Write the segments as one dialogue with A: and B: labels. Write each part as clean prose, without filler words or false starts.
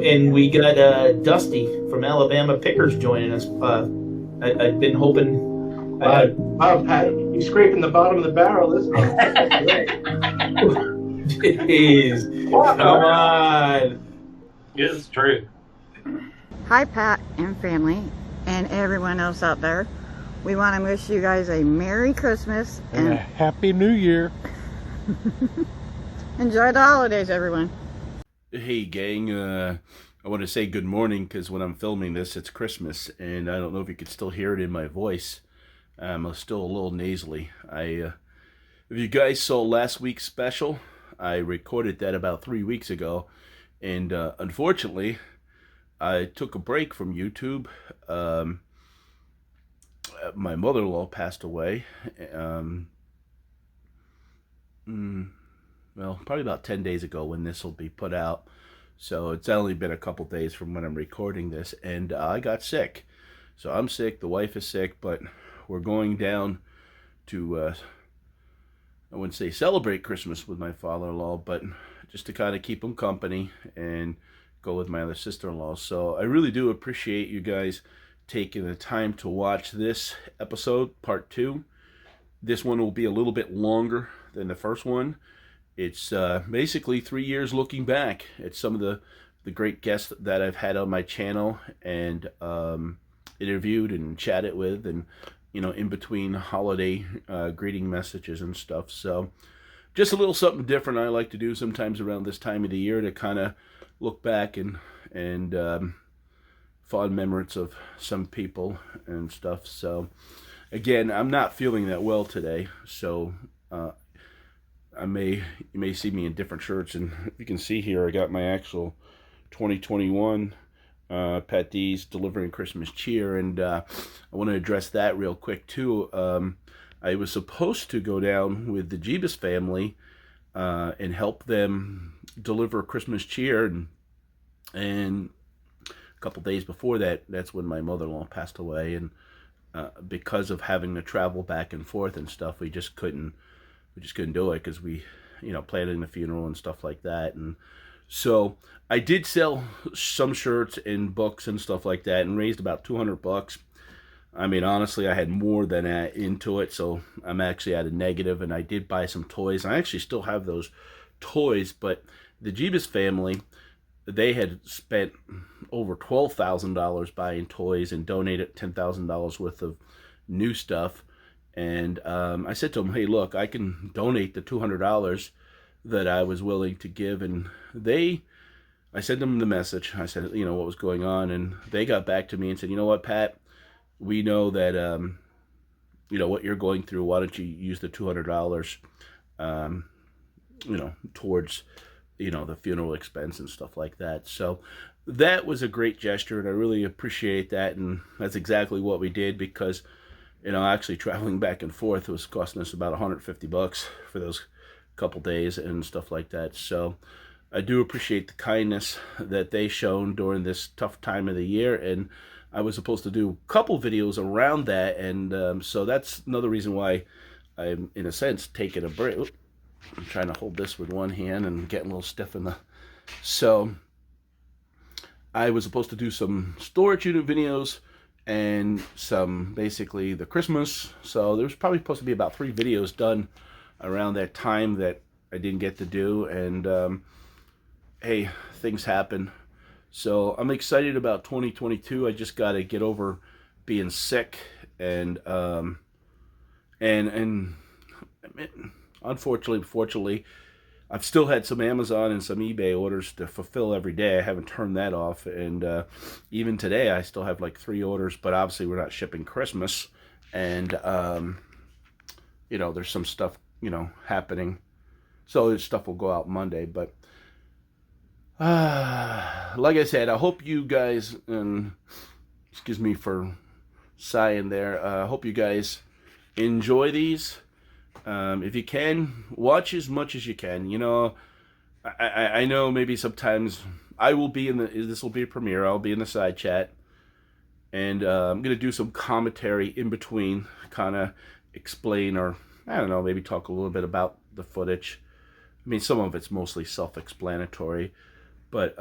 A: And we got Dusty from Alabama Pickers joining us. I've been hoping.
B: Wow, Pat, you're scraping the bottom of the barrel, isn't it? That's great.
A: Jeez, come on.
C: It's true.
D: Hi, Pat and family, and everyone else out there. We want to wish you guys a Merry Christmas
E: and a Happy New Year.
D: Enjoy the holidays, everyone.
F: Hey, gang. I want to say good morning because when I'm filming this, it's Christmas, and I don't know if you could still hear it in my voice. I'm still a little nasally. If you guys saw last week's special, I recorded that about 3 weeks ago, and unfortunately, I took a break from YouTube. My mother-in-law passed away. Well, probably about 10 days ago when this will be put out. So it's only been a couple days from when I'm recording this, and I got sick. So I'm sick, the wife is sick, but we're going down to, I wouldn't say celebrate Christmas with my father-in-law, but just to kind of keep him company and go with my other sister-in-law. So I really do appreciate you guys taking the time to watch this episode, part 2. This one will be a little bit longer than the first one. It's basically 3 years looking back at some of the great guests that I've had on my channel and interviewed and chatted with, and in between holiday greeting messages and stuff. So just a little something different I like to do sometimes around this time of the year to kind of look back and fond memories of some people and stuff. So again, I'm not feeling that well today, so you may see me in different shirts, and you can see here I got my actual 2021 Patdees delivering Christmas cheer, and I want to address that real quick too. I was supposed to go down with the Jeebus family and help them deliver Christmas cheer, and a couple days before that, that's when my mother-in-law passed away, and because of having to travel back and forth and stuff, we just couldn't do it because we, planning the funeral and stuff like that. And so I did sell some shirts and books and stuff like that and raised about $200. I mean, honestly, I had more than that into it, so I'm actually at a negative, and I did buy some toys. I actually still have those toys, but the Jeebus family, they had spent over $12,000 buying toys and donated $10,000 worth of new stuff. And I said to them, hey, look, I can donate the $200 that I was willing to give. And I sent them the message. I said, what was going on. And they got back to me and said, you know what, Pat, we know that, what you're going through. Why don't you use the $200, towards, the funeral expense and stuff like that. So that was a great gesture, and I really appreciate that. And that's exactly what we did because, actually traveling back and forth was costing us about $150 for those couple days and stuff like that. So I do appreciate the kindness that they shown during this tough time of the year, and I was supposed to do a couple videos around that, and so that's another reason why I'm, in a sense, taking a break. Oop, I'm trying to hold this with one hand and getting a little stiff in the... So I was supposed to do some storage unit videos and some basically the Christmas. So there was probably supposed to be about 3 videos done around that time that I didn't get to do. And hey, things happen. So I'm excited about 2022. I just got to get over being sick and unfortunately, I've still had some Amazon and some eBay orders to fulfill every day. I haven't turned that off. And even today, I still have like 3 orders, but obviously we're not shipping Christmas. And, there's some stuff, happening. So this stuff will go out Monday. But like I said, I hope you guys, and excuse me for sighing there, I hope you guys enjoy these. If you can, watch as much as you can. I know maybe sometimes I will be this will be a premiere. I'll be in the side chat. And I'm going to do some commentary in between, kind of explain or, I don't know, maybe talk a little bit about the footage. I mean, some of it's mostly self-explanatory. But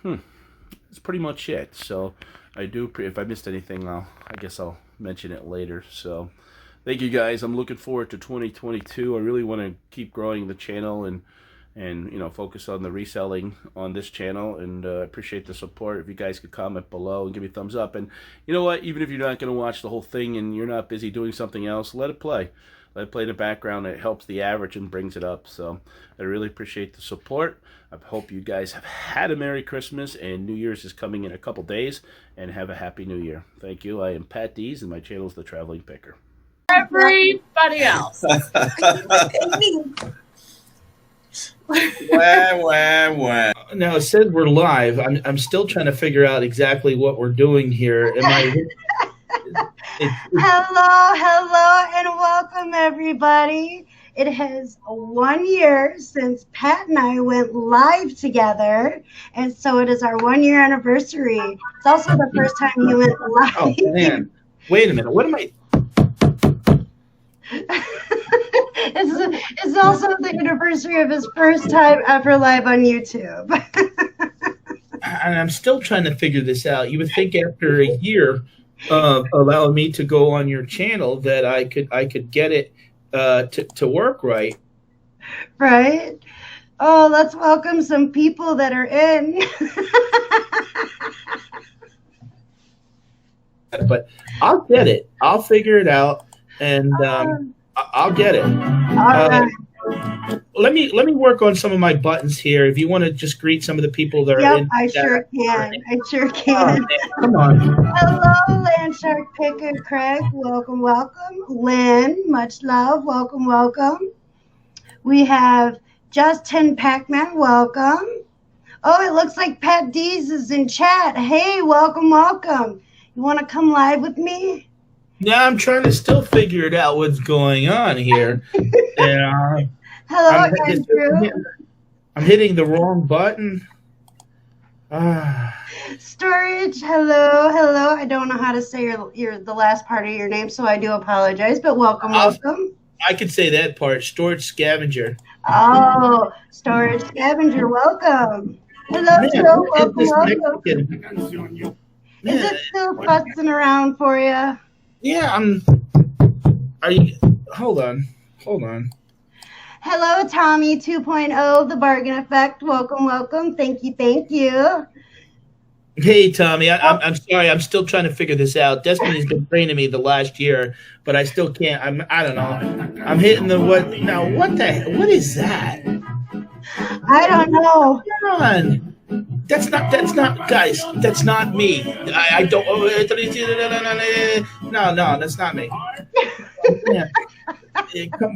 F: that's pretty much it. So if I missed anything, I guess I'll mention it later. So thank you guys. I'm looking forward to 2022. I really want to keep growing the channel and focus on the reselling on this channel, and appreciate the support. If you guys could comment below and give me a thumbs up, and you know what, even if you're not going to watch the whole thing and you're not busy doing something else, let it play in the background. It helps the average and brings it up. So I really appreciate the support. I hope you guys have had a Merry Christmas, and New Year's is coming in a couple days, and have a Happy New Year. Thank you. I am Patdees, and my channel is The Traveling Picker.
C: Everybody else.
G: Wow.
A: Now it says we're live. I'm still trying to figure out exactly what we're doing here.
C: Hello, and welcome everybody. It has 1 year since Pat and I went live together, and so it is our 1 year anniversary. It's also the first time you went live.
A: Oh man! Wait a minute. What am I?
C: It's also the anniversary of his first time ever live on YouTube.
A: And I'm still trying to figure this out. You would think after a year of allowing me to go on your channel that I could get it to work right.
C: Right? Oh, let's welcome some people that are in.
A: But I'll get it. I'll figure it out, and I'll get it.
C: All right.
A: Let me work on some of my buttons here. If you want to just greet some of the people that are in.
C: I sure can.
A: Come on.
C: Hello, Land Shark Picker Craig. Welcome. Lynn, much love. Welcome. We have Justin Pac-Man. Welcome. Oh, it looks like Patdees is in chat. Hey, welcome. You want to come live with me?
A: Yeah, I'm trying to still figure it out what's going on here.
C: Hello, Andrew.
A: I'm hitting the wrong button.
C: Storage. Hello. I don't know how to say the last part of your name, so I do apologize. But welcome.
A: I could say that part. Storage Scavenger.
C: Oh, Storage Scavenger. Welcome. Hello, Joe. Welcome. Is it still fussing around for you?
A: Yeah, Are you? Hold on.
C: Hello, Tommy 2.0, The Bargain Effect. Welcome. Thank you.
A: Hey, Tommy. I'm sorry. I'm still trying to figure this out. Destiny's been training me the last year, but I still can't. I don't know. I'm hitting the what? Now, what is that?
C: I don't know.
A: Come on. That's not, guys. That's not me. I don't. No, that's not me.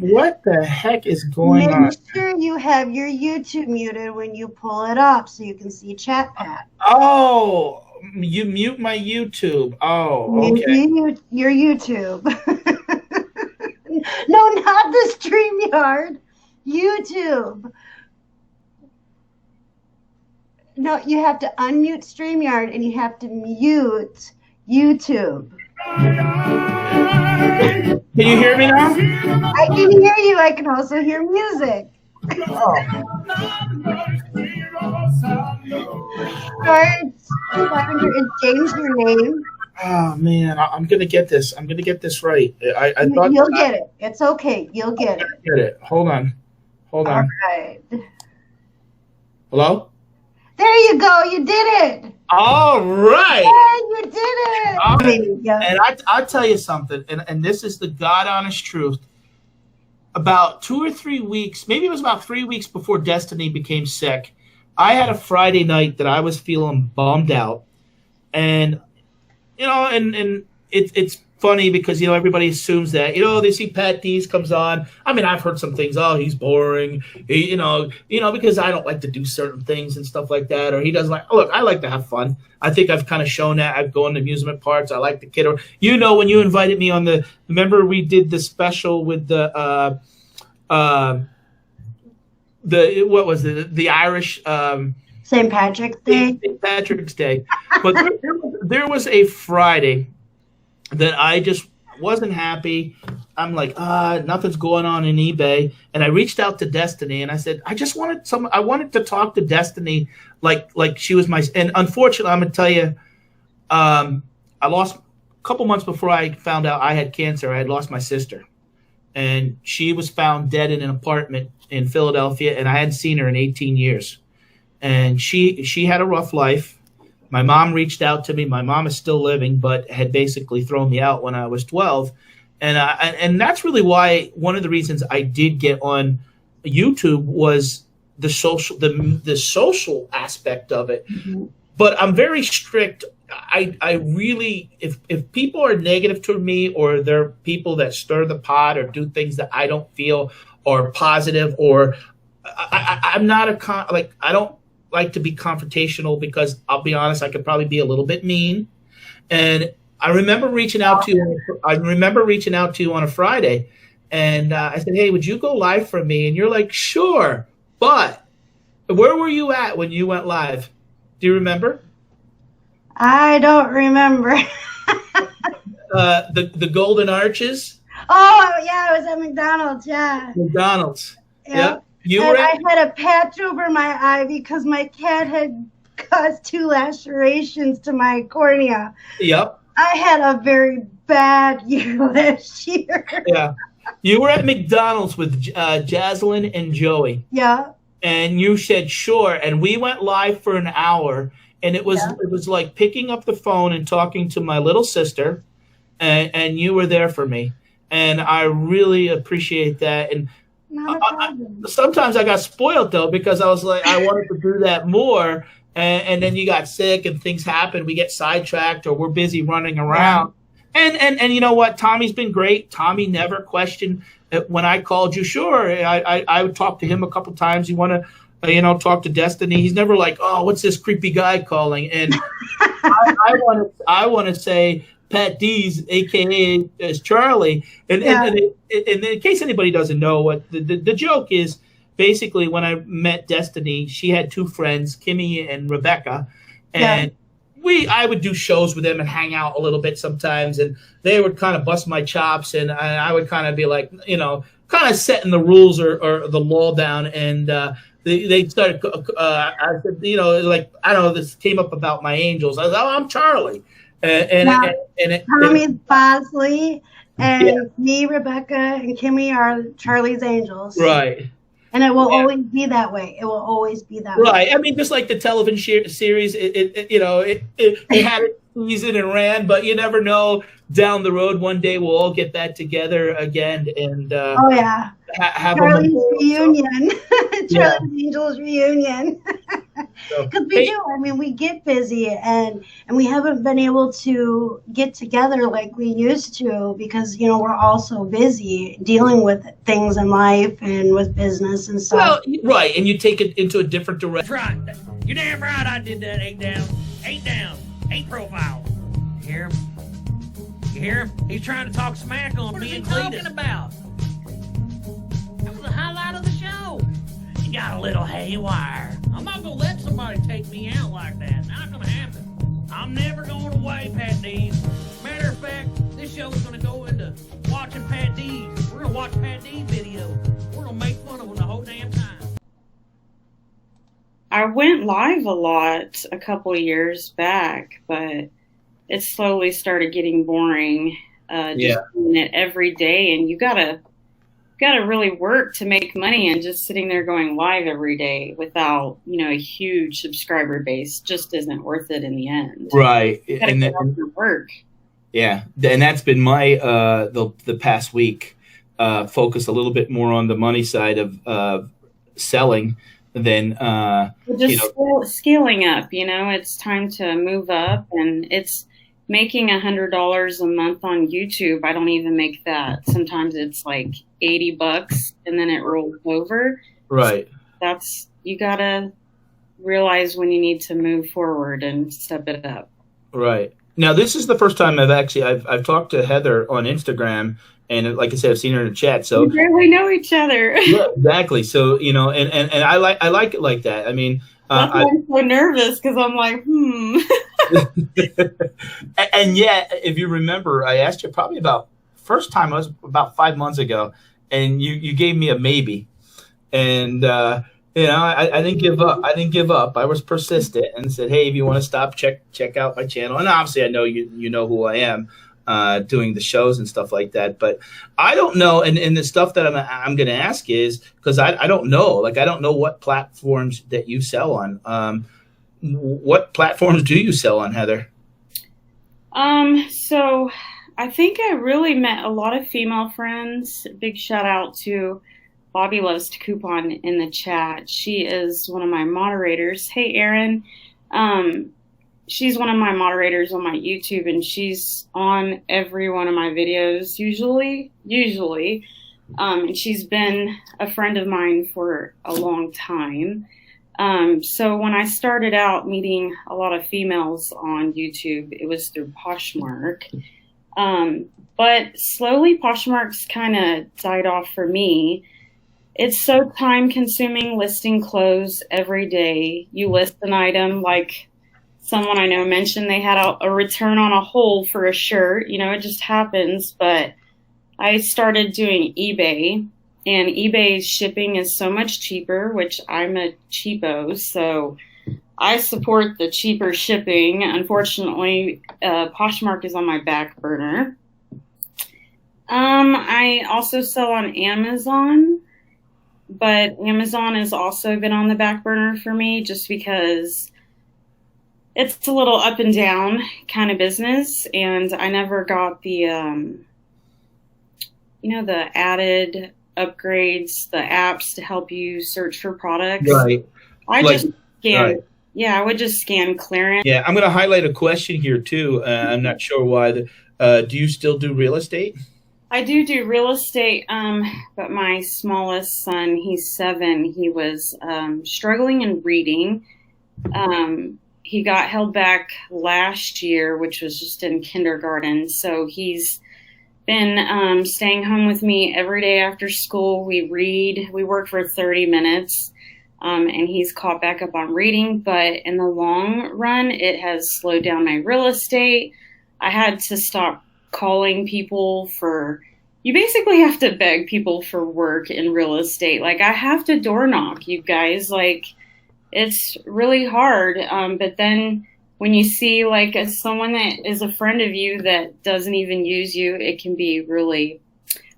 A: What the heck is going on?
C: Make sure you have your YouTube muted when you pull it up so you can see chat, Pat.
A: Oh, you mute my YouTube. Oh, okay.
C: Mute your YouTube. No, not the StreamYard. YouTube. No, you have to unmute StreamYard and you have to mute YouTube.
A: Can you hear me now?
C: I can hear you. I can also hear music. Storage Scavenger is James your name?
A: Oh man, I'm gonna get this. I'm gonna get this right. I thought
C: you'll get it. It's okay. You'll get it.
A: Get it. Hold on.
C: All right.
A: Hello?
C: There you go. You did it.
A: All right.
C: Yeah, you did it.
A: Okay. And I'll tell you something, and this is the God honest truth. about 2 or 3 weeks, maybe it was about 3 weeks before Destiny became sick. I had a Friday night that I was feeling bummed out, and it's funny because everybody assumes that they see Patdees comes on. I mean, I've heard some things. Oh, he's boring. Because I don't like to do certain things and stuff like that, or he doesn't like. Look, I like to have fun. I think I've kind of shown that. I go into amusement parks. I like the kid. Or when you invited me on remember we did the special with the what was it? The Irish.
C: St. Patrick's Day.
A: St. Patrick's Day. But there was a Friday that I just wasn't happy. I'm like, nothing's going on in eBay. And I reached out to Destiny and I said, I wanted to talk to Destiny like she was and unfortunately, I'm going to tell you, I lost a couple months before I found out I had cancer. I had lost my sister, and she was found dead in an apartment in Philadelphia, and I hadn't seen her in 18 years. And she had a rough life. My mom reached out to me. My mom is still living, but had basically thrown me out when I was 12. And that's really why one of the reasons I did get on YouTube was the social aspect of it. Mm-hmm. But I'm very strict. I really, if people are negative to me, or they're people that stir the pot or do things that I don't feel are positive, or I'm not I don't like to be confrontational, because I'll be honest, I could probably be a little bit mean. And I remember reaching out to you on a Friday, and I said, "Hey, would you go live for me?" And you're like, "Sure." But where were you at when you went live? Do you remember?
C: I don't remember.
A: The Golden Arches.
C: Oh yeah, I was at McDonald's. Yeah.
A: McDonald's.
C: Yep. I had a patch over my eye because my cat had caused 2 lacerations to my cornea.
A: Yep.
C: I had a very bad year last year.
A: Yeah. You were at McDonald's with Jaslyn and Joey.
C: Yeah.
A: And you said sure, and we went live for an hour, and it was like picking up the phone and talking to my little sister, and you were there for me, and I really appreciate that. And sometimes I got spoiled though, because I was like, I wanted to do that more, and then you got sick and things happen. We get sidetracked, or we're busy running around. Yeah. And you know what? Tommy's been great. Tommy never questioned when I called you. Sure, I would talk to him a couple times. You want to, talk to Destiny. He's never like, oh, what's this creepy guy calling? And I want to say Patdees, aka as Charlie. And in case anybody doesn't know, what the joke is, basically when I met Destiny, she had 2 friends, Kimmy and Rebecca, and I would do shows with them and hang out a little bit sometimes, and they would kind of bust my chops, and I would kind of be like, kind of setting the rules or the law down, and they started. I said, like, I don't know, this came up about my angels. I was, oh, I'm Charlie, and
C: Tommy's Bosley, and me, Rebecca, and Kimmy are Charlie's angels,
A: right?
C: And it will always be that way. It will always be that way.
A: Right. I mean, just like the television series, it had its season and ran, but you never know. Down the road, one day we'll all get back together again, and have
C: Charlie's reunion, Charlie's Angels reunion. Because we do. I mean, we get busy, and we haven't been able to get together like we used to, because we're all so busy dealing with things in life and with business and stuff.
A: Well, right, and you take it into a different direction.
G: Right. You're damn right. I did that. 8 down, 8 profile. You hear him? You hear him? He's trying to talk smack on me and Cletus. What is he talking about? That was the highlight of the show. You got a little haywire. I'm not going to let somebody take me out like that. Not going to happen. I'm never going away, Patdees. Matter of fact, this show's going to go into watching Patdees. We're going to watch Patdees video. We're going to make fun of them the whole damn time.
H: I went live a lot a couple years back, but it slowly started getting boring. Just doing it every day, and you gotta really work to make money, and just sitting there going live every day without a huge subscriber base just isn't worth it in the end.
A: Right.
H: You gotta work.
A: Yeah, and that's been my the past week. focus a little bit more on the money side of selling than
H: scaling up. It's time to move up, and it's making $100 a month on YouTube. I don't even make that. Sometimes it's like $80 and then it rolls over.
A: Right.
H: So you gotta realize when you need to move forward and step it up.
A: Right. Now, this is the first time I've talked to Heather on Instagram, and like I said, I've seen her in the chat. So
H: we barely know each other.
A: Yeah, exactly. So and I like it like that. I mean,
H: that's why I'm so nervous, because I'm like,
A: And yet, if you remember, I asked you probably first time was about 5 months ago, and you gave me a maybe, and I didn't give up. I was persistent and said, hey, if you want to stop, check out my channel. And obviously, I know you know who I am, doing the shows and stuff like that. But I don't know, and the stuff that I'm going to ask is because I don't know. Like, I don't know what platforms that you sell on. What platforms do you sell on, Heather?
H: So I think I really met a lot of female friends. Big shout out to Bobby Loves to Coupon in the chat. She is one of my moderators. Hey, Erin. She's one of my moderators on my YouTube, and she's on every one of my videos usually. And she's been a friend of mine for a long time. So when I started out meeting a lot of females on YouTube, it was through Poshmark. But slowly Poshmark's kind of died off for me. It's so time consuming listing clothes every day. You list an item, like someone I know mentioned they had a return on a hole for a shirt. It just happens. But I started doing eBay. And eBay's shipping is so much cheaper, which I'm a cheapo, so I support the cheaper shipping. Unfortunately, Poshmark is on my back burner. I also sell on Amazon, but Amazon has also been on the back burner for me just because it's a little up and down kind of business, and I never got the, the added upgrades, the apps to help you search for products.
A: Right.
H: I just scan. Right. Yeah, I would just scan clearance.
A: Yeah, I'm going to highlight a question here too. I'm not sure why. Do you still do real estate?
H: I do real estate, but my smallest son, he's 7. He was struggling in reading. He got held back last year, which was just in kindergarten. So he's been staying home with me every day after school. We read. We work for 30 minutes, and he's caught back up on reading. But in the long run, it has slowed down my real estate. I had to stop calling people for. You basically have to beg people for work in real estate. Like, I have to door knock, you guys. Like, it's really hard. But then when you see like someone that is a friend of you that doesn't even use you, it can be really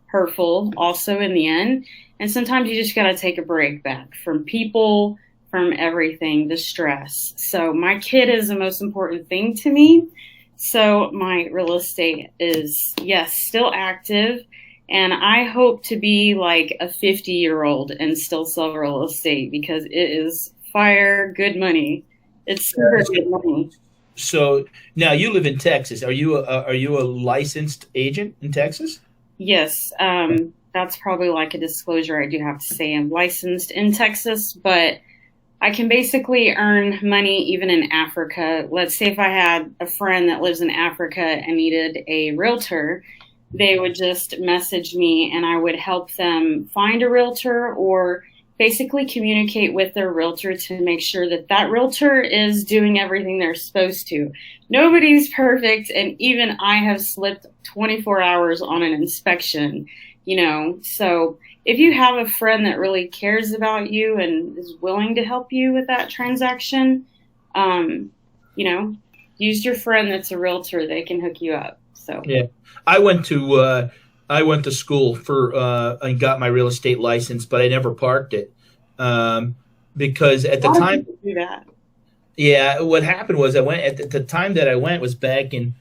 H: hurtful also in the end. And sometimes you just got to take a break back from people, from everything, the stress. So my kid is the most important thing to me. So my real estate is, yes, still active. And I hope to be like a 50-year-old and still sell real estate because it is fire, good money. It's super good money.
A: So now you live in Texas. Are you a licensed agent in Texas?
H: Yes. That's probably like a disclosure. I do have to say I'm licensed in Texas, but I can basically earn money even in Africa. Let's say if I had a friend that lives in Africa and needed a realtor, they would just message me and I would help them find a realtor or basically communicate with their realtor to make sure that that realtor is doing everything they're supposed to. Nobody's perfect, and even I have slipped 24 hours on an inspection, So if you have a friend that really cares about you and is willing to help you with that transaction, use your friend that's a realtor. They can hook you up. So
A: yeah, I went to school for and got my real estate license, but I never parked it because at the time.
H: Do that?
A: Yeah, what happened was I went at the time that I went was back in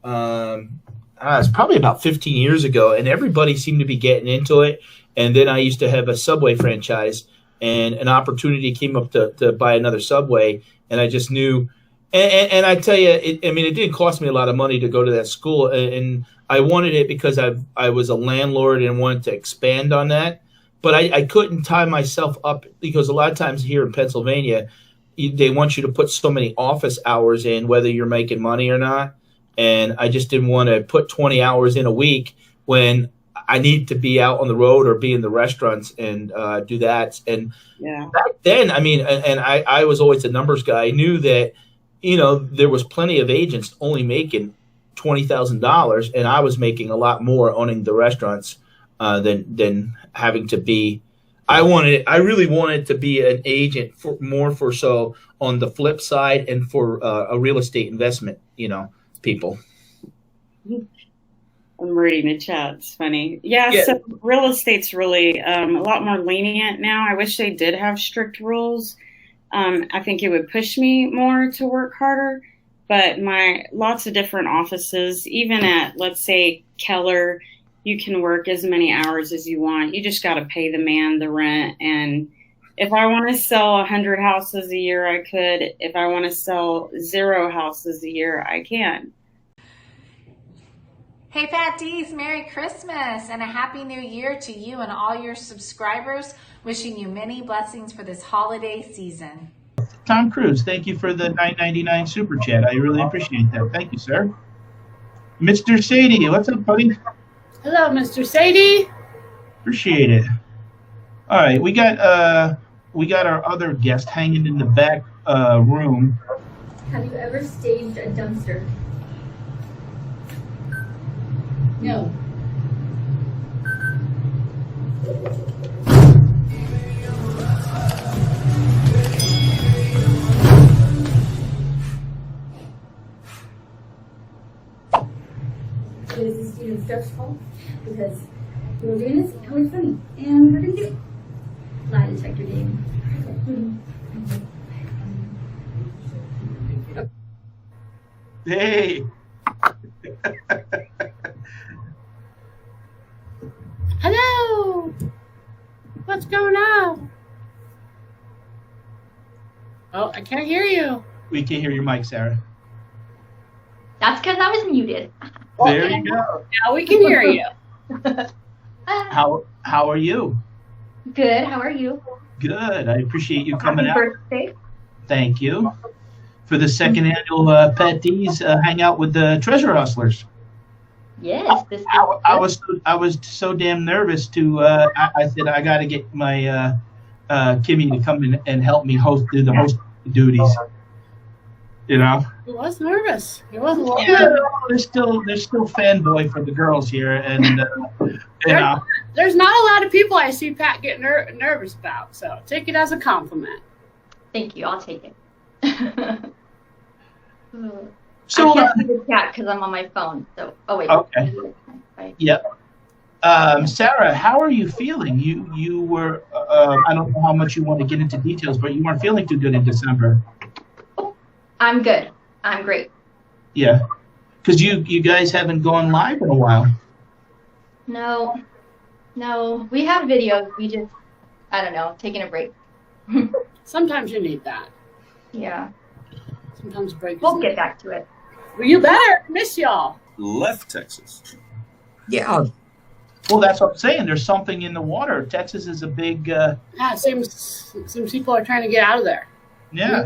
A: I it's probably about 15 years ago, and everybody seemed to be getting into it. And then I used to have a Subway franchise, and an opportunity came up to buy another Subway, and I just knew. And I tell you, it didn't cost me a lot of money to go to that school, and I wanted it because I was a landlord and wanted to expand on that. But I couldn't tie myself up because a lot of times here in Pennsylvania, they want you to put so many office hours in, whether you're making money or not. And I just didn't want to put 20 hours in a week when I need to be out on the road or be in the restaurants and do that. And back then, I was always a numbers guy. I knew that, there was plenty of agents only making $20,000, and I was making a lot more owning the restaurants than having to be. I really wanted to be an agent for so on the flip side and for a real estate investment, people.
H: I'm reading the chat. It's funny. Yeah. So real estate's really a lot more lenient now. I wish they did have strict rules. I think it would push me more to work harder. But lots of different offices, even at, let's say, Keller, you can work as many hours as you want. You just got to pay the man the rent. And if I want to sell 100 houses a year, I could. If I want to sell 0 houses a year, I can.
I: Hey Patdees, Merry Christmas and a Happy New Year to you and all your subscribers. Wishing you many blessings for this holiday season.
A: Tom Cruise, thank you for the $9.99 super chat. I really appreciate that. Thank you, sir. Mr. Sadie, what's up, buddy?
J: Hello, Mr. Sadie.
A: Appreciate it. All right, we got our other guest hanging in the back room.
K: Have you ever staged a dumpster? No. It is the student's Steph's fault because we're doing this and it's funny and we're gonna do it. Lie detector game.
A: Hey.
J: Hello. What's going on? Oh, I can't hear you.
A: We can't hear your mic, Sarah.
K: That's because I was muted.
A: There you go.
J: Now we can hear you.
A: How are you?
K: Good. How are you?
A: Good. I appreciate you coming out.
K: Happy birthday.
A: Thank you. For the second annual Patdees hangout with the Treasure Hustlers.
K: Yes.
A: I was so damn nervous to. I said I got to get my Kimmy to come in and help me do the host duties. You know.
J: He was nervous. He wasn't.
A: Yeah, there's still fanboy for the girls here, and
J: there's not a lot of people I see Pat get nervous about. So take it as a compliment.
K: Thank you. I'll take it.
A: So
K: I can't see the chat because I'm on my phone. So wait.
A: Okay. Yep. Sarah, how are you feeling? You were I don't know how much you want to get into details, but you weren't feeling too good in December.
K: I'm good. I'm great.
A: Yeah, because you guys haven't gone live in a while.
K: No, we have videos. We just, I don't know, taking a break.
J: Sometimes you need that.
K: Yeah.
J: Sometimes a break.
K: We'll get back to it.
J: Well, you better. Miss y'all.
L: Left Texas.
A: Yeah. Well, that's what I'm saying. There's something in the water. Texas is a big.
J: Yeah, it seems people are trying to get out of there.
A: Yeah.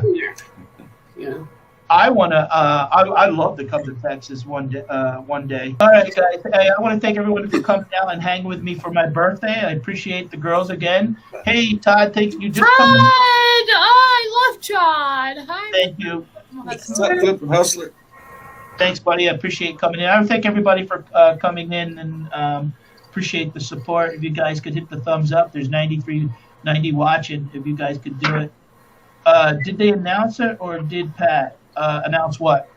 J: Yeah.
A: I I'd love to come to Texas one day. All right, guys. Hey, I want to thank everyone for coming down and hanging with me for my birthday. I appreciate the girls again. Hey, Todd, thank you. Just
J: Todd, I love Todd. Hi.
A: Thank you.
L: What's up, Flip Hustler?
A: Thanks, buddy. I appreciate coming in. I thank everybody for coming in and appreciate the support. If you guys could hit the thumbs up, there's 90 watching. If you guys could do it. Did they announce it or did Pat announce what?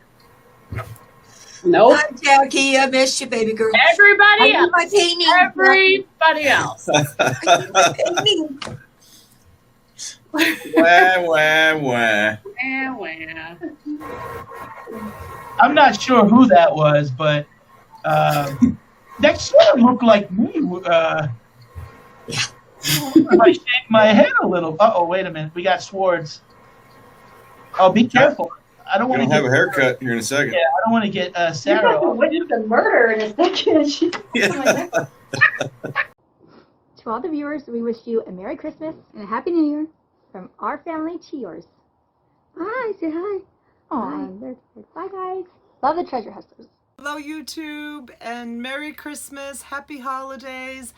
J: Nope.
M: Hi, Jackie. I missed you, baby girl.
J: Everybody else.
M: My painting.
J: Everybody else.
M: My painting.
L: Wah.
A: I'm not sure who that was, but That sort of looked like me. I shaved my head a little. Uh-oh, wait a minute. We got swords. Oh, be careful. I don't
L: You
A: want to
L: don't have a haircut here in a second.
A: Yeah, I don't want to get
K: You're
A: Sarah.
K: about to witness a murder in a second.
L: Yeah.
N: To all the viewers, we wish you a Merry Christmas and a Happy New Year from our family to yours. Hi, say hi. Aw, bye guys. Love the Treasure Hustlers.
O: Hello YouTube and Merry Christmas, Happy Holidays.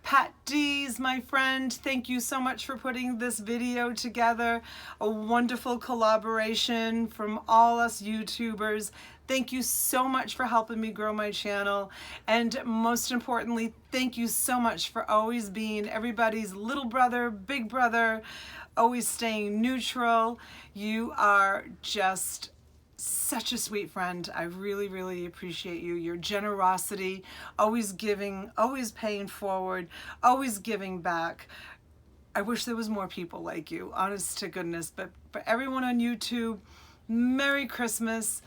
O: Patdees, my friend, thank you so much for putting this video together. A wonderful collaboration from all us YouTubers. Thank you so much for helping me grow my channel. And most importantly, thank you so much for always being everybody's little brother, big brother, always staying neutral. You are just such a sweet friend. I really, really appreciate you. Your generosity, always giving, always paying forward, always giving back. I wish there was more people like you, honest to goodness. But for everyone on YouTube, Merry Christmas,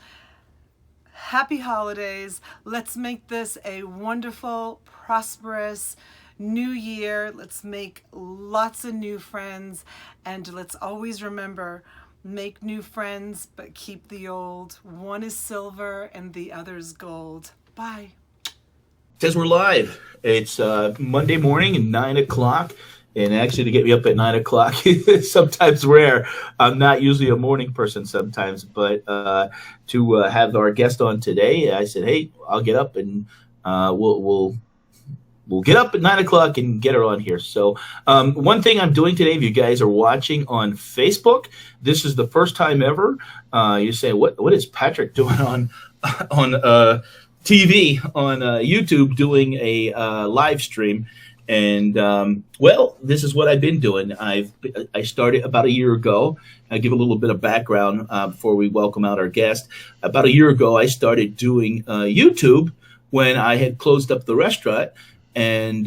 O: Happy Holidays. Let's make this a wonderful, prosperous new year. Let's make lots of new friends, and let's always remember, make new friends, but keep the old. One is silver and the other's gold. Bye.
A: Says we're live. It's Monday morning at 9 o'clock. And actually, to get me up at 9 o'clock is sometimes rare. I'm not usually a morning person sometimes, but to have our guest on today, I said, hey, I'll get up and we'll get up at 9 o'clock and get her on here. So one thing I'm doing today, if you guys are watching on Facebook, this is the first time ever. You say, what is Patrick doing on TV, on YouTube, doing a live stream? And, well, this is what I've been doing. I started about a year ago. I'll give a little bit of background before we welcome out our guest. About a year ago, I started doing YouTube when I had closed up the restaurant and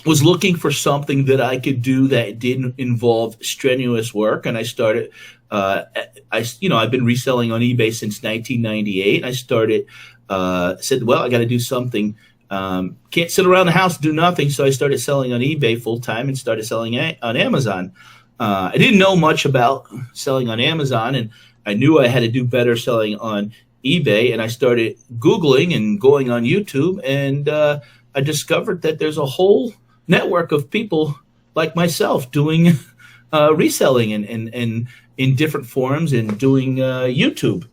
A: was looking for something that I could do that didn't involve strenuous work. And I started, I've been reselling on eBay since 1998. I started, said, well, I got to do something. Can't sit around the house and do nothing, so I started selling on eBay full-time and started selling on Amazon. I didn't know much about selling on Amazon, and I knew I had to do better selling on eBay, and I started Googling and going on YouTube, and I discovered that there's a whole network of people like myself doing reselling and in different forums and doing YouTube.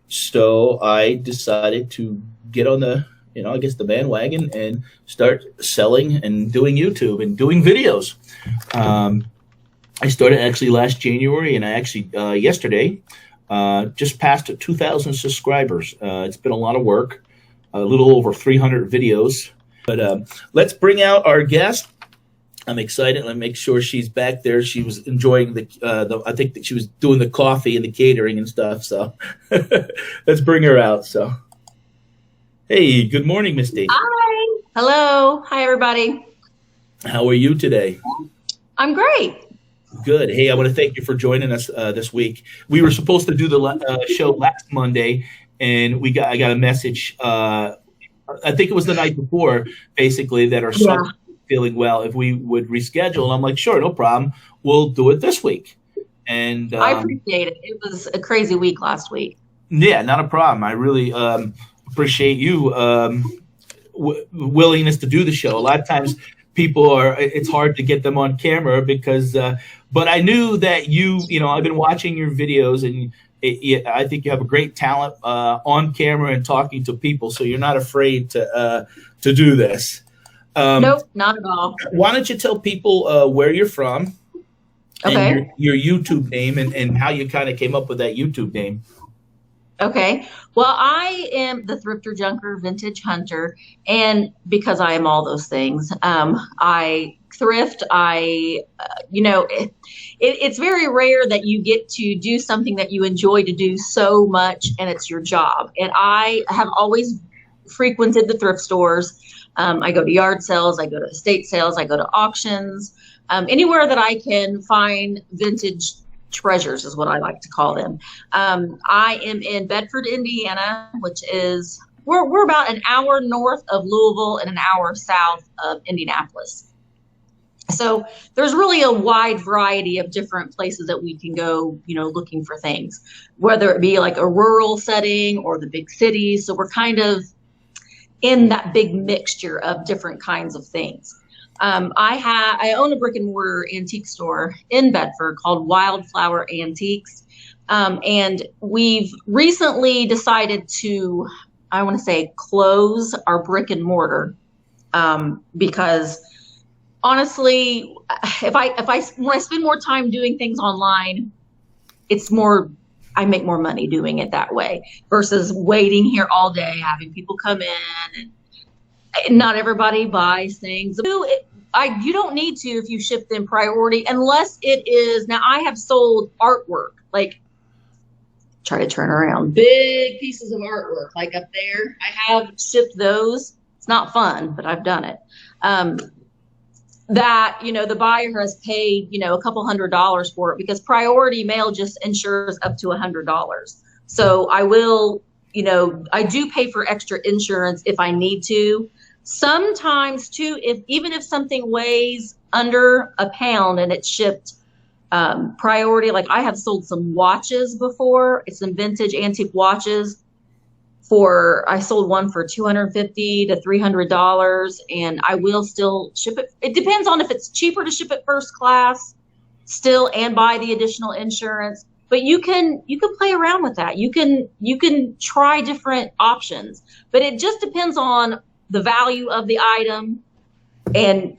A: So I decided to get on the the bandwagon and start selling and doing YouTube and doing videos. I started actually last January, and I actually yesterday just passed 2,000 subscribers. It's been a lot of work, a little over 300 videos. But let's bring out our guest. I'm excited. Let me make sure she's back there. She was enjoying I think that she was doing the coffee and the catering and stuff. So let's bring her out. So. Hey, good morning, Miss Dee.
P: Hi. Hello. Hi, everybody.
A: How are you today?
P: I'm great.
A: Good. Hey, I want to thank you for joining us this week. We were supposed to do the show last Monday, and I got a message. I think it was the night before, basically, that our son was feeling well. If we would reschedule, and I'm like, sure, no problem. We'll do it this week. And
P: I appreciate it. It was a crazy week last week.
A: Yeah, not a problem. I really appreciate you willingness to do the show. A lot of times it's hard to get them on camera because but I knew that I've been watching your videos, and I think you have a great talent on camera and talking to people, so you're not afraid to do this.
P: Nope, not at all.
A: Why don't you tell people where you're from, and your YouTube name, and how you kind of came up with that YouTube name?
P: Okay. Well, I am the thrifter, junker, vintage hunter, and because I am all those things, I thrift. It's very rare that you get to do something that you enjoy to do so much, and it's your job. And I have always frequented the thrift stores. I go to yard sales, I go to estate sales, I go to auctions, anywhere that I can find vintage treasures is what I like to call them. I am in Bedford, Indiana, which is we're about an hour north of Louisville and an hour south of Indianapolis. So there's really a wide variety of different places that we can go, looking for things, whether it be like a rural setting or the big cities. So we're kind of in that big mixture of different kinds of things. I own a brick and mortar antique store in Bedford called Wildflower Antiques. And we've recently decided to, I want to say, close our brick and mortar, because honestly, when I spend more time doing things online, I make more money doing it that way versus waiting here all day, having people come in, and not everybody buys things. You don't need to if you ship them priority, unless it is, now I have sold artwork, like try to turn around, big pieces of artwork, like up there. I have shipped those. It's not fun, but I've done it. That, the buyer has paid, a couple $100s for it, because priority mail just insures up to $100. So I will, I do pay for extra insurance if I need to. Sometimes too, even if something weighs under a pound and it's shipped priority, like I have sold some watches before. It's some vintage antique watches. I sold one for $250 to $300, and I will still ship it. It depends on if it's cheaper to ship it first class still and buy the additional insurance. But you can play around with that. You can try different options, but it just depends on the value of the item and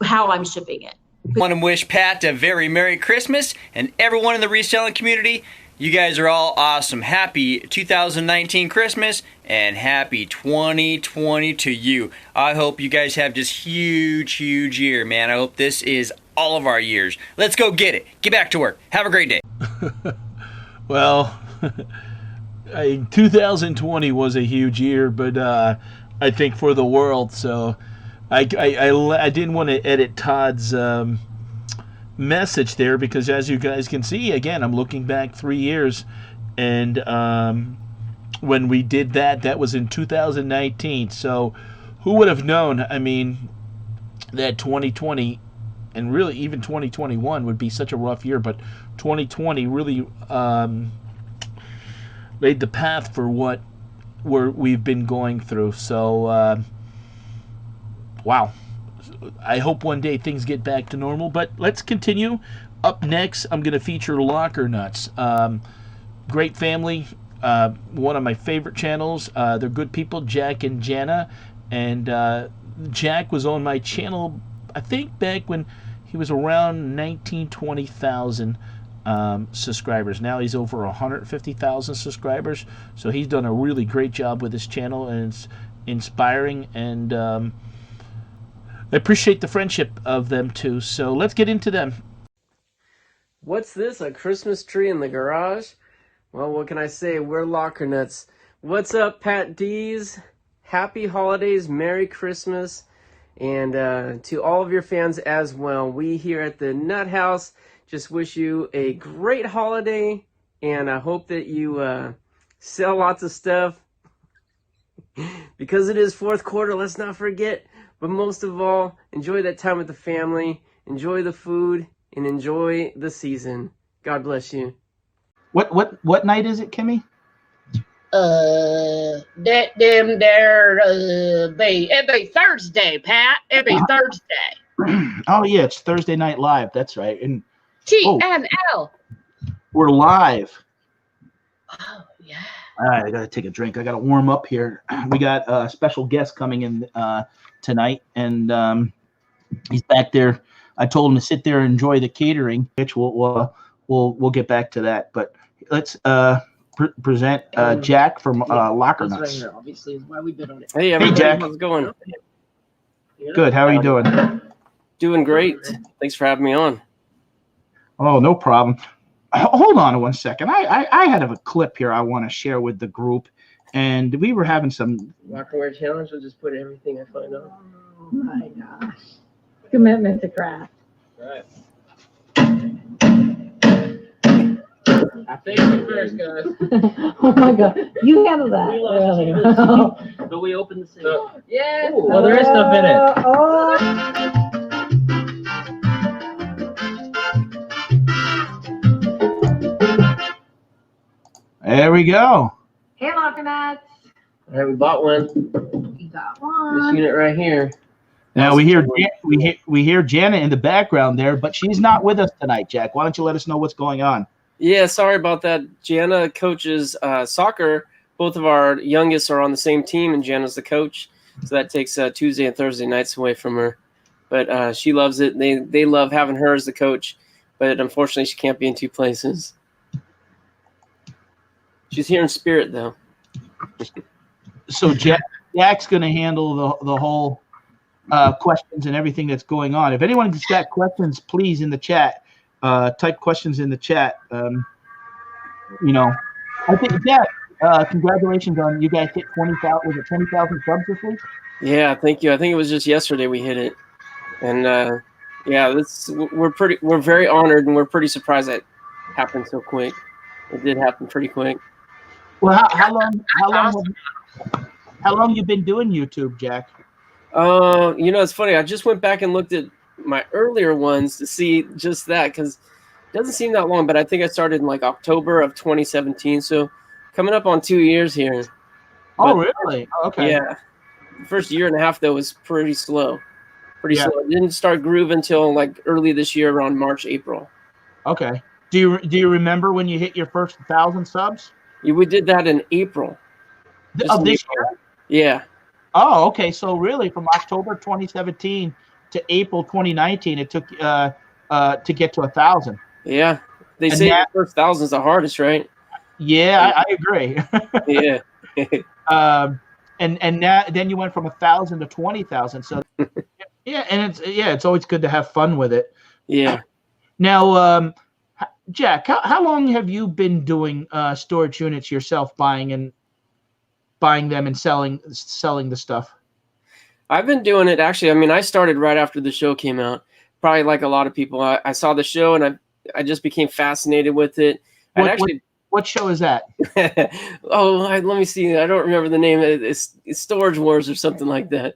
P: how I'm shipping it.
Q: I want to wish Pat a very Merry Christmas, and everyone in the reselling community. You guys are all awesome. Happy 2019 Christmas and happy 2020 to you. I hope you guys have just huge year, man. I hope this is all of our years. Let's go get it. Get back to work. Have a great day.
F: Well, 2020 was a huge year, but I think for the world. So I didn't want to edit Todd's message there, because as you guys can see, again, I'm looking back 3 years, and when we did that was in 2019. So who would have known, that 2020 and really even 2021 would be such a rough year, but 2020 really laid the path for what we've been going through. So wow, I hope one day things get back to normal, but let's continue. Up next, I'm going to feature Locker Nuts. Great family, one of my favorite channels. They're good people, Jack and Jana, and Jack was on my channel, I think, back when he was around 20,000 subscribers. Now he's over 150,000 subscribers, so he's done a really great job with his channel, and it's inspiring, and I appreciate the friendship of them too. So let's get into them.
R: What's this, a Christmas tree in the garage? Well, what can I say? We're Locker Nuts. What's up, Patdees? Happy holidays, Merry Christmas, and to all of your fans as well. We here at the Nut House just wish you a great holiday, and I hope that you sell lots of stuff. Because it is fourth quarter, let's not forget. But most of all, enjoy that time with the family, enjoy the food, and enjoy the season. God bless you.
A: What night is it, Kimmy?
J: It'd be Thursday, Pat. It'd be Thursday.
A: Oh yeah, it's Thursday Night Live. That's right. And
J: TNL.
A: we're live.
J: Oh yeah.
A: All right, I gotta take a drink. I gotta warm up here. We got a special guest coming in tonight, and he's back there. I told him to sit there and enjoy the catering, which we'll get back to that. But let's present Jack from Locker Nuts.
J: Obviously, is why we've been on it.
R: Hey, everybody,
A: Jack.
R: how's it going?
A: Good. How are you doing?
R: Doing great. Thanks for having me on.
A: Oh, no problem. Hold on 1 second. I had a clip here I want to share with the group, and we were having some.
R: Lockerware challenge. We'll just put everything I find on.
N: Oh my gosh. Commitment to craft.
R: Right. I think you first, guys.
S: Oh my God, you handle that.
R: But we opened the safe.
S: Yes.
R: Well, there is stuff in it.
A: There we go.
S: Hey, Locker Nuts.
R: All right, we bought one.
S: We got
R: This
S: one.
R: unit right here.
A: Now we hear Janet in the background there, but she's not with us tonight, Jack. Why don't you let us know what's going on?
R: Yeah, sorry about that. Jana coaches soccer. Both of our youngest are on the same team, and Jana's the coach. So that takes Tuesday and Thursday nights away from her. But she loves it. They love having her as the coach. But unfortunately, she can't be in two places. She's here in spirit, though.
A: So Jack's going to handle the whole questions and everything that's going on. If anyone's got questions, please in the chat, type questions in the chat. I think Jack, congratulations on you guys hit 20,000. Was it 20,000 subs this week?
R: Yeah, thank you. I think it was just yesterday we hit it, and we're very honored, and we're pretty surprised that happened so quick. It did happen pretty quick.
A: Well, how long you been doing YouTube, Jack?
R: It's funny. I just went back and looked at my earlier ones to see just that, because it doesn't seem that long, but I think I started in like October of 2017. So coming up on 2 years here.
A: Oh, really? Okay.
R: Yeah. The first year and a half, though, was pretty slow.
A: Yeah.
R: Slow. It didn't start groove until like early this year, around March, April.
A: Okay. Do you remember when you hit your first 1,000 subs?
R: Yeah, we did that in April.
A: Of this year?
R: Yeah.
A: Oh, okay. So really, from October 2017 to April 2019, it took to get to 1,000.
R: Yeah. They say the first 1,000 is the hardest, right?
A: Yeah, I agree.
R: Yeah.
A: And now then you went from 1,000 to 20,000. So yeah, and it's always good to have fun with it.
R: Yeah.
A: Now, Jack, how long have you been doing storage units yourself, buying them and selling the stuff?
R: I've been doing it actually. I mean, I started right after the show came out. Probably like a lot of people. I saw the show and I just became fascinated with it.
A: What show is that?
R: Let me see. I don't remember the name. It's Storage Wars or something like that.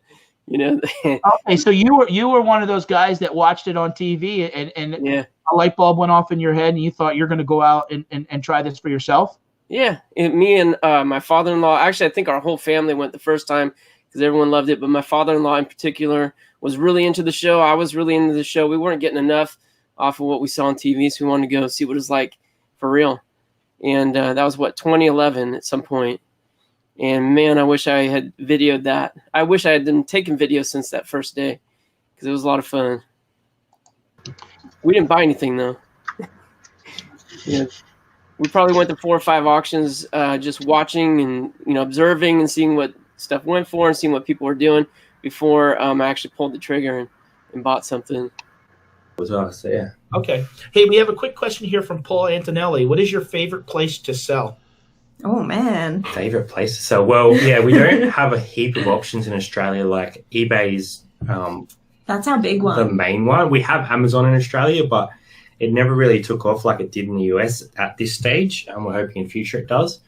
A: Okay, so you were one of those guys that watched it on TV and
R: yeah.
A: A light bulb went off in your head and you thought you're going to go out and try this for yourself?
R: Yeah, me and my father-in-law. Actually, I think our whole family went the first time because everyone loved it. But my father-in-law in particular was really into the show. I was really into the show. We weren't getting enough off of what we saw on TV, so we wanted to go see what it was like for real. And that was 2011 at some point. And man, I wish I had videoed that. I wish I had been taking video since that first day because it was a lot of fun. We didn't buy anything though. Yeah. We probably went to 4 or 5 auctions, just watching and observing and seeing what stuff went for and seeing what people were doing before I actually pulled the trigger and bought something.
B: So yeah.
A: Okay. Hey, we have a quick question here from Paul Antonelli. What is your favorite place to sell?
T: Oh man,
B: favorite place to sell? Well, yeah, we don't have a heap of options in Australia. Like eBay's
T: that's our big one.
B: The main one. We have Amazon in Australia, but it never really took off like it did in the US at this stage, and we're hoping in future it does.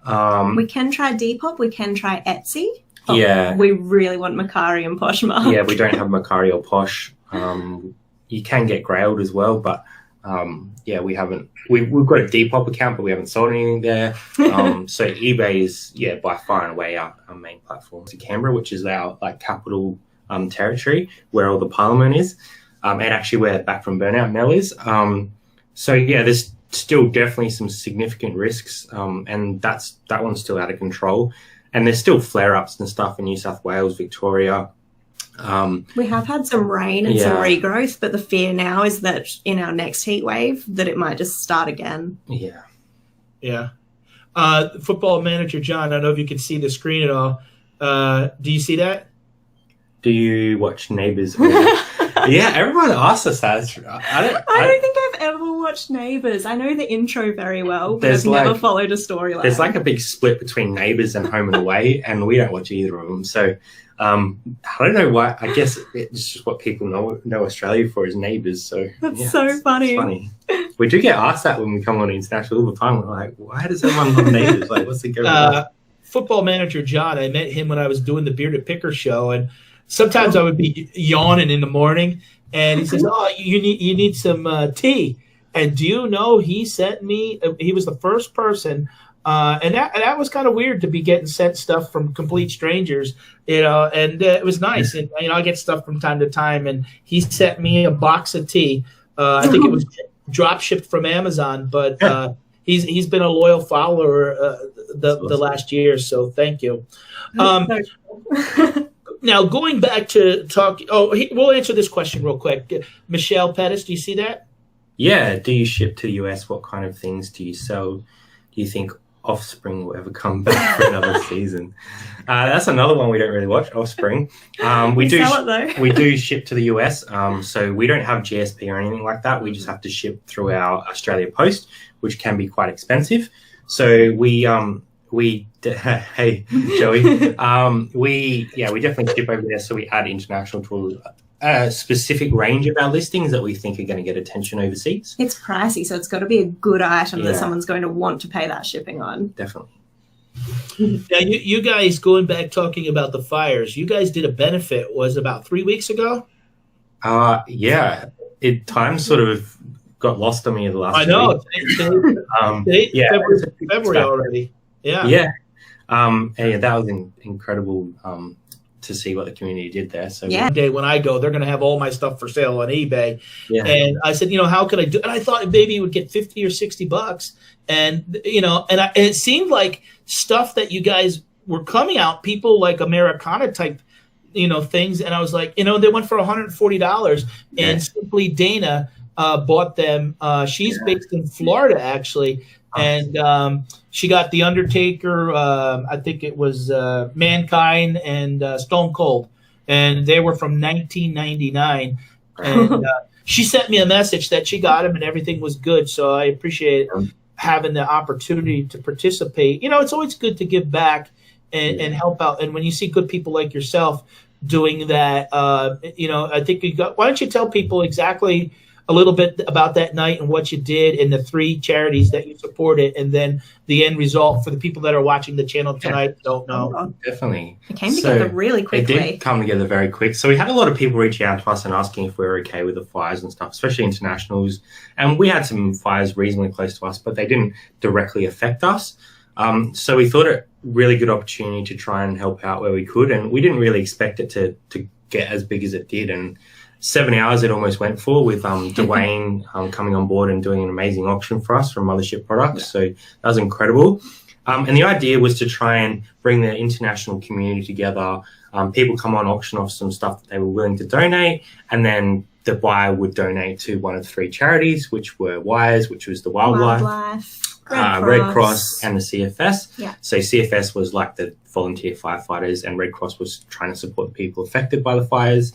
T: We can try Depop. We can try Etsy.
B: Yeah.
T: We really want Macari and Poshmark.
B: Yeah, we don't have Macari or Posh. You can get Grailed as well, but yeah, we haven't. We've got a Depop account, but we haven't sold anything there. So eBay is by far and away our main platform. To Canberra, which is our capital territory where all the Parliament is. And actually where Back from Burnout now is. So yeah, there's still definitely some significant risks, and that one's still out of control. And there's still flare-ups and stuff in New South Wales, Victoria.
T: We have had some rain and some regrowth, but the fear now is that in our next heat wave that it might just start again.
B: Yeah.
A: Yeah. Football manager John, I don't know if you can see the screen at all. Do you see that?
B: Do you watch Neighbours? Yeah, everyone asks us that.
T: I don't think I've ever watched Neighbours. I know the intro very well, but
B: There's
T: I've never
B: like-
T: followed a storyline.
B: There's like a big split between Neighbours and Home and Away, and we don't watch either of them. So I don't know why. I guess it's just what people know Australia for is Neighbours. So
T: That's
B: yeah,
T: so
B: it's
T: funny.
B: funny. We do get asked that when we come on international all the time. We're like, why does everyone love Neighbours? Like, what's the go?
A: Football manager John, I met him when I was doing the Bearded Picker show, and sometimes I would be yawning in the morning, and he says, "Oh, you need some tea." And do you know he sent me? He was the first person, and that was kind of weird to be getting sent stuff from complete strangers, you know. And it was nice, and you know, I get stuff from time to time, and he sent me a box of tea. I think it was drop shipped from Amazon, but he's been a loyal follower the last year, so thank you. Now, going back to talk, we'll answer this question real quick. Michelle Pettis, do you see that?
B: Yeah. Do you ship to the US? What kind of things do you sell? Do you think Offspring will ever come back for another season? That's another one we don't really watch, Offspring. We
T: sell it, though.
B: We do ship to the US, so we don't have GSP or anything like that. We just have to ship through our Australia Post, which can be quite expensive. So hey Joey, we definitely ship over there. So we add international to a specific range of our listings that we think are going to get attention overseas.
T: It's pricey, so it's got to be a good item that
B: Yeah.
T: someone's going to want to pay that shipping on.
B: Definitely.
A: Now, you guys, going back talking about the fires, you guys did a benefit, was about 3 weeks ago?
B: Yeah. Time sort of got lost on me in the last
A: I know.
B: week.
A: February already. Yeah.
B: Yeah. And that was incredible to see what the community did there. So
A: One day when I go, they're going to have all my stuff for sale on eBay.
B: Yeah.
A: And I said, how could I do? And I thought maybe you would get $50 or $60, and and it seemed like stuff that you guys were coming out, people like Americana type, things. And I was like, they went for $140, and Simply Dana bought them. She's based in Florida, actually. And she got The Undertaker, I think it was Mankind and Stone Cold. And they were from 1999. And she sent me a message that she got them and everything was good. So I appreciate having the opportunity to participate. It's always good to give back and help out. And when you see good people like yourself doing that, I think why don't you tell people exactly a little bit about that night and what you did and the 3 charities that you supported, and then the end result for the people that are watching the channel tonight don't know.
B: Definitely.
T: It came together really quickly.
B: It did come together very quick. So we had a lot of people reaching out to us and asking if we were okay with the fires and stuff, especially internationals. And we had some fires reasonably close to us, but they didn't directly affect us. So we thought it a really good opportunity to try and help out where we could. And we didn't really expect it to get as big as it did. And 7 hours it almost went for, with Dwayne coming on board and doing an amazing auction for us from Mothership Products. So that was incredible. And the idea was to try and bring the international community together. People come on, auction off some stuff that they were willing to donate, and then the buyer would donate to one of the 3 charities, which were WIRES, which was the Wildlife, Red Cross, and the CFS.
T: Yeah.
B: So CFS was like the volunteer firefighters, and Red Cross was trying to support the people affected by the fires.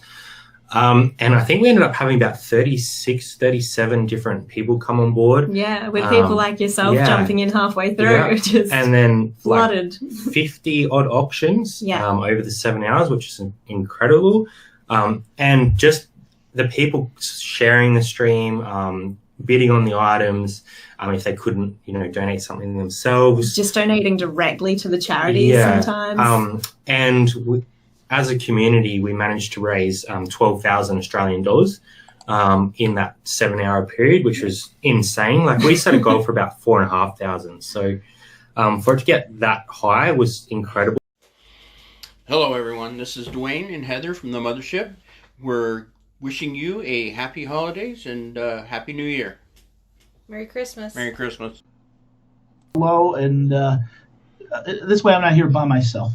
B: And I think we ended up having about 36, 37 different people come on board.
T: Yeah, with people like yourself jumping in halfway through. Just
B: and then
T: flooded.
B: 50 odd auctions over the 7 hours, which is incredible. And just the people sharing the stream, bidding on the items, if they couldn't, donate something themselves.
T: Just donating directly to the charities sometimes.
B: As a community, we managed to raise 12,000 Australian dollars in that 7 hour period, which was insane. Like, we set a goal for about 4,500. So for it to get that high was incredible.
U: Hello, everyone. This is Dwayne and Heather from the Mothership. We're wishing you a happy holidays and happy New Year.
V: Merry Christmas.
U: Merry Christmas.
A: Hello, and this way I'm not here by myself.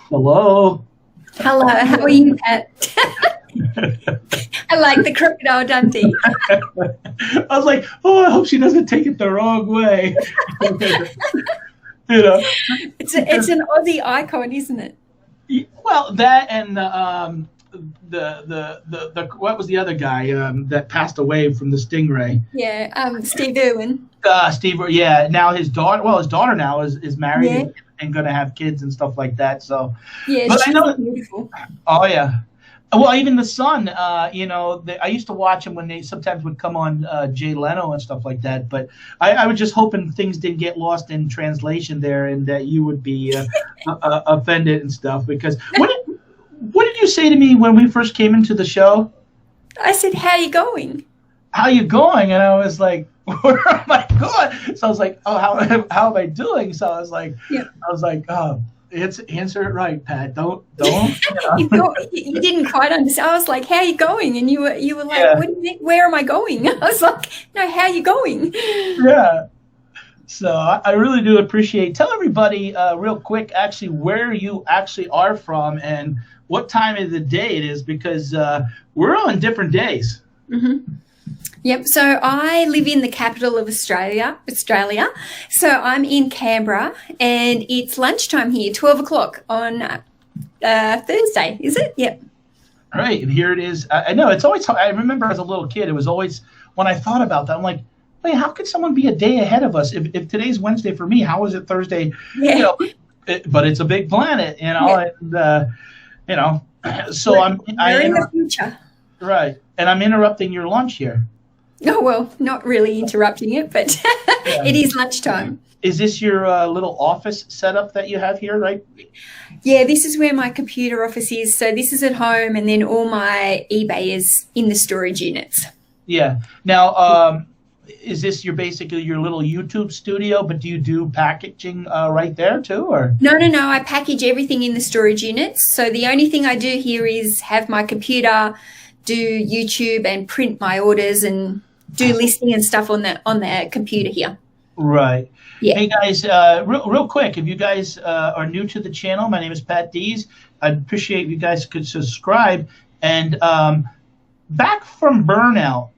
A: Hello.
V: Hello, how are you, Pat? I like the Crocodile Dundee.
A: I was like, I hope she doesn't take it the wrong way.
V: It's an Aussie icon, isn't it?
A: Well, that and the what was the other guy that passed away from the stingray?
V: Yeah, Steve Irwin.
A: Steve, yeah. Now his daughter now is married
V: Yeah.
A: and going to have kids and stuff like that. So,
V: Yeah,
A: but I
V: she's
A: know.
V: beautiful.
A: Oh yeah. Well, even the son, I used to watch him when they sometimes would come on Jay Leno and stuff like that. But I was just hoping things didn't get lost in translation there, and that you would be offended and stuff. Because what did you say to me when we first came into the show?
V: I said, "How you going?"
A: How you going? And I was like, where am I going? So I was like, oh, how am I doing? So I was like, oh, answer it right, Pat. Don't.
V: You didn't quite understand. I was like, "How you going?" And you were like,
A: Yeah.
V: "What do you think? Where am I going?" I was like, "No, how you going?"
A: Yeah. So I really do appreciate. Tell everybody real quick, actually, where you actually are from and what time of the day it is, because we're on different days.
V: hmm Yep. So I live in the capital of Australia. So I'm in Canberra, and it's lunchtime here, 12 o'clock on Thursday. Is it? Yep.
A: All right, and here it is. I know it's always. I remember as a little kid, it was always when I thought about that. I'm like, wait, how could someone be a day ahead of us? If today's Wednesday for me, how is it Thursday?
V: Yeah.
A: But it's a big planet, and So
V: We're in the future.
A: Right, and I'm interrupting your lunch here.
V: Oh, well, not really interrupting it, but it is lunchtime.
A: Is this your little office setup that you have here, right?
V: Yeah, this is where my computer office is. So this is at home, and then all my eBay is in the storage units.
A: Yeah. Now, is this basically your little YouTube studio, but do you do packaging right there too, or?
V: No. I package everything in the storage units. So the only thing I do here is have my computer, do YouTube, and print my orders and do listing and stuff on the computer here.
A: Right.
V: Yeah.
A: Hey guys, real quick, if you guys are new to the channel, my name is Patdees. I'd appreciate if you guys could subscribe. And back from Burnout,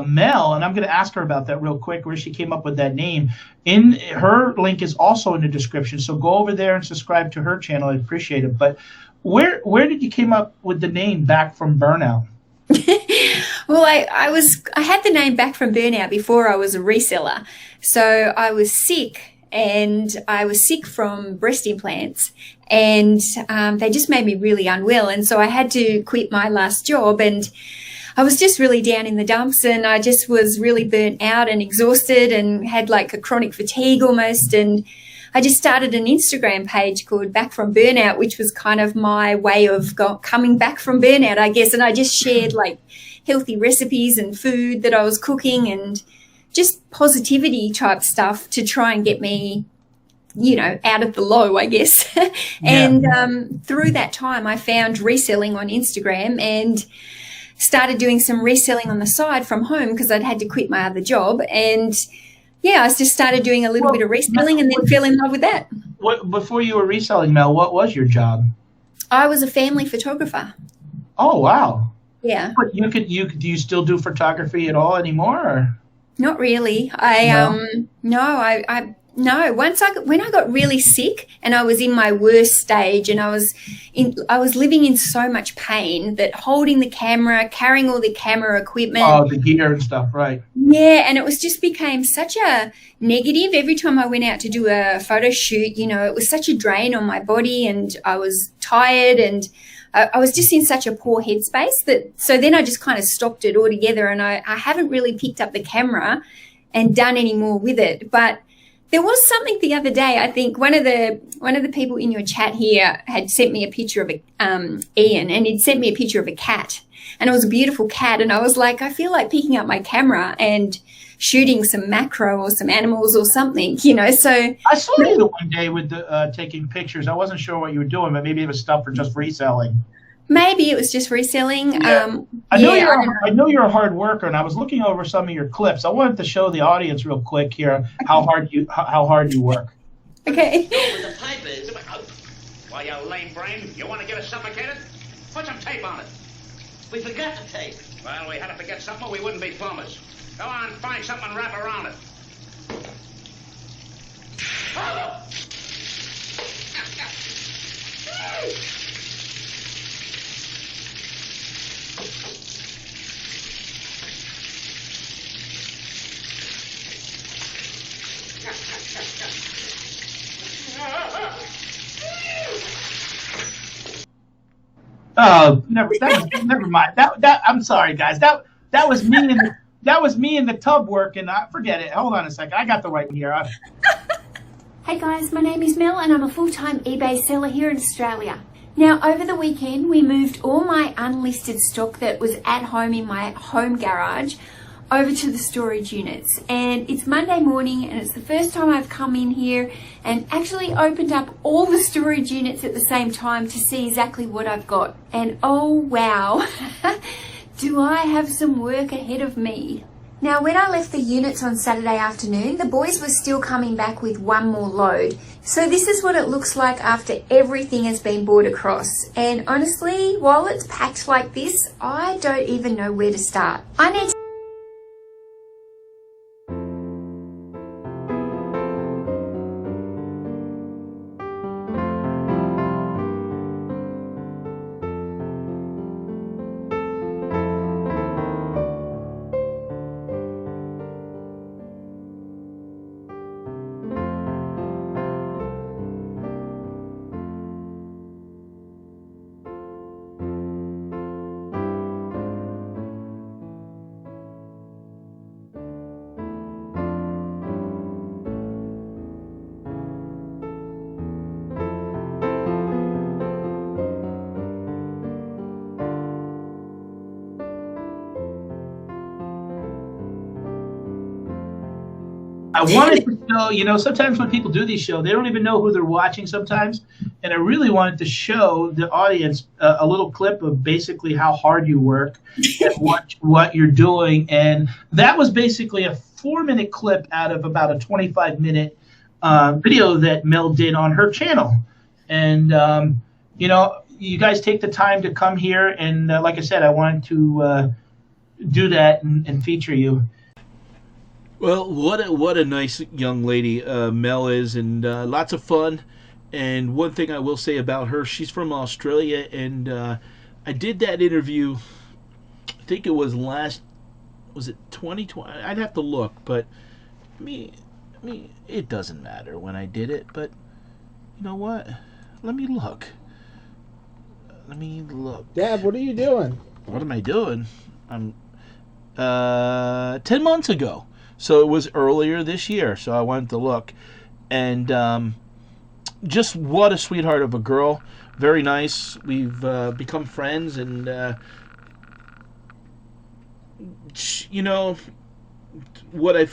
A: Mel, and I'm going to ask her about that real quick, where she came up with that name. In her link is also in the description, so go over there and subscribe to her channel. I'd appreciate it. But where did you came up with the name Back from Burnout?
V: Well, I had the name Back from Burnout before I was a reseller. So I was sick, and I was sick from breast implants, and they just made me really unwell. And so I had to quit my last job, and I was just really down in the dumps, and I just was really burnt out and exhausted and had like a chronic fatigue almost. And I just started an Instagram page called Back from Burnout, which was kind of my way of coming back from burnout, I guess. And I just shared like healthy recipes and food that I was cooking and just positivity type stuff to try and get me, out of the low, I guess. And through that time, I found reselling on Instagram and started doing some reselling on the side from home because I'd had to quit my other job. And I just started doing a little bit of reselling and then fell in love with that.
A: Before you were reselling, Mel, what was your job?
V: I was a family photographer.
A: Oh, wow.
V: Yeah.
A: But do you still do photography at all anymore? Or?
V: Not really. When I got really sick and I was in my worst stage and I was living in so much pain that holding the camera, carrying all the camera equipment.
A: Oh, the gear and stuff, right.
V: Yeah, and it became such a negative. Every time I went out to do a photo shoot, it was such a drain on my body, and I was tired, and I was just in such a poor headspace so then I just kind of stopped it altogether, and I haven't really picked up the camera and done any more with it. But there was something the other day. I think one of the people in your chat here had sent me a picture of Ian, and he'd sent me a picture of a cat, and it was a beautiful cat. And I was like, I feel like picking up my camera and shooting some macro or some animals or something, So
A: I saw you the one day with the taking pictures. I wasn't sure what you were doing, but maybe it was stuff for just reselling.
V: Maybe it was just reselling.
A: Yeah. I know you're a hard worker, and I was looking over some of your clips. I wanted to show the audience real quick here how hard you work.
V: Okay.
D: Why, you lame brain, you want to get us suffocated? Put some tape on it. We forgot the tape. Well, we had to forget something or we wouldn't be plumbers. Go on, find something and wrap around it. Oh!
C: Oh, never mind. That I'm sorry, guys. That was me in the tub working. Forget it. Hold on a second. I got the right one here.
E: Hey guys, my name is Mel and I'm a full-time eBay seller here in Australia. Now, over the weekend, we moved all my unlisted stock that was at home in my home garage over to the storage units. And it's Monday morning and it's the first time I've come in here and actually opened up all the storage units at the same time to see exactly what I've got. And oh wow, do I have some work ahead of me. Now, when I left the units on Saturday afternoon, the boys were still coming back with one more load. So this is what it looks like after everything has been brought across. And honestly, while it's packed like this, I don't even know where to start. I need to
C: I wanted to show, sometimes when people do these shows, they don't even know who they're watching sometimes. And I really wanted to show the audience a little clip of basically how hard you work and what you're doing. And that was basically a 4-minute clip out of about a 25-minute video that Mel did on her channel. And, you guys take the time to come here. And like I said, I wanted to do that and feature you.
F: Well, what a nice young lady Mel is, and lots of fun. And one thing I will say about her, she's from Australia, and I did that interview, I think it was was it 2020? I'd have to look, but I mean, it doesn't matter when I did it, but you know what? Let me look.
W: Dad, what are you doing?
F: What am I doing? I'm 10 months ago. So it was earlier this year, so I wanted to look. And just what a sweetheart of a girl. Very nice. We've become friends, and, what I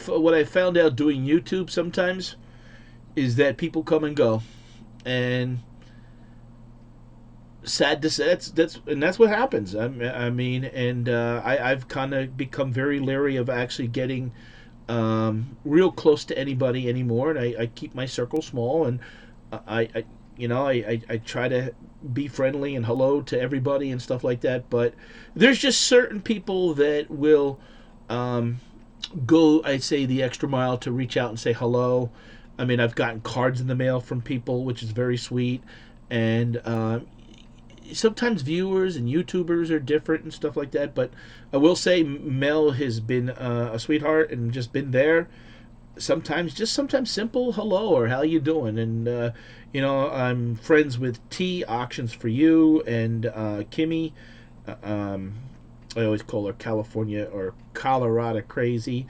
F: found out doing YouTube sometimes is that people come and go. And sad to say, that's what happens. I've kind of become very leery of actually getting real close to anybody anymore, and I keep my circle small, and I try to be friendly and hello to everybody and stuff like that. But there's just certain people that will go, I'd say, the extra mile to reach out and say hello. I mean, I've gotten cards in the mail from people, which is very sweet, and sometimes viewers and YouTubers are different and stuff like that, but I will say Mel has been a sweetheart and just been there. Sometimes simple hello or how you doing, and I'm friends with T, Auctions for You, and Kimmy. I always call her California or Colorado Crazy.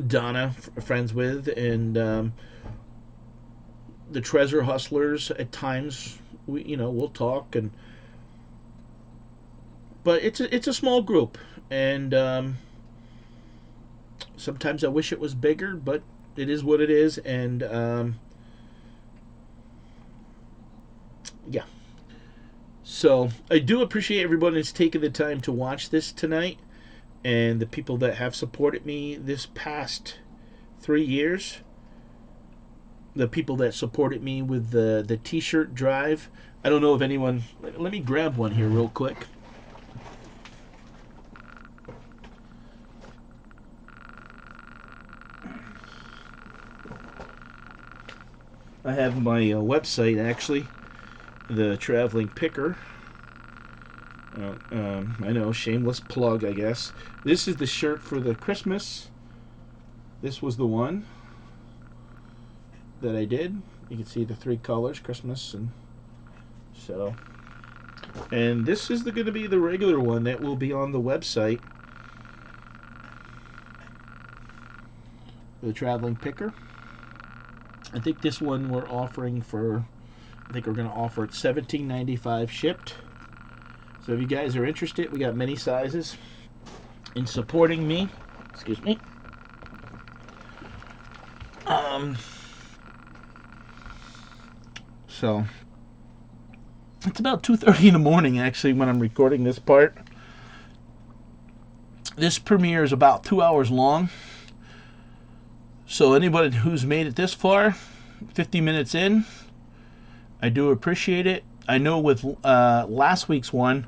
F: Donna, friends with, and the Treasure Hustlers. At times we'll talk, but it's a small group, and sometimes I wish it was bigger, but it is what it is. And yeah, so I do appreciate everybody that's taken the time to watch this tonight, and the people that have supported me this past 3 years. The people that supported me with the t-shirt drive. I don't know if anyone... Let me grab one here real quick. I have my website, actually. The Traveling Picker. I know, shameless plug, I guess. This is the shirt for the Christmas. This was the one that I did. You can see the 3 colors, Christmas and So, and this is going to be the regular one that will be on the website. The traveling picker. I think this one we're offering for, I think we're going to offer it $17.95 shipped. So if you guys are interested, we got many sizes. In supporting me, excuse me. So it's about 2:30 in the morning actually when I'm recording this part. This premiere is about 2 hours long. So anybody who's made it this far, 50 minutes in, I do appreciate it. I know with last week's one,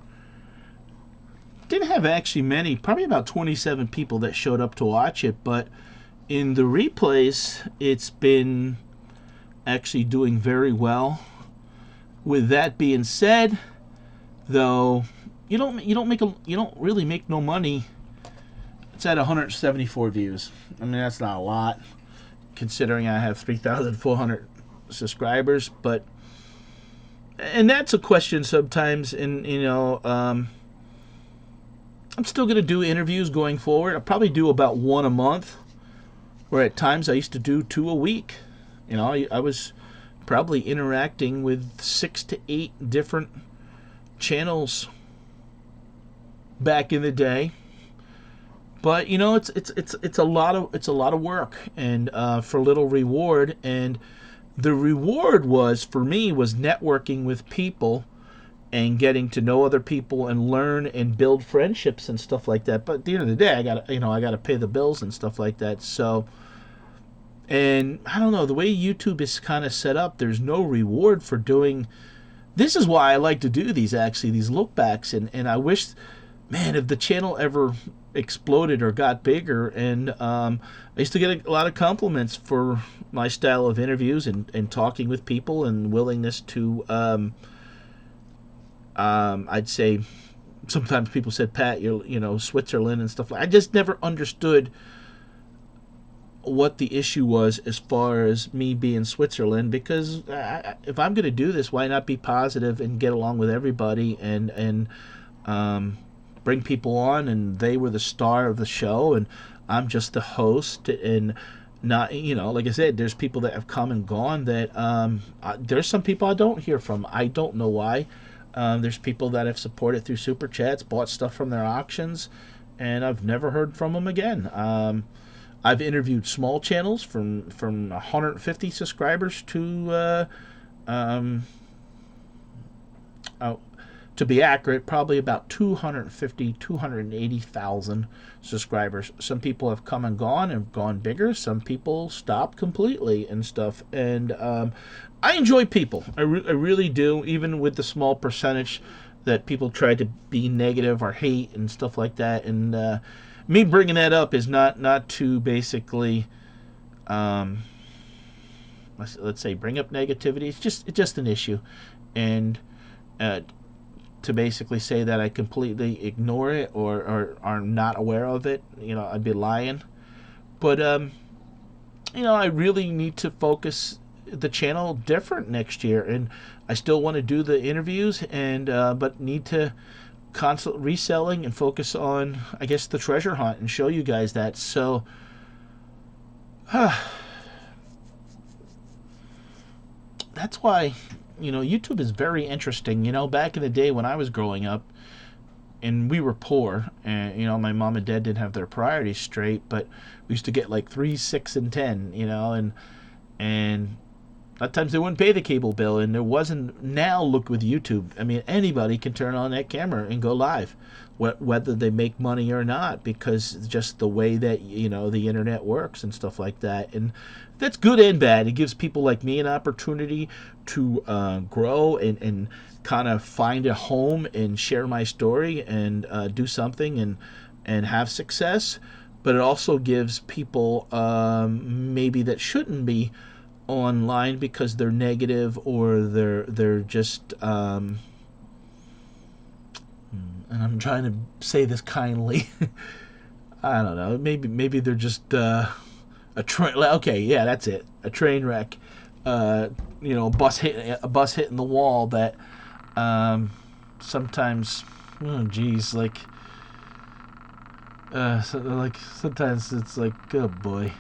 F: didn't have actually many, probably about 27 people that showed up to watch it, but in the replays, it's been actually doing very well. With that being said, though, you don't really make no money. It's at 174 views. I mean, that's not a lot considering I have 3,400 subscribers, and that's a question sometimes. And I'm still going to do interviews going forward. I'll probably do about one a month, where at times I used to do 2 a week. I was probably interacting with 6 to 8 different channels back in the day. But it's a lot of work, and for little reward. And the reward was networking with people and getting to know other people and learn and build friendships and stuff like that. But at the end of the day, I gotta pay the bills and stuff like that. So, and I don't know, the way YouTube is kind of set up, there's no reward for doing. This is why I like to do these look backs, and I wish, man, if the channel ever exploded or got bigger. And I used to get a lot of compliments for my style of interviews and talking with people and willingness to I'd say sometimes people said, Pat, you're Switzerland and stuff. I just never understood what the issue was as far as me being Switzerland, because if I'm going to do this, why not be positive and get along with everybody and bring people on, and they were the star of the show and I'm just the host. And not, like I said, there's people that have come and gone that there's some people I don't hear from. I don't know why. There's people that have supported through super chats, bought stuff from their auctions, and I've never heard from them again. I've interviewed small channels from 150 subscribers to to be accurate, probably about 280,000 subscribers. Some people have come and gone bigger. Some people stopped completely and stuff. And I enjoy people. I really do, even with the small percentage that people try to be negative or hate and stuff like that. And me bringing that up is not to basically, let's say, bring up negativity. It's just an issue. And to basically say that I completely ignore it or are not aware of it, I'd be lying. But I really need to focus the channel different next year, and I still want to do the interviews, and but need to constant reselling and focus on, I guess, the treasure hunt and show you guys that. So that's why YouTube is very interesting. Back in the day when I was growing up and we were poor, and my mom and dad didn't have their priorities straight, but we used to get like 3, 6, and 10, and a lot of times they wouldn't pay the cable bill, and there wasn't. Now look with YouTube, I mean, anybody can turn on that camera and go live, whether they make money or not, because just the way that the internet works and stuff like that. And that's good and bad. It gives people like me an opportunity to grow and kind of find a home and share my story and do something and have success. But it also gives people maybe that shouldn't be online because they're negative, or they're just and I'm trying to say this kindly. I don't know. Maybe they're just a train. Okay, yeah, that's it. A train wreck. A bus hitting the wall. That
G: Sometimes, sometimes it's like, oh boy,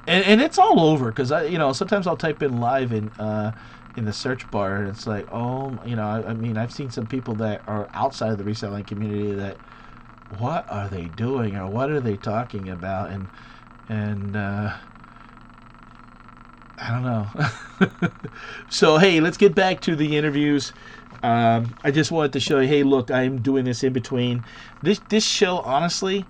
G: and it's all over because sometimes I'll type in live in the search bar and it's like, oh, I mean, I've seen some people that are outside of the reselling community that, what are they doing or what are they talking about, and I don't know. So hey, let's get back to the interviews. I just wanted to show you, hey, look, I'm doing this in between. This show, honestly,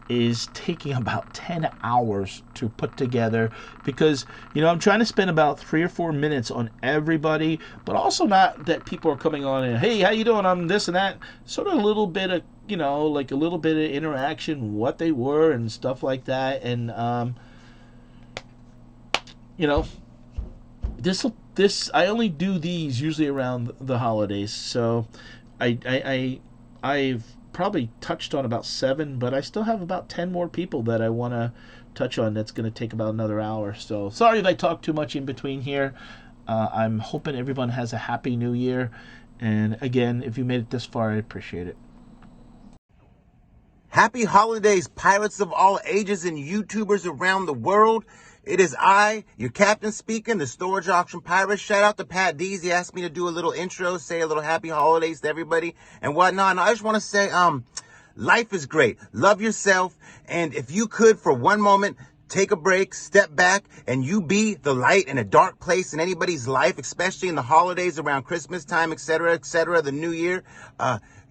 G: is taking about 10 hours to put together because, I'm trying to spend about 3 or 4 minutes on everybody, but also not that people are coming on and, hey, how you doing on this and that. Sort of a little bit of, like a little bit of interaction, what they were and stuff like that. And, this I only do these usually around the holidays, so I've probably touched on about 7, but I still have about 10 more people that I want to touch on. That's going to take about another hour. So sorry if I talk too much in between here. I'm hoping everyone has a happy new year, and again, if you made it this far, I appreciate it.
H: Happy holidays, pirates of all ages and YouTubers around the world. It is I, your captain speaking, the Storage Auction Pirate. Shout out to Patdees. He asked me to do a little intro, say a little happy holidays to everybody and whatnot. And I just want to say, life is great. Love yourself. And if you could, for one moment, take a break, step back, and you be the light in a dark place in anybody's life, especially in the holidays around Christmas time, etc., the new year,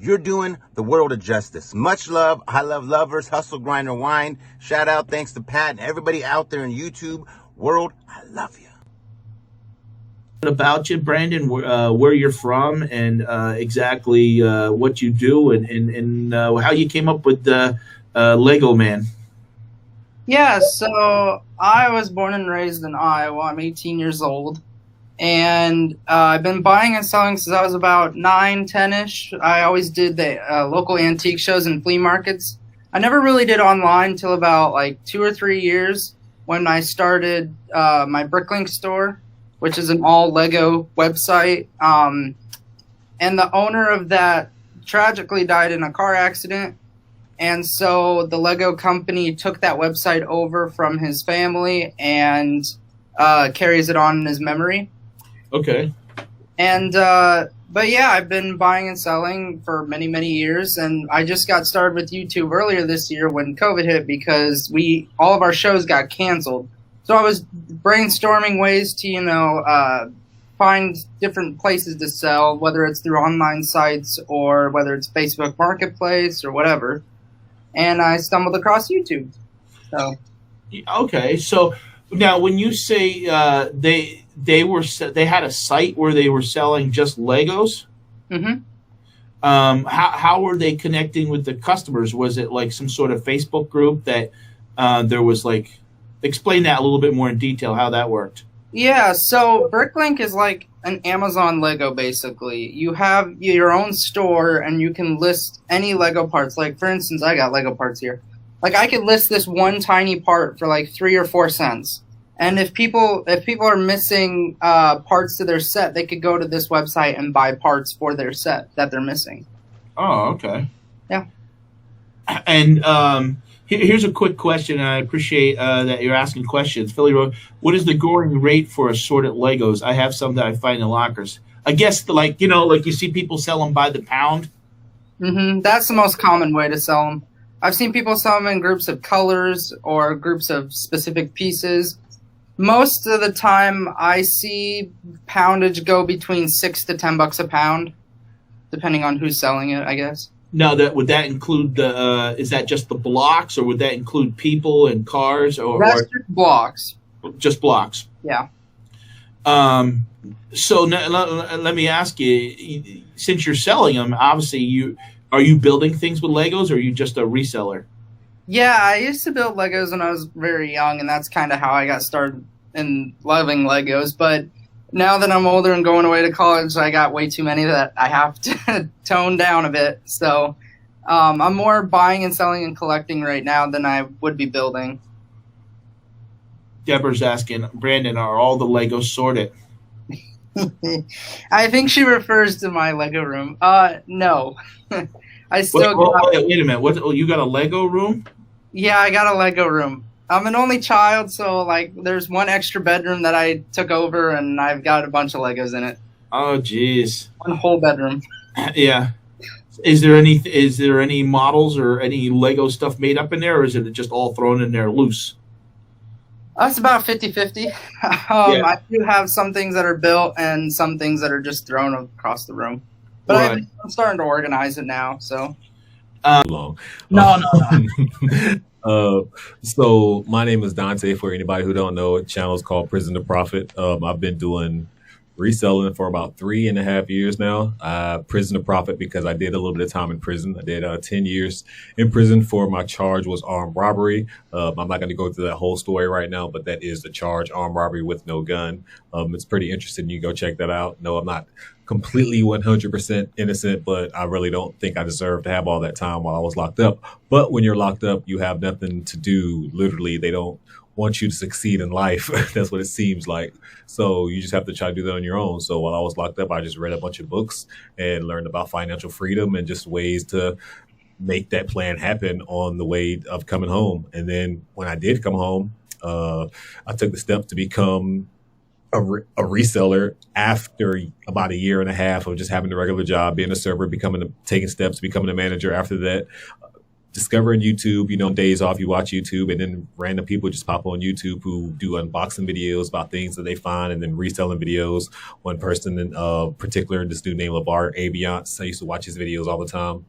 H: you're doing the world a justice. Much love. I love lovers. Hustle, grind, and wine. Shout out, thanks to Pat and everybody out there in YouTube world. I love you.
A: About you, Brandon, where you're from, and exactly what you do, and how you came up with the Lego Man.
I: Yeah, so I was born and raised in Iowa. I'm 18 years old. And I've been buying and selling since I was about 9, 10-ish. I always did the local antique shows and flea markets. I never really did online until about like 2 or 3 years when I started my Bricklink store, which is an all Lego website. And the owner of that tragically died in a car accident. And so the Lego company took that website over from his family and carries it on in his memory.
A: Okay.
I: And, but yeah, I've been buying and selling for many, many years. And I just got started with YouTube earlier this year when COVID hit because all of our shows got canceled. So I was brainstorming ways to, find different places to sell, whether it's through online sites or whether it's Facebook Marketplace or whatever. And I stumbled across YouTube. So.
A: Okay. So now when you say they had a site where they were selling just Legos.
I: Mm-hmm.
A: How were they connecting with the customers? Was it like some sort of Facebook group that there was like? Explain that a little bit more in detail. How that worked.
I: Yeah. So Bricklink is like an Amazon Lego. Basically, you have your own store and you can list any Lego parts. Like for instance, I got Lego parts here. Like I could list this one tiny part for like 3 or 4 cents. And if people are missing parts to their set, they could go to this website and buy parts for their set that they're missing.
A: Oh, okay.
I: Yeah.
A: And here's a quick question. And I appreciate that you're asking questions. Philly Road, what is the going rate for assorted Legos? I have some that I find in lockers. I guess like you see people sell them by the pound.
I: Mm-hmm. That's the most common way to sell them. I've seen people sell them in groups of colors or groups of specific pieces. Most of the time, I see poundage go between $6 to $10 a pound, depending on who's selling it, I guess.
A: Now, would that include is that just the blocks, or would that include people and cars?
I: That's just blocks.
A: Just blocks.
I: Yeah.
A: So let me ask you, since you're selling them, obviously are you building things with Legos, or are you just a reseller?
I: Yeah, I used to build Legos when I was very young, and that's kind of how I got started in loving Legos. But now that I'm older and going away to college, I got way too many that I have to tone down a bit. So I'm more buying and selling and collecting right now than I would be building.
A: Deborah's asking, Brandon, are all the Legos sorted?
I: I think she refers to my Lego room. No. I still
A: Wait a minute. What? Oh, you got a Lego room?
I: Yeah, I got a Lego room. I'm an only child, so like there's one extra bedroom that I took over, and I've got a bunch of Legos in it.
A: Oh, jeez.
I: One whole bedroom.
A: Yeah. Is there any models or any Lego stuff made up in there, or is it just all thrown in there loose?
I: That's about 50-50. I do have some things that are built and some things that are just thrown across the room. But
A: Right.
I: I'm starting to organize it now, so.
K: Long.
I: No.
K: So my name is Dante. For anybody who don't know, the channel is called Prison to Profit. I've been doing reselling for about 3.5 years now. Prison to Profit because I did a little bit of time in prison. I did 10 years in prison for my charge was armed robbery. I'm not going to go through that whole story right now, but that is the charge, armed robbery with no gun. It's pretty interesting. You can go check that out. No, I'm not completely 100% innocent, but I really don't think I deserve to have all that time while I was locked up. But when you're locked up, you have nothing to do. Literally, they don't want you to succeed in life. That's what it seems like. So you just have to try to do that on your own. So while I was locked up, I just read a bunch of books and learned about financial freedom and just ways to make that plan happen on the way of coming home. And then when I did come home, I took the step to become a reseller after about 1.5 years of just having a regular job, being a server, taking steps, becoming a manager after that. Discovering YouTube, days off, you watch YouTube, and then random people just pop on YouTube who do unboxing videos about things that they find, and then reselling videos. One person in particular, this dude named LeVar Abiance, I used to watch his videos all the time.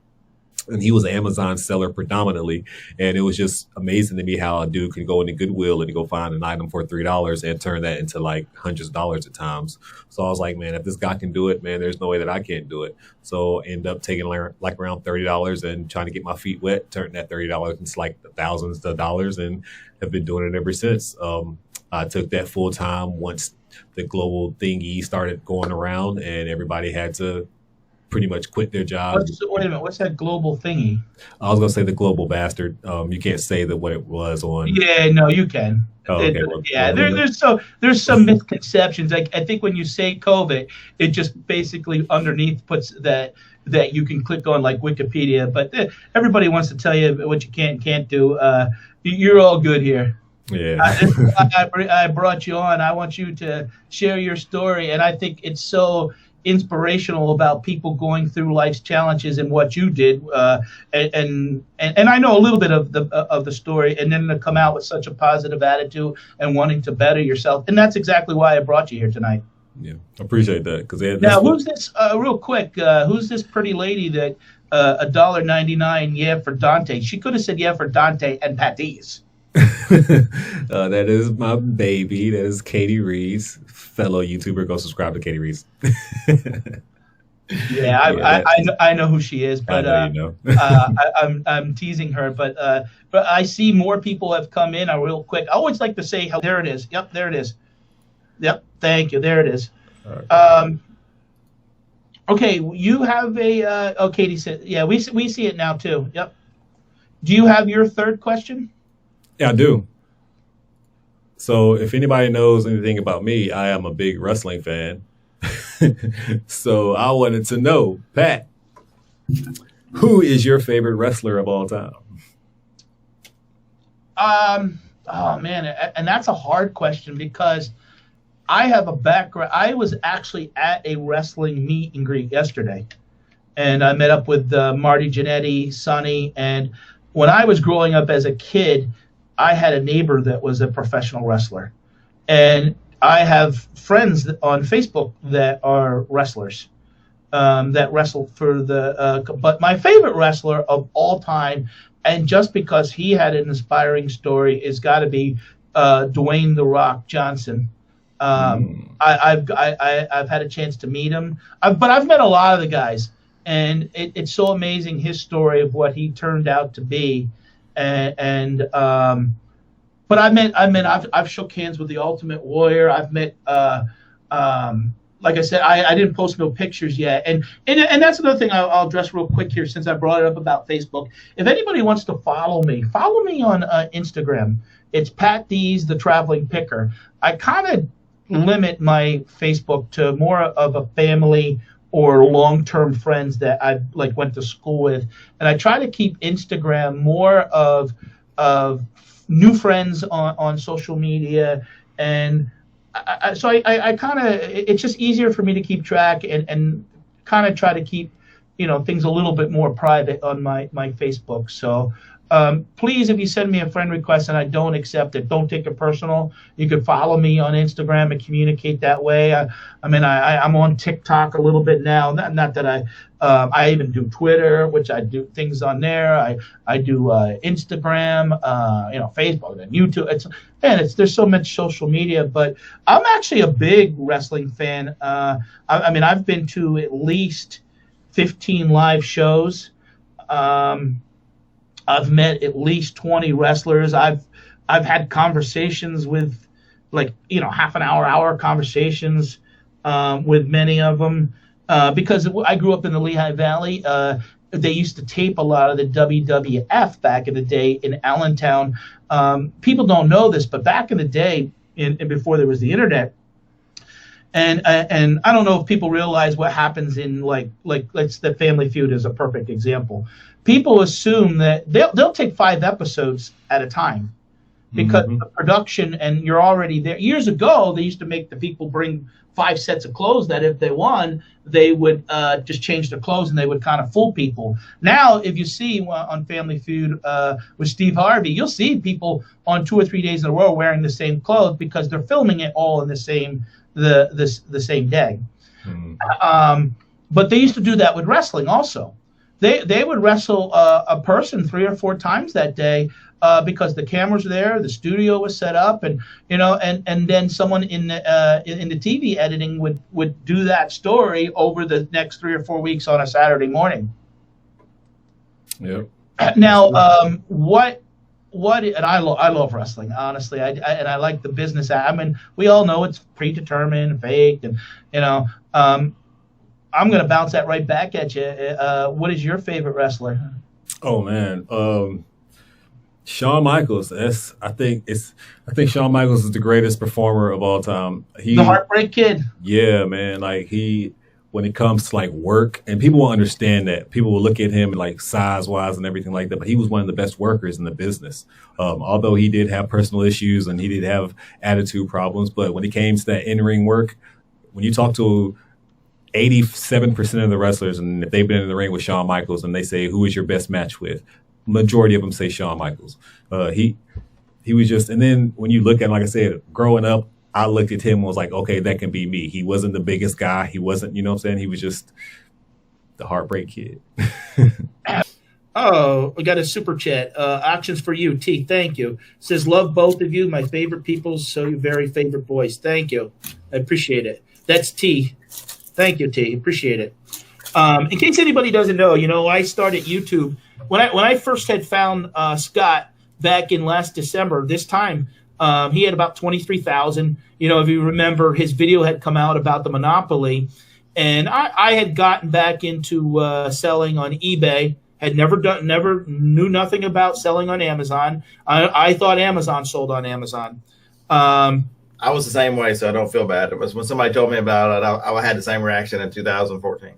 K: And he was an Amazon seller predominantly. And it was just amazing to me how a dude could go into Goodwill and go find an item for $3 and turn that into like hundreds of dollars at times. So I was like, man, if this guy can do it, man, there's no way that I can't do it. So I ended up taking like around $30 and trying to get my feet wet, turning that $30 into like thousands of dollars, and have been doing it ever since. I took that full time once the global thingy started going around and everybody had to pretty much quit their job.
A: Wait a minute. What's that global thingy?
K: I was going to say the global bastard. You can't say that what it was on.
A: Yeah, no, you can.
K: Oh, okay.
A: There's some misconceptions. I think when you say COVID, it just basically underneath puts that you can click on like Wikipedia. But everybody wants to tell you what you can and can't do. You're all good here.
K: Yeah.
A: I brought you on. I want you to share your story, and I think it's so inspirational about people going through life's challenges and what you did, and I know a little bit of the story, and then to come out with such a positive attitude and wanting to better yourself, and that's exactly why I brought you here tonight.
K: Yeah, I appreciate that.
A: Now, who's this? Real quick, who's this pretty lady that $1.99? Yeah, for Dante. She could have said yeah for Dante and Patdees.
K: That is my baby. That is Katie Reese, fellow YouTuber. Go subscribe to Katie Reese.
A: I know who she is, but I'm teasing her. But I see more people have come in. Real quick. I always like to say how. There it is. Yep, there it is. Yep, thank you. There it is. Okay, you have a. Katie said, yeah, we see it now too. Yep. Do you have your third question?
K: Yeah, I do. So if anybody knows anything about me, I am a big wrestling fan. So I wanted to know, Pat, who is your favorite wrestler of all time?
A: Oh man, and that's a hard question because I have a background. I was actually at a wrestling meet and greet yesterday, and I met up with Marty Jannetty, Sonny, and when I was growing up as a kid, I had a neighbor that was a professional wrestler, and I have friends on Facebook that are wrestlers that wrestle for the. But my favorite wrestler of all time, and just because he had an inspiring story, is got to be Dwayne "The Rock" Johnson. I've had a chance to meet him, but I've met a lot of the guys, and it's so amazing his story of what he turned out to be. But I've shook hands with the Ultimate Warrior. I've met, like I said, I didn't post no pictures yet, and that's another thing I'll address real quick here since I brought it up about Facebook. If anybody wants to follow me on Instagram. It's Patdees, the Traveling Picker. I kind of
C: limit my Facebook to more of a family or long-term friends that I like went to school with, and I try to keep Instagram more of new friends on social media, and so I kind of, it's just easier for me to keep track and kind of try to keep things a little bit more private on my Facebook. So please, if you send me a friend request and I don't accept it, don't take it personal. You can follow me on Instagram and communicate that way. I'm on TikTok a little bit now. Not that I even do Twitter, which I do things on there. I do Instagram, Facebook and YouTube. There's so much social media, but I'm actually a big wrestling fan. I've been to at least 15 live shows. I've met at least 20 wrestlers. I've had conversations with half an hour conversations with many of them because I grew up in the Lehigh Valley. They used to tape a lot of the WWF back in the day in Allentown. People don't know this, but back in the day, and before there was the internet, and I don't know if people realize what happens in let's the Family Feud is a perfect example. People assume that they'll take 5 episodes at a time because the production, and you're already there. Years ago, they used to make the people bring 5 sets of clothes that if they won, they would just change their clothes and they would kind of fool people. Now, if you see on Family Feud with Steve Harvey, you'll see people on 2 or 3 days in a row wearing the same clothes because they're filming it all in the same same day. But they used to do that with wrestling also. They would wrestle a person 3 or 4 times that day because the cameras were there, the studio was set up, and then someone in the TV editing would do that story over the next 3 or 4 weeks on a Saturday morning.
K: Yep.
C: Now, and I love wrestling, honestly. I like the business. We all know it's predetermined, faked, and I'm going to bounce that right back at you. What is your favorite wrestler?
K: Oh man, Shawn Michaels. I think Shawn Michaels is the greatest performer of all time.
C: The Heartbreak Kid.
K: Yeah, man. When it comes to work, and people will understand that. People will look at him size wise and everything like that, but he was one of the best workers in the business. Although he did have personal issues and he did have attitude problems, but when it came to that in-ring work, when you talk to 87% of the wrestlers, and if they've been in the ring with Shawn Michaels and they say, who is your best match with? Majority of them say Shawn Michaels. He was just, and then when you look at, like I said, growing up, I looked at him and was like, okay, that can be me. He wasn't the biggest guy. He wasn't, you know what I'm saying? He was just the Heartbreak Kid.
A: Oh, we got a super chat. Actions for you, T. Thank you. Says, love both of you. My favorite people, so your very favorite boys. Thank you. I appreciate it. That's T. Thank you, T. Appreciate it. In case anybody doesn't know, I started YouTube. When I first had found Scott back in last December, this time, he had about 23,000. If you remember, his video had come out about the monopoly. And I had gotten back into selling on eBay, had never knew nothing about selling on Amazon. I thought Amazon sold on Amazon.
L: I was the same way, so I don't feel bad. It was when somebody told me about it, I had the same reaction in 2014.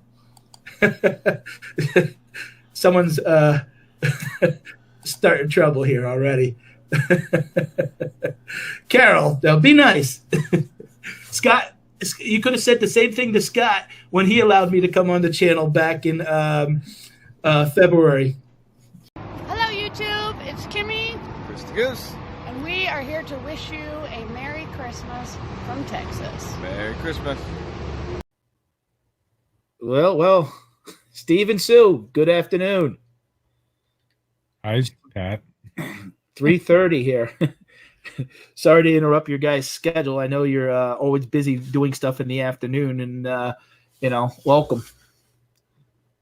A: Someone's starting trouble here already. Carol, now be nice. Scott, you could have said the same thing to Scott when he allowed me to come on the channel back in February.
J: Hello, YouTube. It's Kimmy.
M: Chris the Goose.
J: And we are here to wish you a Merry Christmas from Texas.
M: Merry Christmas.
A: Well, Steve and Sue, good afternoon.
O: Hi, Pat.
A: 3:30 here. Sorry to interrupt your guys' schedule. I know you're always busy doing stuff in the afternoon, and welcome.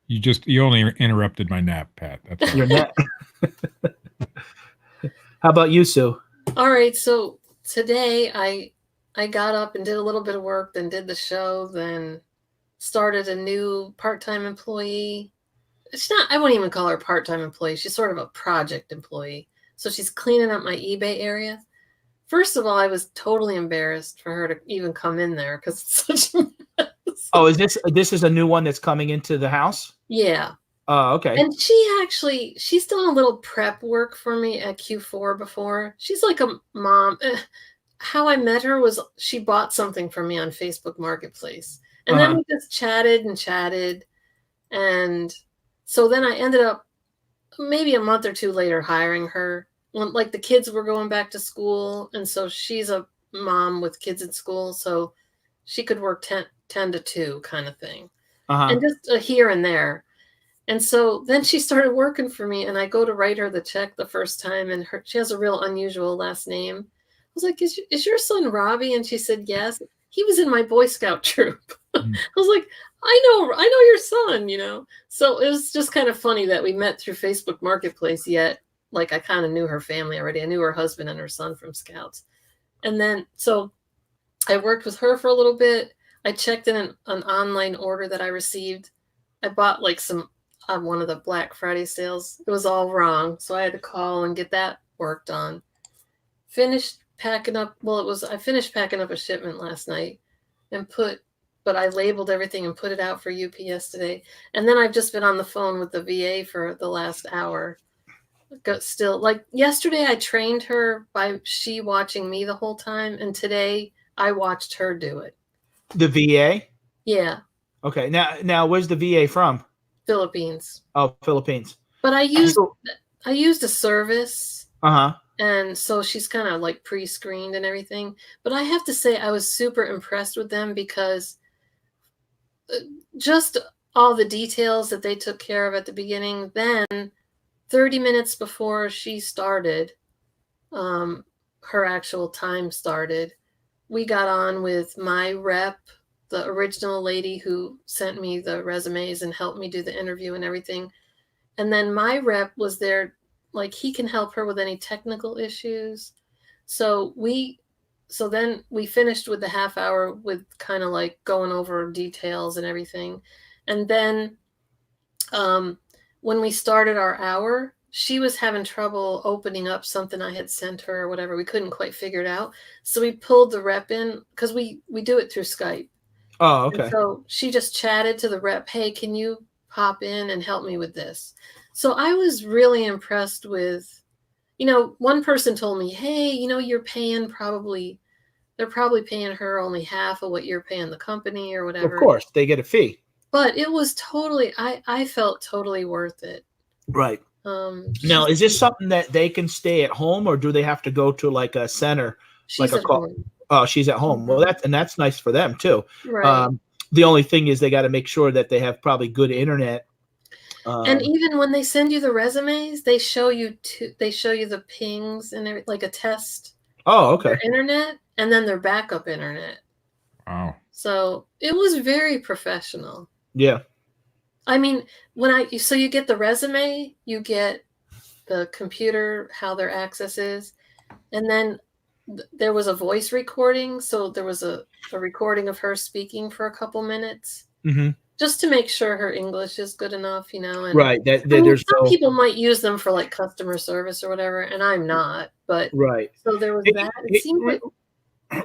O: You only interrupted my nap, Pat. That's
A: your nap. How about you, Sue?
X: All right. So today I got up and did a little bit of work, then did the show, then started a new part-time employee. I wouldn't even call her a part-time employee. She's sort of a project employee. So she's cleaning up my eBay area First of all, I was totally embarrassed for her to even come in there because it's such a mess.
C: Oh, is this is a new one that's coming into the house?
X: Yeah.
C: Oh, okay.
X: And she's done a little prep work for me at Q4 before. She's like a mom. How I met her was she bought something from me on Facebook Marketplace. And then we just chatted and chatted. And so then I ended up maybe a month or two later hiring her. When, like, the kids were going back to school, and so she's a mom with kids at school, so she could work 10 to 2 kind of thing. And just here and there. And so then she started working for me, and I go to write her the check the first time, and she has a real unusual last name. I was like, is your son Robbie? And she said, yes. He was in my Boy Scout troop. I was like, I know your son, you know? So it was just kind of funny that we met through Facebook Marketplace, yet like I kind of knew her family already. I knew her husband and her son from Scouts. And then, so I worked with her for a little bit. I checked in an online order that I received. I bought like some on one of the Black Friday sales. It was all wrong. So I had to call and get that worked on. Finished packing up. Well, I finished packing up a shipment last night but I labeled everything and put it out for UPS today. And then I've just been on the phone with the VA for the last hour. Still, like yesterday I trained her by she watching me the whole time, and today I watched her do it.
C: The VA?
X: Yeah.
C: Okay. Now where's the VA from?
X: Philippines.
C: Oh, Philippines.
X: But I used a service. And so she's kind of like pre-screened and everything. But I have to say I was super impressed with them because just all the details that they took care of at the beginning. Then 30 minutes before she started, her actual time started, we got on with my rep, the original lady who sent me the resumes and helped me do the interview and everything. And then my rep was there, like he can help her with any technical issues. So then we finished with the half hour with kind of like going over details and everything. And then when we started our hour, she was having trouble opening up something I had sent her or whatever. We couldn't quite figure it out. So we pulled the rep in because we do it through Skype.
C: Oh, okay.
X: And so she just chatted to the rep, hey, can you pop in and help me with this? So I was really impressed with, one person told me, hey, you're paying they're probably paying her only half of what you're paying the company or whatever.
C: Of course, they get a fee.
X: But it was totally, I felt totally worth it.
C: Right. Now, is this something that they can stay at home, or do they have to go to like a center?
X: She's at home.
C: Oh, she's at home. Well, that's nice for them too.
X: Right.
C: The only thing is they got to make sure that they have probably good internet.
X: And even when they send you the resumes, they show you the pings and everything, like a test.
C: Oh, okay.
X: Their internet and then their backup internet.
O: Wow.
X: So it was very professional.
C: Yeah.
X: I mean, so you get the resume, you get the computer, how their access is, and then there was a voice recording. So there was a recording of her speaking for a couple minutes.
C: Mm-hmm.
X: Just to make sure her English is good enough, And
C: right.
X: There's some people might use them for like customer service or whatever, and I'm not. But
C: right.
X: So there was that. It seemed like.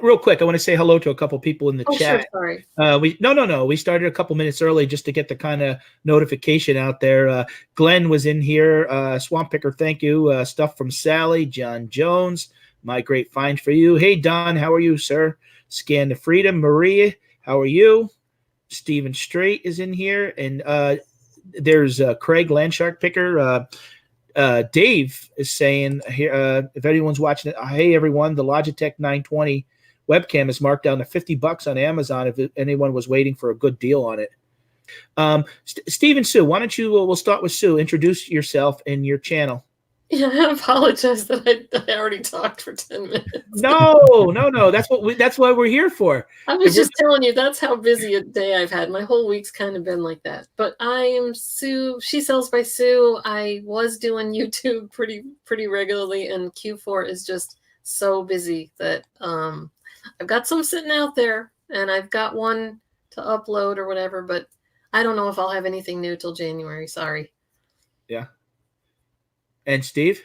C: Real quick, I want to say hello to a couple people in the chat.
X: Sure, sorry.
C: We started a couple minutes early just to get the kind of notification out there. Glenn was in here. Swamp Picker, thank you. Stuff from Sally, John Jones. My great find for you. Hey Don, how are you, sir? Scan the Freedom, Maria, how are you? Stephen Strait is in here, and there's Craig Landshark Picker. Dave is saying here, if anyone's watching it, hey everyone, the Logitech 920 webcam is marked down to $50 on Amazon if anyone was waiting for a good deal on it. Steve and Sue, why don't you? We'll start with Sue. Introduce yourself and your channel.
X: Yeah, I apologize that I already talked for 10 minutes.
C: No. That's why we're here for.
X: I was just telling you that's how busy a day I've had. My whole week's kind of been like that. But I am Sue. She Sells by Sue. I was doing YouTube pretty regularly, and Q4 is just so busy that I've got some sitting out there, and I've got one to upload or whatever. But I don't know if I'll have anything new till January. Sorry.
C: Yeah. And Steve?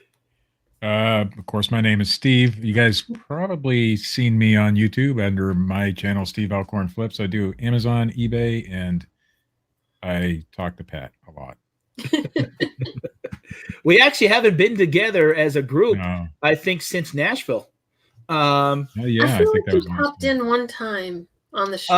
O: Of course, my name is Steve. You guys probably seen me on YouTube under my channel, Steve Alcorn Flips. I do Amazon, eBay, and I talk to Pat a lot.
A: We actually haven't been together as a group,
O: No.
A: I think, since Nashville.
O: Oh, yeah,
X: I feel like you popped in one time on the show.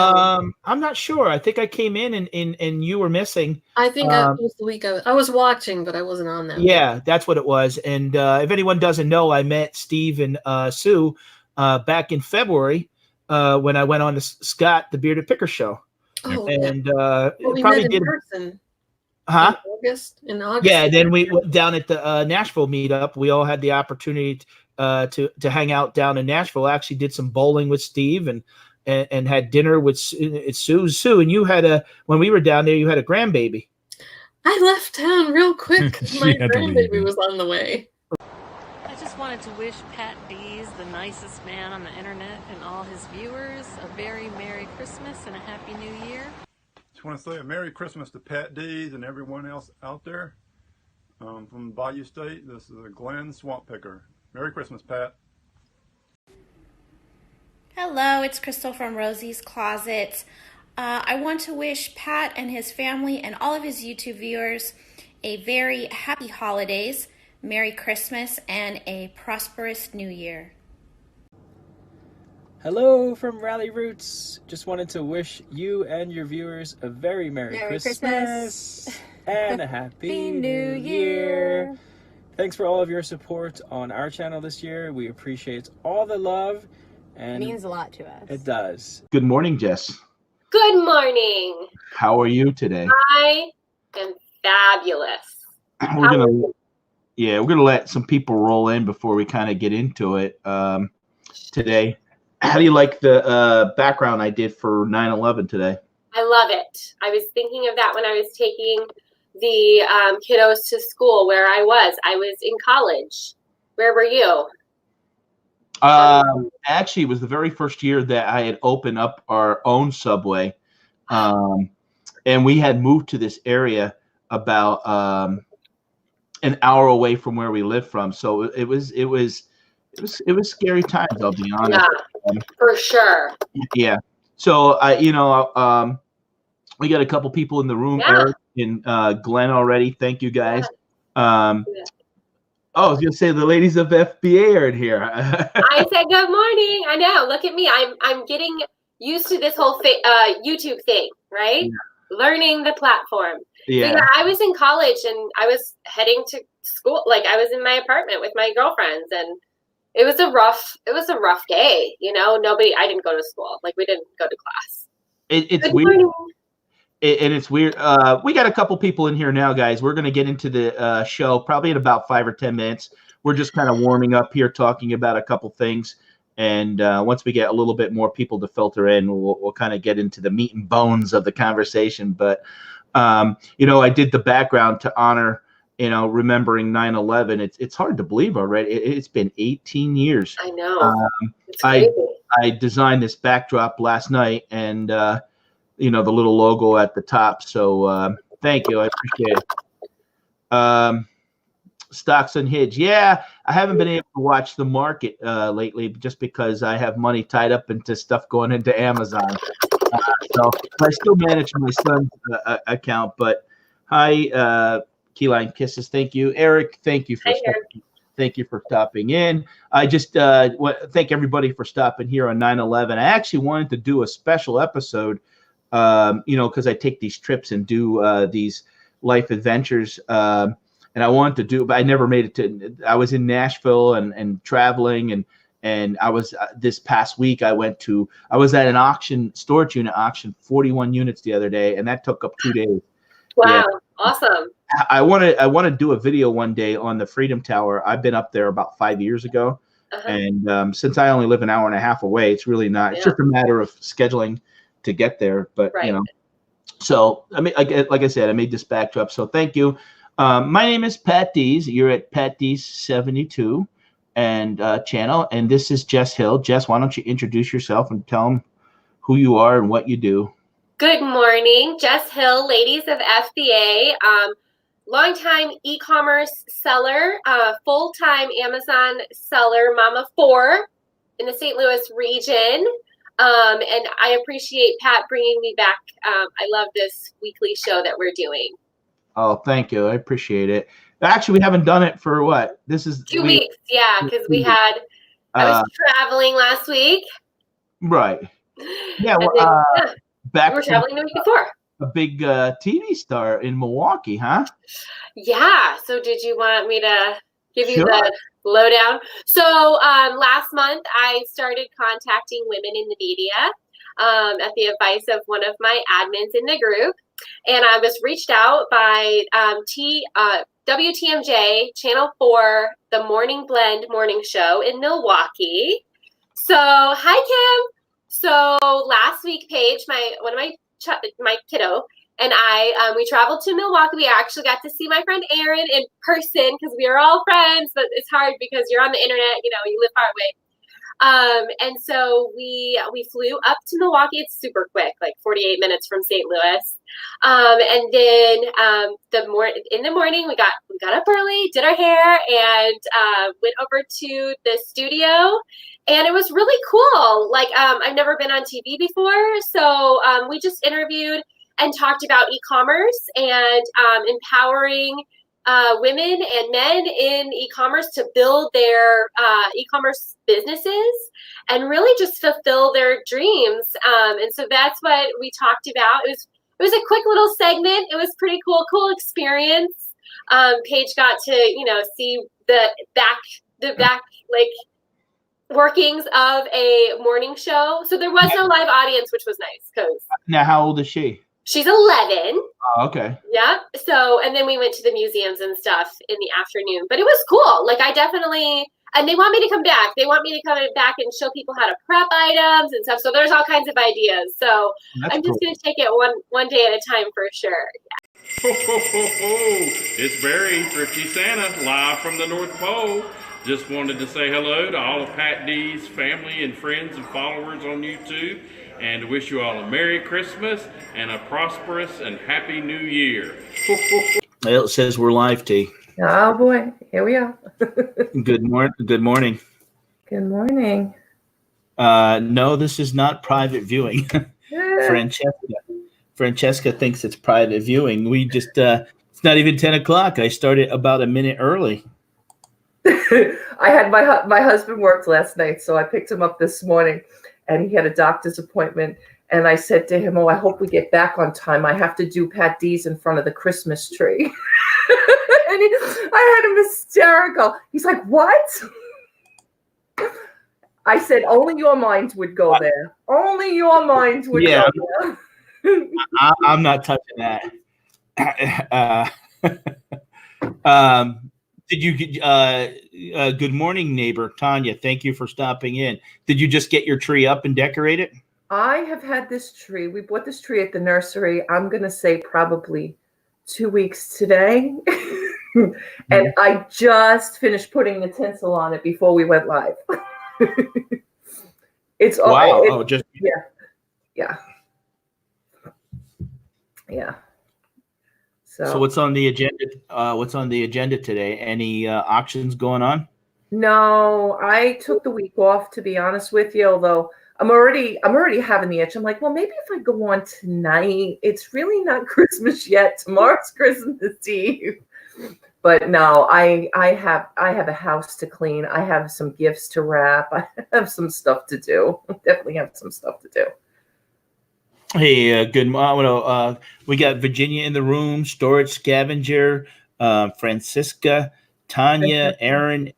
A: I'm not sure. I think I came in and you were missing.
X: I think that was the week I was watching, but I wasn't on that.
A: Yeah, that's what it was. And if anyone doesn't know, I met Steve and Sue back in February when I went on to Scott, the Bearded Picker show.
X: Oh,
A: and
X: well, we
A: probably
X: met
A: did.
X: in person.
A: Huh?
X: In August.
A: Yeah, then we went down at the Nashville meetup. We all had the opportunity to hang out down in Nashville. I actually did some bowling with Steve and had dinner with Sue. Sue, and you had when we were down there, you had a grandbaby.
X: I left town real quick. My
O: had to leave,
X: grandbaby was on the way.
M: I just wanted to wish Patdees, the nicest man on the internet, and all his viewers a very Merry Christmas and a Happy New Year.
N: Just want to say a Merry Christmas to Patdees and everyone else out there. From Bayou State, this is Glenn Swamp Picker. Merry Christmas, Pat.
P: Hello, it's Crystal from Rosie's Closet. I want to wish Pat and his family and all of his YouTube viewers a very happy holidays, Merry Christmas, and a prosperous New Year.
Q: Hello from Rally Roots. Just wanted to wish you and your viewers a very Merry Christmas and a Happy New Year. Thanks for all of your support on our channel this year. We appreciate all the love. And
Y: it means a lot to us.
Q: It does.
F: Good morning, Jess.
Z: Good morning.
F: How are you today?
Z: I am fabulous.
F: We're gonna let some people roll in before we kind of get into it today. How do you like the background I did for 9/11 today?
Z: I love it. I was thinking of that when I was taking the kiddos to school where I was. I was in college. Where were you?
F: Actually, it was the very first year that I had opened up our own Subway, and we had moved to this area about an hour away from where we lived from. So it was scary times. I'll be honest.
Z: Yeah, for sure.
F: Yeah. So we got a couple people in the room, Eric and Glenn already. Thank you guys. I was gonna say the ladies of FBA are in here.
Z: I said good morning. I know. Look at me. I'm getting used to this whole YouTube thing, right? Yeah. Learning the platform. Yeah. I was in college and I was heading to school. Like I was in my apartment with my girlfriends, and it was a rough day. You know, I didn't go to school. Like we didn't go to class.
F: It's weird. And it's weird. We got a couple people in here now, guys. We're going to get into the show probably in about 5 or 10 minutes. We're just kind of warming up here, talking about a couple things. And once we get a little bit more people to filter in, we'll kind of get into the meat and bones of the conversation. But, I did the background to honor, remembering 9/11. It's hard to believe already. It's been 18 years.
Z: I know.
F: I designed this backdrop last night, and the little logo at the top. So thank you. I appreciate it. Stocks unhinged. Yeah, I haven't been able to watch the market lately just because I have money tied up into stuff going into Amazon. So I still manage my son's account. But hi, Keyline Kisses. Thank you. Eric, thank you for stopping in. I just thank everybody for stopping here on 9/11. I actually wanted to do a special episode because I take these trips and do these life adventures. And I wanted to do, but I never made it to, I was in Nashville and traveling. And I was, this past week, I was at an auction, storage unit auction, 41 units the other day. And that took up 2 days.
Z: Wow. Yeah. Awesome.
F: I want to do a video one day on the Freedom Tower. I've been up there about 5 years ago. And since I only live an hour and a half away, it's really not, it's just a matter of scheduling to get there, but so I mean, like I said, I made this backdrop, so thank you. My name is Patdees. You're at Patdees 72 and channel, and this is Jess Hill. Jess, why don't you introduce yourself and tell them who you are and what you do?
Z: Good morning, Jess Hill, ladies of FBA. longtime e-commerce seller, full-time Amazon seller, mama 4 in the St. Louis region. And I appreciate Pat bringing me back. I love this weekly show that we're doing.
G: Oh, thank you. I appreciate it. Actually, we haven't done it for what? This is
Z: 2 weeks. Yeah, because I was traveling last week.
G: Right. Yeah.
Z: And
G: Well,
Z: then,
G: back
Z: we were
G: to
Z: traveling the week before.
G: a big TV star in Milwaukee, huh?
Z: Yeah. So did you want me to give you
G: Sure.
Z: the lowdown? So last month I started contacting women in the media at the advice of one of my admins in the group. And I was reached out by WTMJ Channel 4, the Morning Blend morning show in Milwaukee. So hi, Kim. So last week, Paige, one of my kiddo, and I, we traveled to Milwaukee. We actually got to see my friend Erin in person because we are all friends, but it's hard because you're on the internet, you know, you live far away. And so we flew up to Milwaukee. It's super quick, like 48 minutes from St. Louis. And then in the morning we got up early, did our hair, and went over to the studio. And it was really cool. Like I've never been on TV before, so we just interviewed and talked about e-commerce and empowering women and men in e-commerce to build their e-commerce businesses and really just fulfill their dreams. And so that's what we talked about. It was a quick little segment. It was pretty cool experience. Paige got to, you know, see the back like workings of a morning show. So there was no live audience, which was nice because
G: Now, how old is she?
Z: she's 11.
G: Oh, okay.
Z: Yeah. So, and then we went to the museums and stuff in the afternoon, but it was cool. Like and they want me to come back. They want me to come back and show people how to prep items and stuff. So there's all kinds of ideas. So
G: That's
Z: I'm just going to take it one day at a time for sure.
B: Ho, ho, ho, ho. It's Barry, Thrifty Santa, live from the North Pole. Just wanted to say hello to all of Patdees' family and friends and followers on YouTube, and to wish you all a Merry Christmas and a prosperous and Happy New Year.
A: Well, it says we're live, T.
R: Oh boy, here we are.
A: Good morning.
R: Good morning.
A: No, this is not private viewing. Francesca thinks it's private viewing. We just it's not even 10 o'clock. I started about a minute early.
R: I had my husband worked last night, so I picked him up this morning, and he had a doctor's appointment. And I said to him, "Oh, I hope we get back on time. I have to do Patdees in front of the Christmas tree." And I had him hysterical. He's like, "What?" I said, "Only your mind would go there. Only your mind would go there."
A: I'm not touching that. Did you? Good morning, neighbor Tanya. Thank you for stopping in. Did you just get your tree up and decorate it?
R: I have had this tree. We bought this tree at the nursery. I'm going to say probably 2 weeks today. And I just finished putting the tinsel on it before we went live. It's
A: wow.
R: Yeah.
A: So what's on the agenda? What's on the agenda today? Any auctions going on?
R: No, I took the week off, to be honest with you, although I'm already having the itch. I'm like, well, maybe if I go on tonight, it's really not Christmas yet. Tomorrow's Christmas Eve. But no, I have a house to clean. I have some gifts to wrap. I have some stuff to do. Definitely have some stuff to do.
A: Hey, good morning. We got Virginia in the room, Storage Scavenger, Francisca, Tanya, Aaron,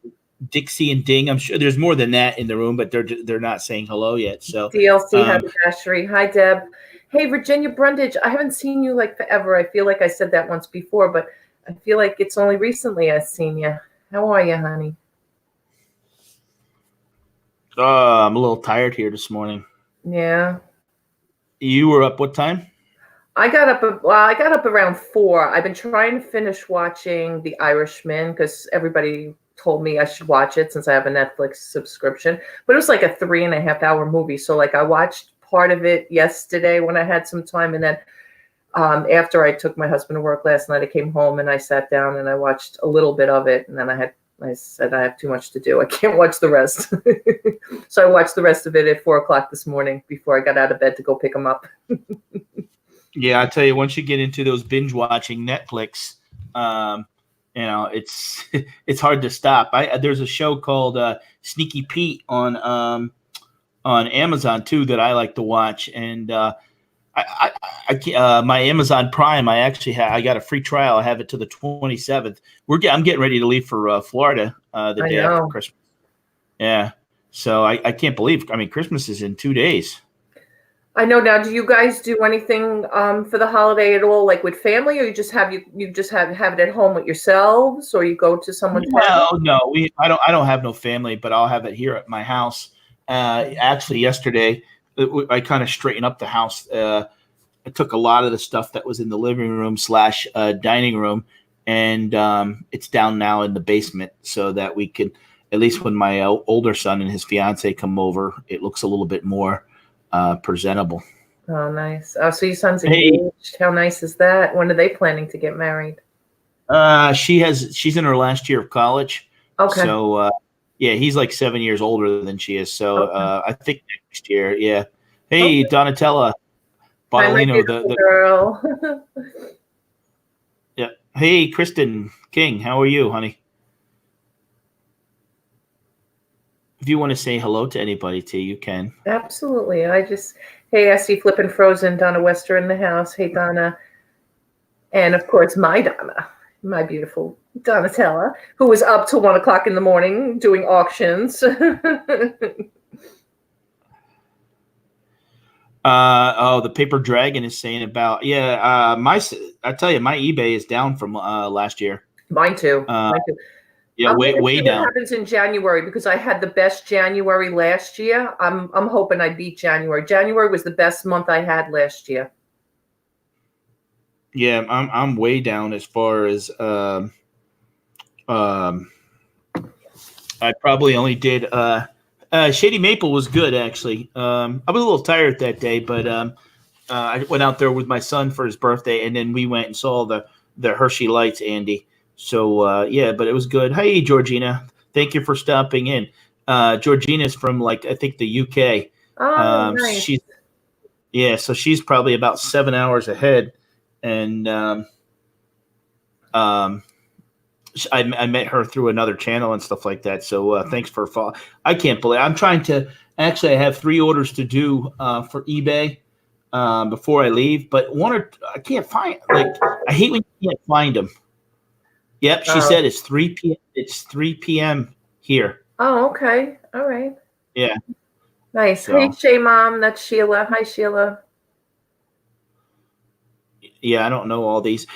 A: Dixie, and Ding. I'm sure there's more than that in the room, but they're not saying hello yet. So
R: DLC haberdashery. Hi, Deb. Hey, Virginia Brundage. I haven't seen you like forever. I feel like I said that once before, but I feel like it's only recently I've seen you. How are you, honey?
A: I'm a little tired here this morning.
R: Yeah.
A: You were up what time?
R: I got up around 4. I've been trying to finish watching The Irishman because everybody told me I should watch it since I have a Netflix subscription. But it was like a 3.5 hour movie. So like I watched part of it yesterday when I had some time, and then After I took my husband to work last night, I came home and I sat down and I watched a little bit of it, and then I said I have too much to do. I can't watch the rest. So I watched the rest of it at 4:00 this morning before I got out of bed to go pick him up.
A: Yeah, I tell you, once you get into those binge watching Netflix, it's hard to stop. There's a show called Sneaky Pete on Amazon too that I like to watch, and my Amazon Prime, I got a free trial. I have it to the 27th. I'm getting ready to leave for Florida the day after Christmas. Yeah, so I can't believe. I mean, Christmas is in 2 days.
R: I know. Now, do you guys do anything for the holiday at all, like with family, or you just have it at home with yourselves, or you go to someone's house?
A: No, I don't have no family, but I'll have it here at my house. Actually, yesterday I kind of straightened up the house. I took a lot of the stuff that was in the living room / dining room, and it's down now in the basement, so that we can, at least when my older son and his fiance come over, it looks a little bit more presentable.
R: Oh, nice. Oh, so your son's engaged. How nice is that? When are they planning to get married?
A: She's in her last year of college.
R: Okay.
A: So yeah, he's like 7 years older than she is. So I think next year. Yeah. Hey, Donatella Bottolino, the
R: girl.
A: Yeah. Hey, Kristen King, how are you, honey? If you want to say hello to anybody, T, you can.
R: Absolutely. Hey, I see Flippin' Frozen, Donna Wester in the house. Hey, Donna. And of course, my Donna, my beautiful Donatella, who was up till 1:00 in the morning doing auctions.
A: The Paper Dragon is saying about, I tell you, my eBay is down from last year.
R: Mine too.
A: Yeah,
R: I'm
A: way down.
R: What happens in January, because I had the best January last year. I'm hoping I beat January. January was the best month I had last year.
A: Yeah, I'm way down as far as I probably only did Shady Maple was good actually. I was a little tired that day, but I went out there with my son for his birthday, and then we went and saw the Hershey Lights, Andy. So yeah, but it was good. Hey, Georgina, thank you for stopping in. Georgina's from I think the UK.
R: Oh, nice.
A: So she's probably about 7 hours ahead, and I met her through another channel and stuff like that. So thanks for following. I can't believe I'm trying to actually. I have 3 orders to do for eBay before I leave, but I can't find. I hate when you can't find them. Yep, she said it's 3 p.m. It's 3 p.m. here.
R: Oh, okay. All right.
A: Yeah.
R: Nice.
A: So.
R: Hey, Shay Mom. That's Sheila. Hi, Sheila.
A: Yeah, I don't know all these.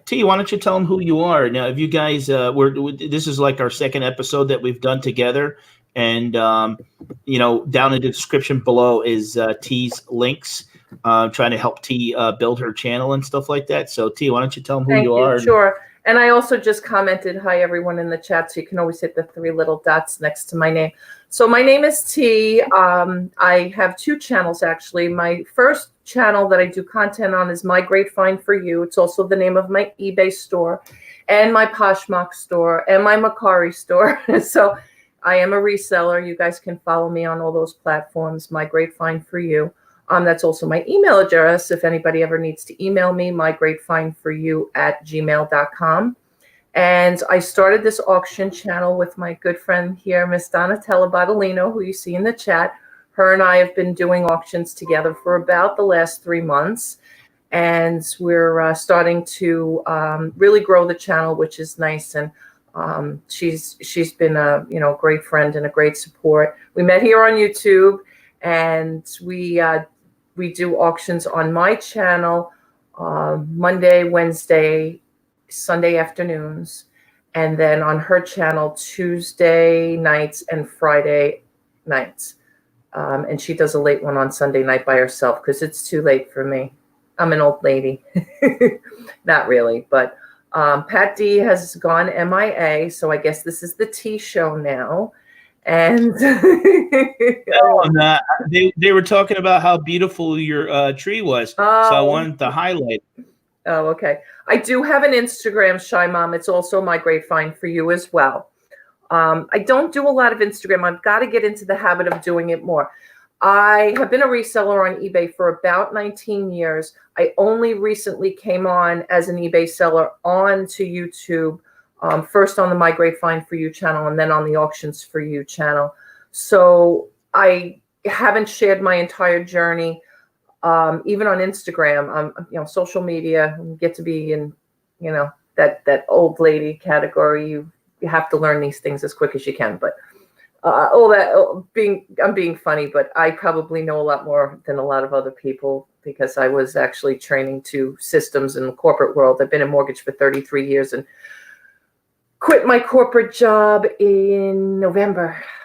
A: T, why don't you tell them who you are? Now, if you guys, this is like our second episode that we've done together. And, down in the description below is T's links. Trying to help T build her channel and stuff like that. So, T, why don't you tell them who you are?
R: Sure. And I also just commented, hi, everyone in the chat. So you can always hit the 3 little dots next to my name. So my name is T. I have 2 channels, actually. My first channel that I do content on is My Great Find For You. It's also the name of my eBay store and my Poshmark store and my Macari store. So I am a reseller. You guys can follow me on all those platforms, My Great Find For You. That's also my email address. If anybody ever needs to email me, mygreatfindforyou@gmail.com. And I started this auction channel with my good friend here, Miss Donatella Bottolino, who you see in the chat. Her and I have been doing auctions together for about the last 3 months. And we're starting to really grow the channel, which is nice. And she's been a great friend and a great support. We met here on YouTube, and we do auctions on my channel Monday, Wednesday, Sunday afternoons, and then on her channel Tuesday nights and Friday nights. And she does a late one on Sunday night by herself because it's too late for me. I'm an old lady. Not really, but Pat D has gone MIA, so I guess this is the T show now. And
A: they were talking about how beautiful your tree was, so I wanted to highlight.
R: Oh, okay. I do have an Instagram, Shy Mom. It's also my grapevine for you as well. I don't do a lot of Instagram. I've got to get into the habit of doing it more. I have been a reseller on eBay for about 19 years. I only recently came on as an eBay seller onto YouTube, first on the My Grapevine For You channel and then on the Auctions For You channel. So I haven't shared my entire journey, even on Instagram. Social media, get to be in, that old lady category. You have to learn these things as quick as you can, but I'm being funny, but I probably know a lot more than a lot of other people because I was actually training to systems in the corporate world. I've been in mortgage for 33 years and quit my corporate job in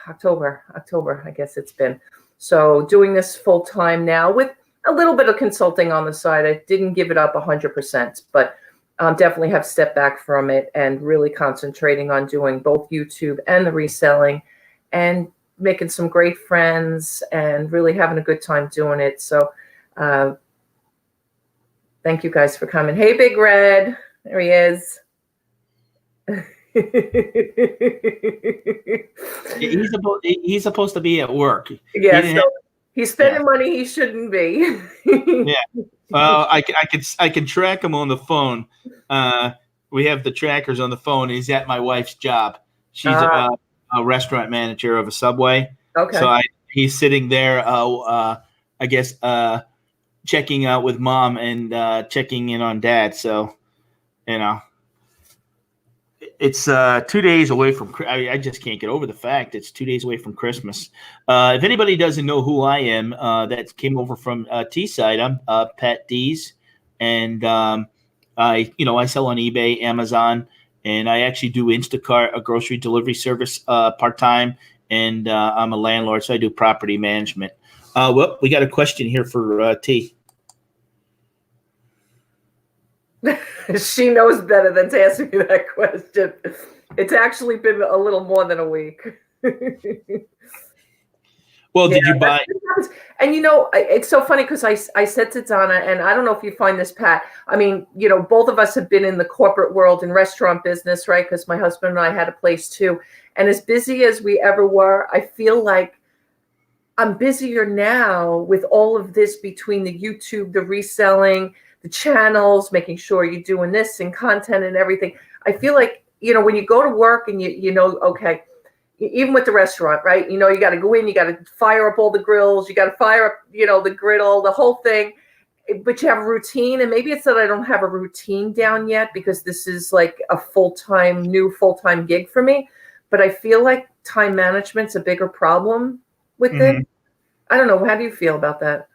R: October, I guess it's been. So doing this full time now with a little bit of consulting on the side. I didn't give it up 100%, but definitely have stepped back from it and really concentrating on doing both YouTube and the reselling and making some great friends and really having a good time doing it. So thank you guys for coming. Hey, Big Red. There he is.
A: He's supposed to be at work.
R: Yeah, he's spending money he shouldn't be.
A: Yeah. Well, I can track him on the phone. We have the trackers on the phone. He's at my wife's job. She's a restaurant manager of a Subway.
R: Okay.
A: So he's sitting there, I guess, checking out with Mom and checking in on Dad. So, it's 2 days away from. I just can't get over the fact it's 2 days away from Christmas. If anybody doesn't know who I am, that came over from T-side, I'm Patdees, and I sell on eBay, Amazon, and I actually do Instacart, a grocery delivery service, part time, and I'm a landlord, so I do property management. Well, we got a question here for T.
R: She knows better than to answer me that question. It's actually been a little more than a week.
A: Well, did you buy?
R: And it's so funny because I said to Donna, and I don't know if you find this, Pat. I mean, both of us have been in the corporate world and restaurant business, right? Because my husband and I had a place too. And as busy as we ever were, I feel like I'm busier now with all of this between the YouTube, the reselling, the channels, making sure you're doing this and content and everything. I feel like, when you go to work and okay, even with the restaurant, right? You got to go in, you got to fire up all the grills, you got to fire up, the griddle, the whole thing, but you have a routine. And maybe it's that I don't have a routine down yet because this is like a new full-time gig for me. But I feel like time management's a bigger problem with it. I don't know. How do you feel about that?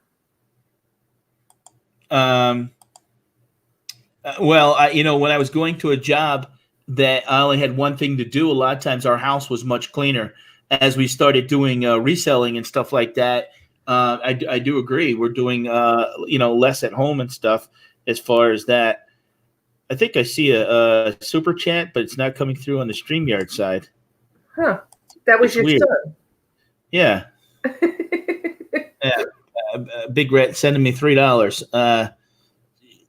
A: Well, when I was going to a job that I only had one thing to do, a lot of times our house was much cleaner. As we started doing reselling and stuff like that, I do agree. We're doing, less at home and stuff as far as that. I think I see a super chat, but it's not coming through on the StreamYard side.
R: Huh. That was your
A: weird.
R: son.
A: Yeah. Yeah. Big Red sending me $3.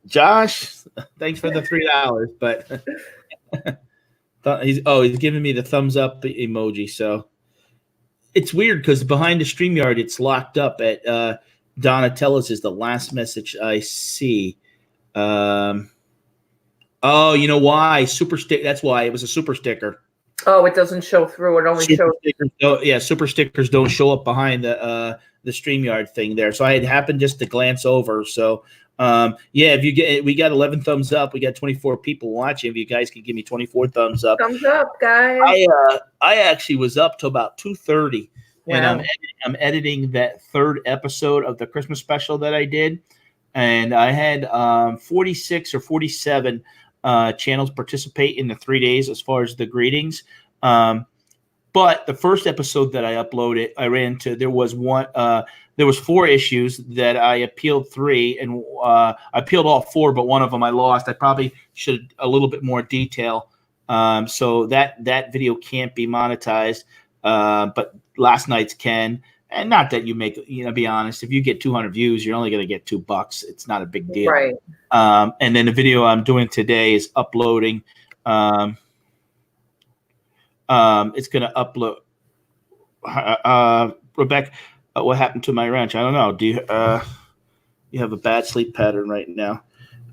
A: Josh, thanks for the $3, but he's giving me the thumbs up emoji. So it's weird because behind the StreamYard, it's locked up at Donatella's is the last message I see. Oh, you know why? Super stick. That's why it was a super sticker.
R: Oh, it doesn't show through. It only shows.
A: Super stickers don't show up behind the StreamYard thing there. So I had happened just to glance over. So if we got 11 thumbs up. We got 24 people watching. If you guys can give me 24 thumbs up.
R: Thumbs up, guys.
A: I actually was up to about 2:30 when
R: Wow.
A: I'm editing that third episode of the Christmas special that I did, and I had 46 or 47 channels participate in the 3 days as far as the greetings. But the first episode that I uploaded, I ran into there was 4 issues that I appealed 3, and I appealed all 4, but one of them I lost. I probably should a little bit more detail. So that video can't be monetized. but last night's can. And not that you make, be honest, if you get 200 views, you're only going to get $2. It's not a big deal.
R: Right.
A: And then the video I'm doing today is uploading. It's going to upload. Rebecca, what happened to my ranch? I don't know. Do you you have a bad sleep pattern right now?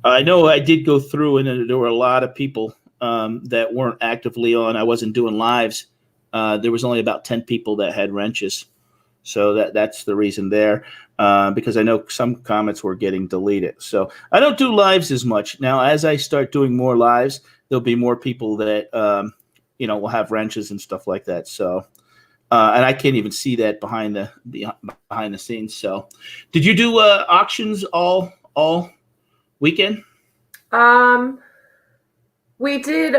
A: I know I did go through, and there were a lot of people that weren't actively on. I wasn't doing lives. There was only about 10 people that had wrenches. So that's the reason there, because I know some comments were getting deleted. So I don't do lives as much. Now, as I start doing more lives, there'll be more people that, will have wrenches and stuff like that. So, and I can't even see that behind the scenes. So did you do auctions all weekend?
R: We did,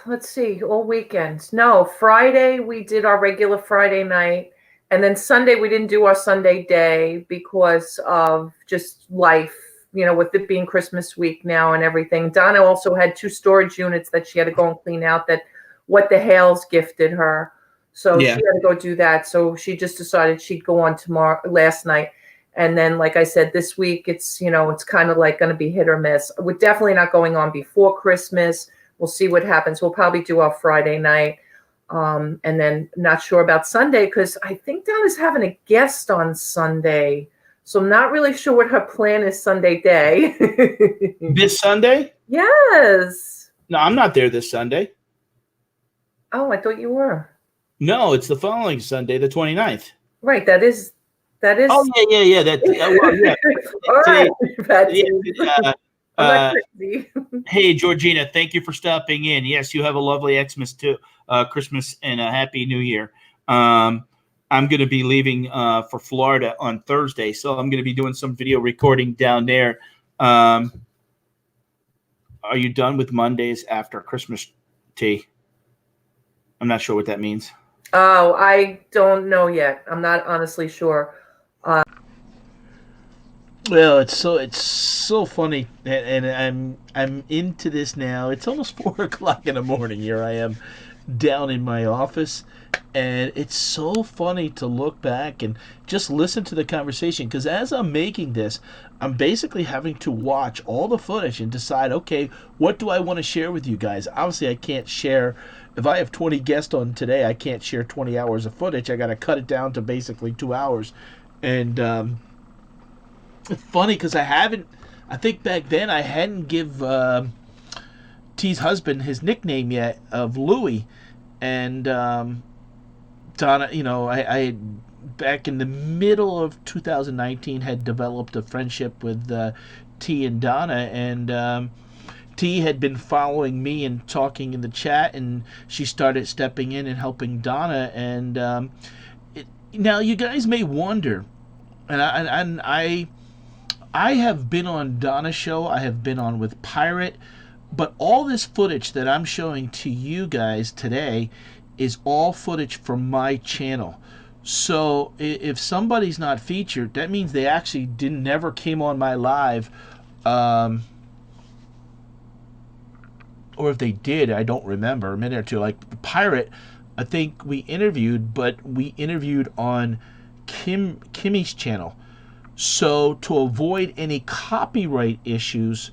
R: let's see, all weekend. No, Friday we did our regular Friday night. And then Sunday, we didn't do our Sunday day because of just life, with it being Christmas week now and everything. Donna also had 2 storage units that she had to go and clean out that What the Hales gifted her. So she had to go do that. So she just decided she'd go on last night. And then, like I said, this week, it's kind of like going to be hit or miss. We're definitely not going on before Christmas. We'll see what happens. We'll probably do our Friday night. And then not sure about Sunday because I think Donna's having a guest on Sunday. So I'm not really sure what her plan is Sunday day.
A: This Sunday?
R: Yes.
A: No, I'm not there this Sunday.
R: Oh, I thought you were.
A: No, it's the following Sunday, the 29th.
R: Right. That is.
A: Oh, yeah.
R: All right. I'm not crazy.
A: Hey, Georgina, thank you for stopping in. Yes, you have a lovely Xmas too, Christmas and a Happy New Year. I'm going to be leaving for Florida on Thursday, so I'm going to be doing some video recording down there. Are you done with Mondays after Christmas tea? I'm not sure what that means.
R: Oh, I don't know yet. I'm not honestly sure.
G: Well, it's so funny, and I'm into this now. It's almost 4:00 in the morning. Here I am, down in my office, and it's so funny to look back and just listen to the conversation. Because as I'm making this, I'm basically having to watch all the footage and decide, okay, what do I want to share with you guys? Obviously, I can't share. If I have 20 guests on today, I can't share 20 hours of footage. I got to cut it down to basically 2 hours, and it's funny because I think back then I hadn't give T's husband his nickname yet of Louie, and Donna, I back in the middle of 2019 had developed a friendship with T and Donna, and T had been following me and talking in the chat, and she started stepping in and helping Donna, and now you guys may wonder, and I have been on Donna's show, I have been on with Pirate, but all this footage that I'm showing to you guys today is all footage from my channel. So if somebody's not featured, that means they actually never came on my live, or if they did, I don't remember, a minute or two. Like Pirate, I think we interviewed, but we interviewed on Kimmy's channel. So to avoid any copyright issues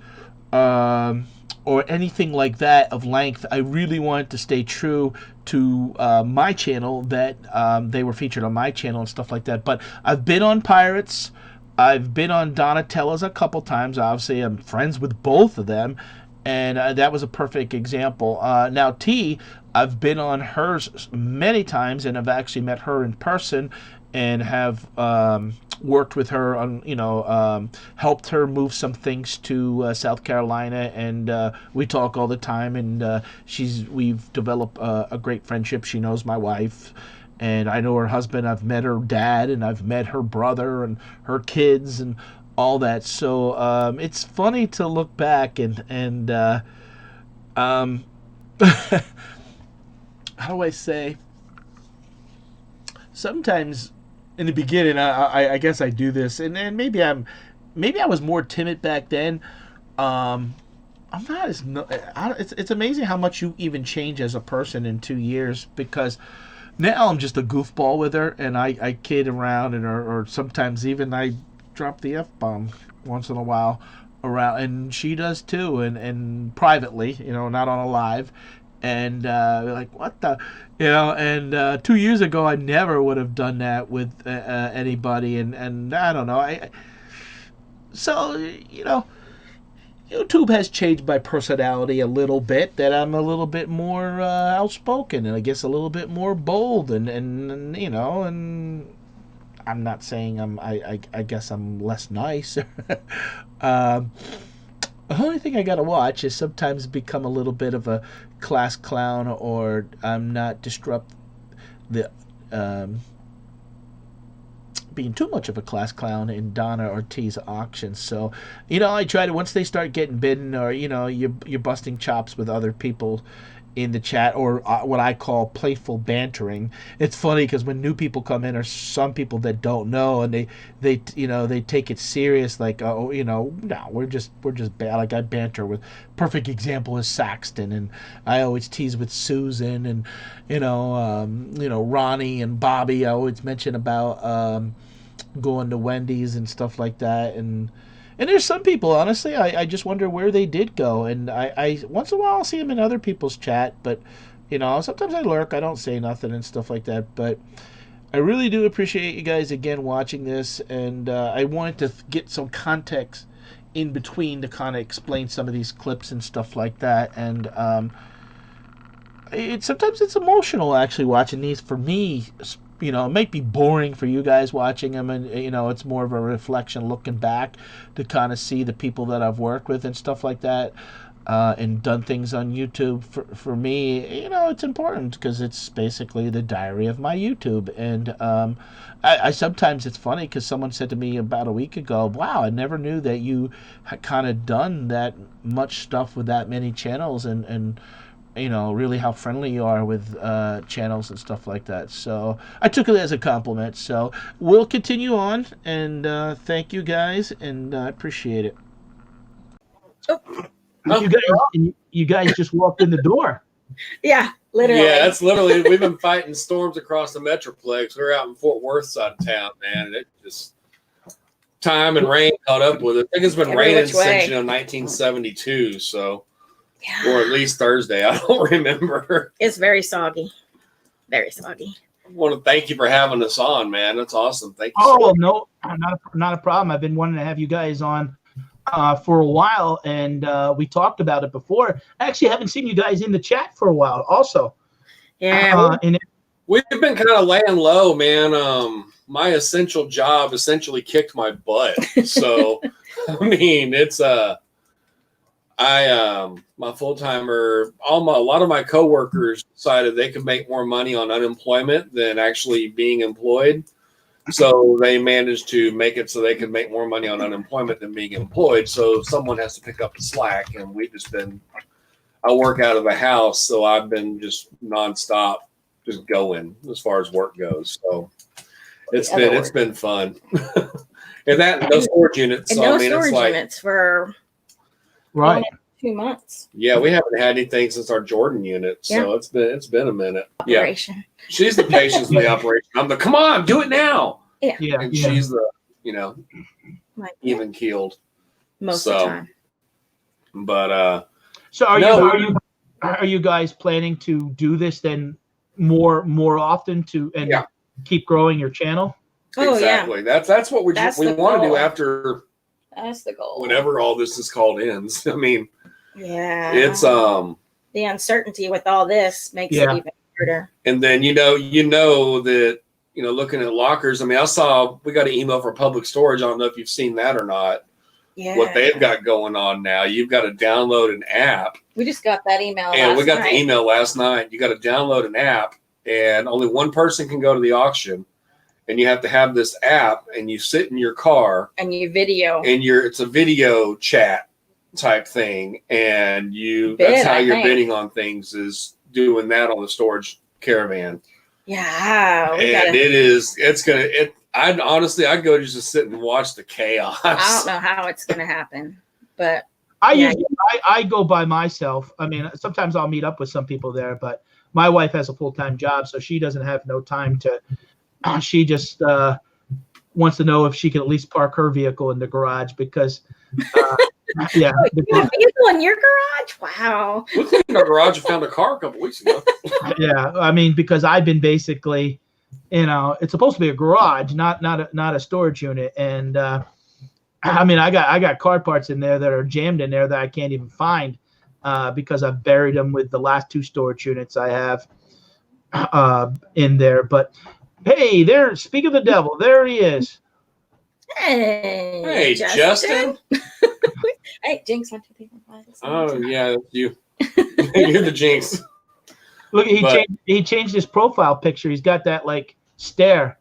G: or anything like that of length, I really wanted to stay true to my channel, that they were featured on my channel and stuff like that. But I've been on Pirates. I've been on Donatella's a couple times. Obviously, I'm friends with both of them. And that was a perfect example. Now, T, I've been on hers many times, and I've actually met her in person and have worked with her on, helped her move some things to South Carolina, and we talk all the time, and we've developed a great friendship. She knows my wife, and I know her husband. I've met her dad, and I've met her brother and her kids and all that. So it's funny to look back and how do I say? Sometimes in the beginning, I guess I do this, and maybe I was more timid back then. I'm not as. It's amazing how much you even change as a person in 2 years, because Now I'm just a goofball with her, and I kid around, and or sometimes even I drop the F-bomb once in a while around, and she does too, and privately, not on a live. And like, what the, and 2 years ago I never would have done that with anybody, and I don't know, so YouTube has changed my personality a little bit, that I'm a little bit more outspoken, and I guess a little bit more bold, and and I'm not saying I guess I'm less nice. The only thing I gotta watch is sometimes become a little bit of a class clown, or I'm not disrupt the being too much of a class clown in Donna Ortiz auctions. So, I try to, once they start getting bidden, or you're busting chops with other people in the chat, or what I call playful bantering. It's funny because when new people come in, or some people that don't know, and they take it serious, like, oh, no, we're just bad. Like, I banter with, perfect example is Saxton, and I always tease with Susan, and Ronnie and Bobby. I always mention about going to Wendy's and stuff like that, and there's some people, honestly, I just wonder where they did go. And I once in a while I'll see them in other people's chat, but sometimes I lurk, I don't say nothing and stuff like that. But I really do appreciate you guys again watching this, and I wanted to get some context in between to kind of explain some of these clips and stuff like that. And sometimes it's emotional actually watching these for me. It might be boring for you guys watching them, and it's more of a reflection looking back to kind of see the people that I've worked with and stuff like that, and done things on YouTube. For me, it's important because it's basically the diary of my YouTube. And I sometimes, it's funny because someone said to me about a week ago, wow, I never knew that you had kind of done that much stuff with that many channels, and really how friendly you are with channels and stuff like that. So I took it as a compliment. So we'll continue on, and thank you guys, and I appreciate it.
C: You guys just walked in the door.
D: Yeah, literally.
S: Yeah, that's literally, we've been fighting storms across the Metroplex. We were out in Fort Worth side of town, man, and it just, time and rain caught up with it. I think it's been raining since 1972, so. Yeah. Or at least Thursday. I don't remember.
D: It's very soggy. Very soggy.
S: I want to thank you for having us on, man. That's awesome. Thank you.
C: Oh, no, not a problem. I've been wanting to have you guys on for a while, and we talked about it before. I actually haven't seen you guys in the chat for a while also.
D: Yeah.
S: We've been kind of laying low, man. My essential job essentially kicked my butt. So, I mean, it's my full-timer, a lot of my coworkers decided they could make more money on unemployment than actually being employed. So they managed to make it so they could make more money on unemployment than being employed. So someone has to pick up the slack, and I work out of the house, so I've been just nonstop just going as far as work goes. So it's been fun. And those storage units.
D: And
S: so,
D: no
S: I mean,
D: storage
S: it's like,
D: units for
C: right
D: 2 months.
S: Yeah, we haven't had anything since our Jordan unit, so it's been a minute.
D: Operation.
S: Yeah, she's the patience in the operation. I'm the come on, do it now.
D: Yeah,
S: and she's the even keeled
D: most of the time.
S: But
C: so are you guys planning to do this then more often and keep growing your channel?
D: Oh,
S: exactly. Yeah. That's what we want to do after.
D: That's the goal.
S: Whenever all this is called ends. I mean,
D: yeah,
S: it's
D: the uncertainty with all this makes it even harder.
S: And then you know that looking at lockers. I mean, we got an email for Public Storage. I don't know if you've seen that or not.
D: Yeah.
S: What they've got going on now, you've got to download an app.
D: We just got that email.
S: And we got the email last night. You got to download an app, and only one person can go to the auction. And you have to have this app, and you sit in your car,
D: and you video,
S: and it's a video chat type thing, and that's how you're bidding on things, is doing that on the storage caravan.
D: Yeah,
S: I'd go just to sit and watch the chaos.
D: I don't know how it's gonna happen, but
C: I go by myself. I mean, sometimes I'll meet up with some people there, but my wife has a full-time job, so she doesn't have no time to. She just wants to know if she can at least park her vehicle in the garage because, yeah.
D: Oh, you have a vehicle in your garage? Wow.
S: We cleaned our garage and found a car a couple weeks ago.
C: Yeah, I mean, because I've been basically, it's supposed to be a garage, not a storage unit, and I mean, I got car parts in there that are jammed in there that I can't even find because I've buried them with the last 2 storage units I have in there. But hey, there! Speak of the devil, there he is.
D: Hey,
S: Justin.
D: Hey, Jinx, 1, 2, 3, 4, 5.
S: Oh yeah, that's you. You're the Jinx.
C: Look, he changed his profile picture. He's got that like stare.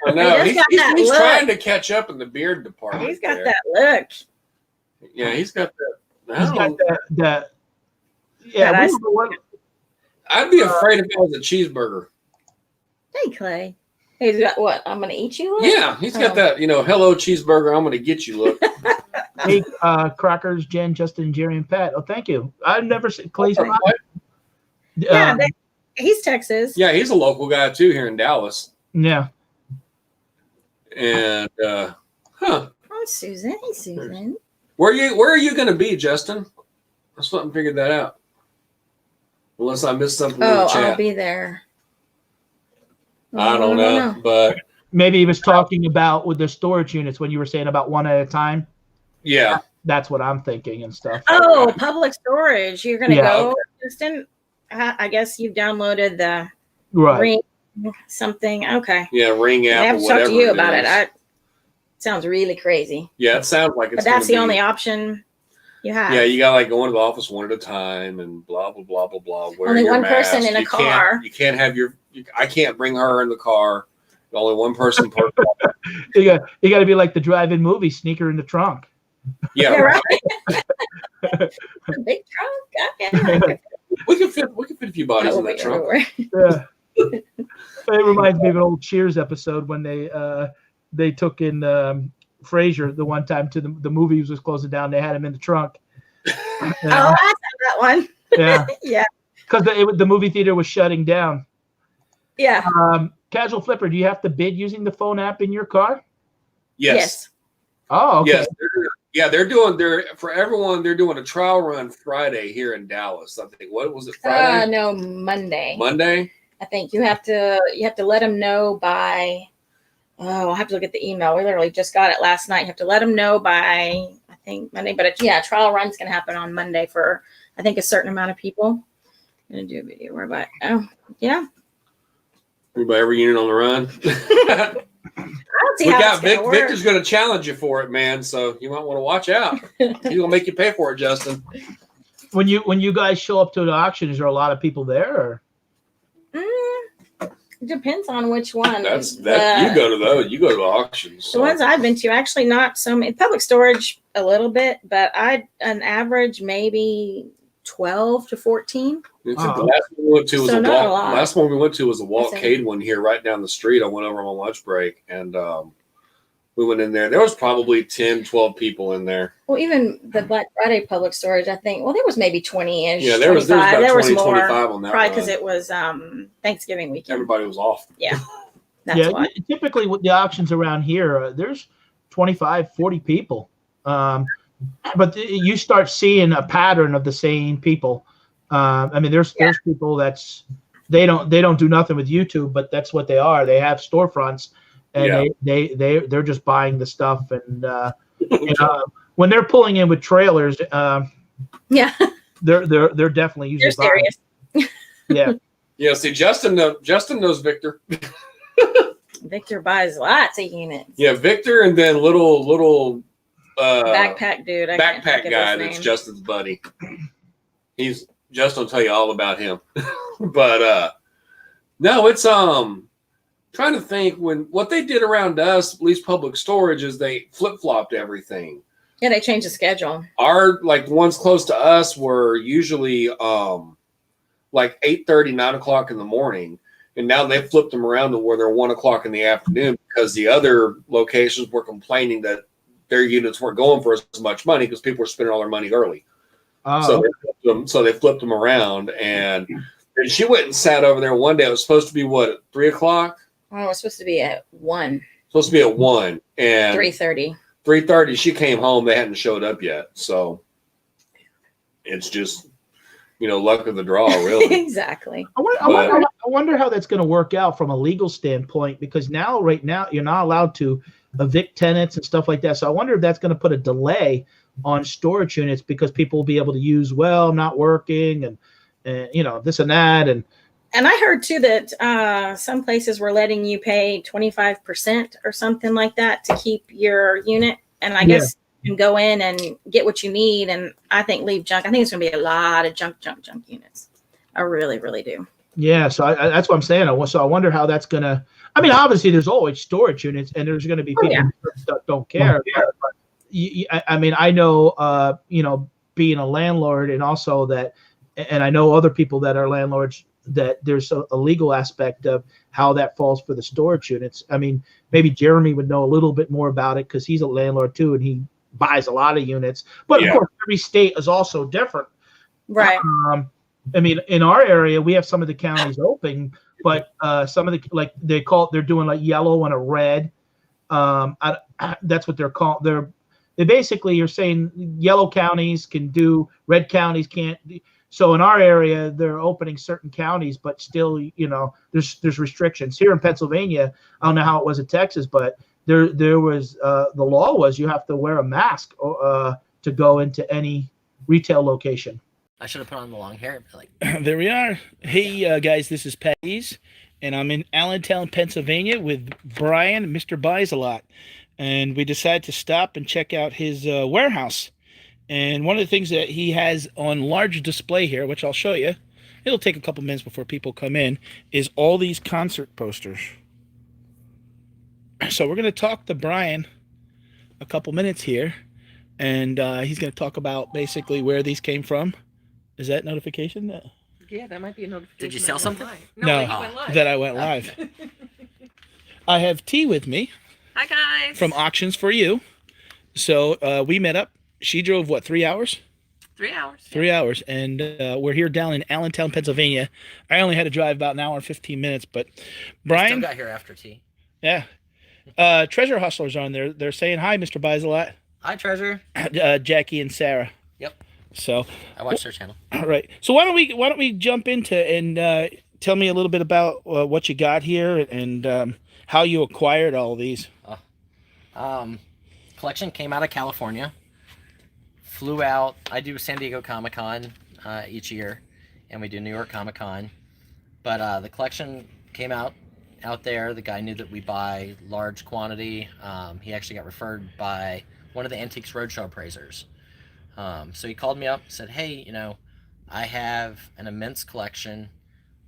S: I know.
D: He
S: He's
D: look.
S: trying to catch up in the beard department.
D: He's got
S: there.
D: that look.
S: Yeah, he's got that.
C: He's got that. Yeah,
S: I'd be afraid if it was a cheeseburger.
D: Hey, Clay. He's got what? I'm gonna eat you. Look?
S: Yeah, he's got that. Hello cheeseburger. I'm gonna get you. Look.
C: Hey, Crockers, Jen, Justin, Jerry, and Pat. Oh, thank you. I've never seen Clay's.
D: Yeah, he's Texas.
S: Yeah, he's a local guy too here in Dallas.
C: Yeah.
S: And
D: Oh, Susan. Hey, Susan.
S: where are you going to be, Justin? I still haven't figured that out. Unless I missed something in the chat.
D: I'll be there.
S: I don't know, but
C: maybe he was talking about with the storage units when you were saying about 1 at a time.
S: Yeah,
C: that's what I'm thinking and stuff.
D: Oh, public storage. You're gonna go,
C: okay.
D: Justin? I guess you've downloaded the
C: Right.
D: Ring something. Okay.
S: Yeah, Ring app.
D: I have
S: or
D: to talk
S: whatever
D: to you
S: it
D: about
S: is.
D: it. Sounds really crazy.
S: Yeah, it sounds like it's.
D: But that's
S: gonna
D: the only
S: be-
D: option you have.
S: Yeah, you got to like go into the office one at a time and blah blah blah blah blah. Wearing
D: Only
S: your
D: one person
S: mask.
D: in a
S: You can't-
D: car.
S: You can't have your. I can't bring her in the car. Only one person per car.
C: You got to be like the drive-in movie, sneaker in the trunk.
S: Yeah,
D: right. Big trunk. Okay.
S: We can fit a few bodies in that trunk.
C: Yeah. It reminds me of an old Cheers episode when they took in Frasier the one time to the movies was closing down. They had him in the trunk.
D: Oh, I saw that one.
C: Yeah.
D: Yeah.
C: Because the movie theater was shutting down.
D: Yeah.
C: Casual Flipper, do you have to bid using the phone app in your car?
S: Yes.
C: Oh, okay.
S: Yes. They're doing for everyone. They're doing a trial run Friday here in Dallas. I think. What was it? Friday?
D: No, Monday.
S: Monday.
D: I think you have to let them know by. Oh, I'll have to look at the email. We literally just got it last night. You have to let them know by I think Monday, but trial run's gonna happen on Monday for I think a certain amount of people. I'm gonna do a video where about yeah.
S: Everybody, every unit on the run.
D: I don't see how it's gonna work.
S: Victor's going to challenge you for it, man. So you might want to watch out. He's going to make you pay for it, Justin.
C: When you guys show up to the auction, is there a lot of people there? Or?
D: It depends on which one.
S: You go to those. You go to the auctions.
D: The ones I've been to, actually not so many. Public storage a little bit, but an average maybe 12 to 14.
S: The last one we went to was
D: So
S: a
D: not a
S: walk.
D: lot.
S: Last one we went to was a
D: That's
S: walkade one here right down the street. I went over on my lunch break and we went in there. There was probably 10, 12 people in there.
D: Well, even the Black Friday public storage, I think. Well, there was maybe 20-ish.
S: Yeah, there was about 20, 25 on that
D: Probably
S: run.
D: because it was Thanksgiving weekend.
S: Everybody was off.
D: Yeah, that's why.
C: Typically with the auctions around here, there's 25, 40 people. But you start seeing a pattern of the same people. I mean, there's people they don't do nothing with YouTube, but that's what they are. They have storefronts, and they're just buying the stuff. And when they're pulling in with trailers, they're definitely usually
D: serious.
C: Yeah.
S: Yeah. See, Justin knows Victor.
D: Victor buys lots of units.
S: Yeah, Victor, and then little
D: backpack dude. I can't think
S: backpack
D: of
S: guy
D: his
S: that's
D: name.
S: Justin's buddy. Justin will tell you all about him. But no, it's trying to think what they did around us, at least public storage, is they flip-flopped everything.
D: Yeah, they changed the schedule.
S: Our the ones close to us were usually like 8:30, 9 o'clock in the morning. And now they flipped them around to where they're 1 o'clock in the afternoon because the other locations were complaining that their units weren't going for as much money because people were spending all their money early. So they flipped them around, and And she went and sat over there one day. It was supposed to be what, at 3 o'clock?
D: Oh, it was supposed to be at 1.
S: Supposed to be at 1. And
D: 3:30.
S: 3:30, she came home. They hadn't showed up yet. So it's just, luck of the draw, really.
D: Exactly.
C: I wonder how that's going to work out from a legal standpoint, because right now, you're not allowed to evict tenants and stuff like that. So I wonder if that's going to put a delay on storage units, because people will be able to use, I'm not working, and this and that. And
D: I heard too that some places were letting you pay 25% or something like that to keep your unit. And I guess you can go in and get what you need, and I think leave junk. I think it's going to be a lot of junk units. I really, really do.
C: Yeah, so that's what I'm saying. So I wonder how that's going to. I mean, obviously, there's always storage units, and there's going to be people that don't care. I mean, I know, being a landlord, and also that, and I know other people that are landlords, that there's a legal aspect of how that falls for the storage units. I mean, maybe Jeremy would know a little bit more about it, because he's a landlord too, and he buys a lot of units. But of course, every state is also different.
D: Right.
C: I mean, in our area, we have some of the counties open, but some of the, they're doing like yellow and a red. That's what they're called. They basically, you're saying yellow counties can do, red counties can't. So in our area, they're opening certain counties, but still, there's restrictions. Here in Pennsylvania, I don't know how it was in Texas, but there was the law was you have to wear a mask to go into any retail location.
E: I should have put on the long hair.
A: There we are. Hey, guys, this is Patdees, and I'm in Allentown, Pennsylvania with Brian, Mr. Buys a Lot. And we decided to stop and check out his warehouse. And one of the things that he has on large display here, which I'll show you, it'll take a couple minutes before people come in, is all these concert posters. So we're going to talk to Brian a couple minutes here, and he's going to talk about basically where these came from. Is that notification?
E: Yeah, that might be a notification. Did you sell something?
A: No,
E: you went live.
A: that I went live. I have T with me.
M: Hi, guys.
A: From Auctions for You. So we met up. She drove, 3 hours?
M: 3 hours.
A: 3 hours. And we're here down in Allentown, Pennsylvania. I only had to drive about an hour and 15 minutes. But Brian.
E: Still got here after tea.
A: Yeah. Treasure Hustlers on there. They're saying hi, Mr. Buys a Lot.
E: Hi, Treasure.
A: Jackie and Sarah.
E: Yep.
A: So
E: I watch their channel.
A: All right. So why don't we jump into and tell me a little bit about what you got here and how you acquired all these.
E: Collection came out of California. Flew out. I do San Diego Comic-Con each year, and we do New York Comic-Con. But the collection came out there. The guy knew that we buy large quantity. He actually got referred by one of the Antiques Roadshow appraisers. So he called me up and said, hey, I have an immense collection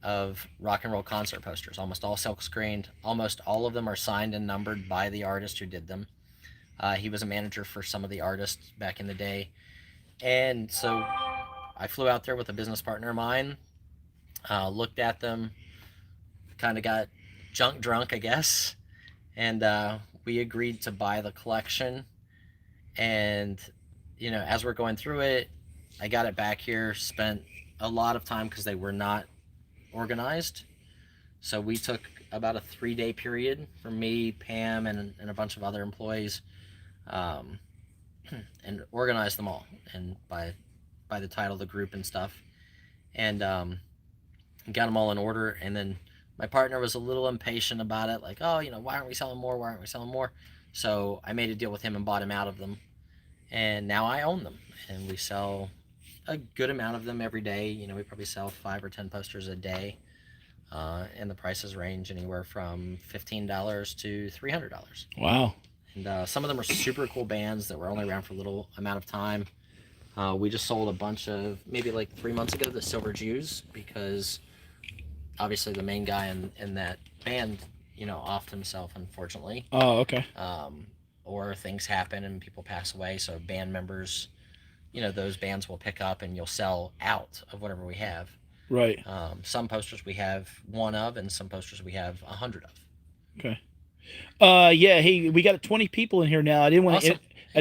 E: of rock and roll concert posters, almost all silk screened. Almost all of them are signed and numbered by the artist who did them. He was a manager for some of the artists back in the day. And so I flew out there with a business partner of mine, looked at them, kind of got junk drunk, I guess. And we agreed to buy the collection. And, as we're going through it, I got it back here, spent a lot of time because they were not organized. So we took about a 3-day period for me, Pam, and a bunch of other employees, and organized them all, and by the title of the group and stuff, and got them all in order. And then my partner was a little impatient about it, like, oh, why aren't we selling more? Why aren't we selling more? So I made a deal with him and bought him out of them, and now I own them, and we sell a good amount of them every day. We probably sell 5 or 10 posters a day, and the prices range anywhere from $15 to $300.
A: Wow.
E: And some of them are super cool bands that were only around for a little amount of time. We just sold a bunch of, maybe like 3 months ago, the Silver Jews, because obviously the main guy in that band, offed himself, unfortunately.
A: Oh, okay.
E: Or things happen and people pass away, so band members, those bands will pick up and you'll sell out of whatever we have.
A: Right.
E: Some posters we have 1 of, and some posters we have 100 of.
A: Okay. Yeah. Hey, we got 20 people in here now. I didn't want to.
E: Awesome.
A: I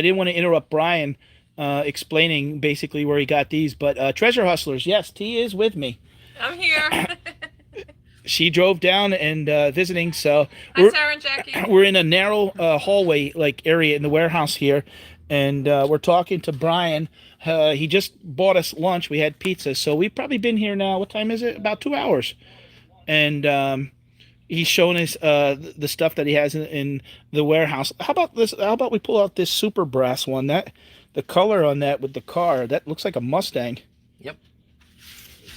A: didn't want to interrupt Brian, explaining basically where he got these. But Treasure Hustlers, yes, T is with me.
H: I'm here.
A: She drove down and visiting, so
H: Hi, Sarah and Jackie.
A: we're in a narrow hallway like area in the warehouse here, and we're talking to Brian. He just bought us lunch. We had pizza, so we've probably been here now. What time is it? About 2 hours, and he's showing us the stuff that he has in the warehouse. How about this? How about we pull out this super brass one? That the color on that with the car, that looks like a Mustang.
E: Yep.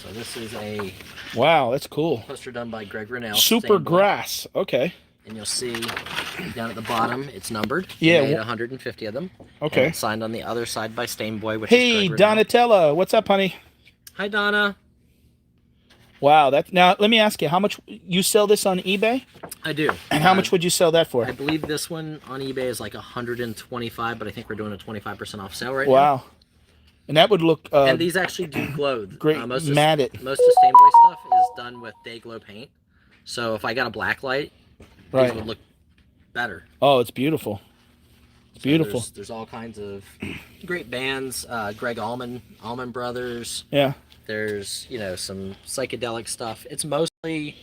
E: So this is a
A: Wow, that's cool.
E: poster done by Greg Rennell.
A: Super
E: Same boy.
A: grass. Okay.
E: And you'll see down at the bottom, it's numbered.
A: Yeah,
E: We made 150 of them.
A: Okay.
E: And it's signed on the other side by Stameboy, which
A: Hey,
E: is Greg Rennell.
A: Donatella, what's up, honey?
E: Hi, Donna.
A: Wow, that now let me ask you, how much you sell this on eBay?
E: I do.
A: And how much would you sell that for?
E: I believe this one on eBay is like 125, but I think we're doing a 25% off sale right now.
A: Wow. And that would look
E: And these actually do glow.
A: great
E: Most
A: matted.
E: of Stameboy stuff is done with day glow paint. So if I got a black light,
A: Right.
E: these would look better.
A: Oh, it's beautiful. It's beautiful.
E: There's all kinds of great bands. Greg Allman Brothers.
A: Yeah.
E: There's some psychedelic stuff. It's mostly.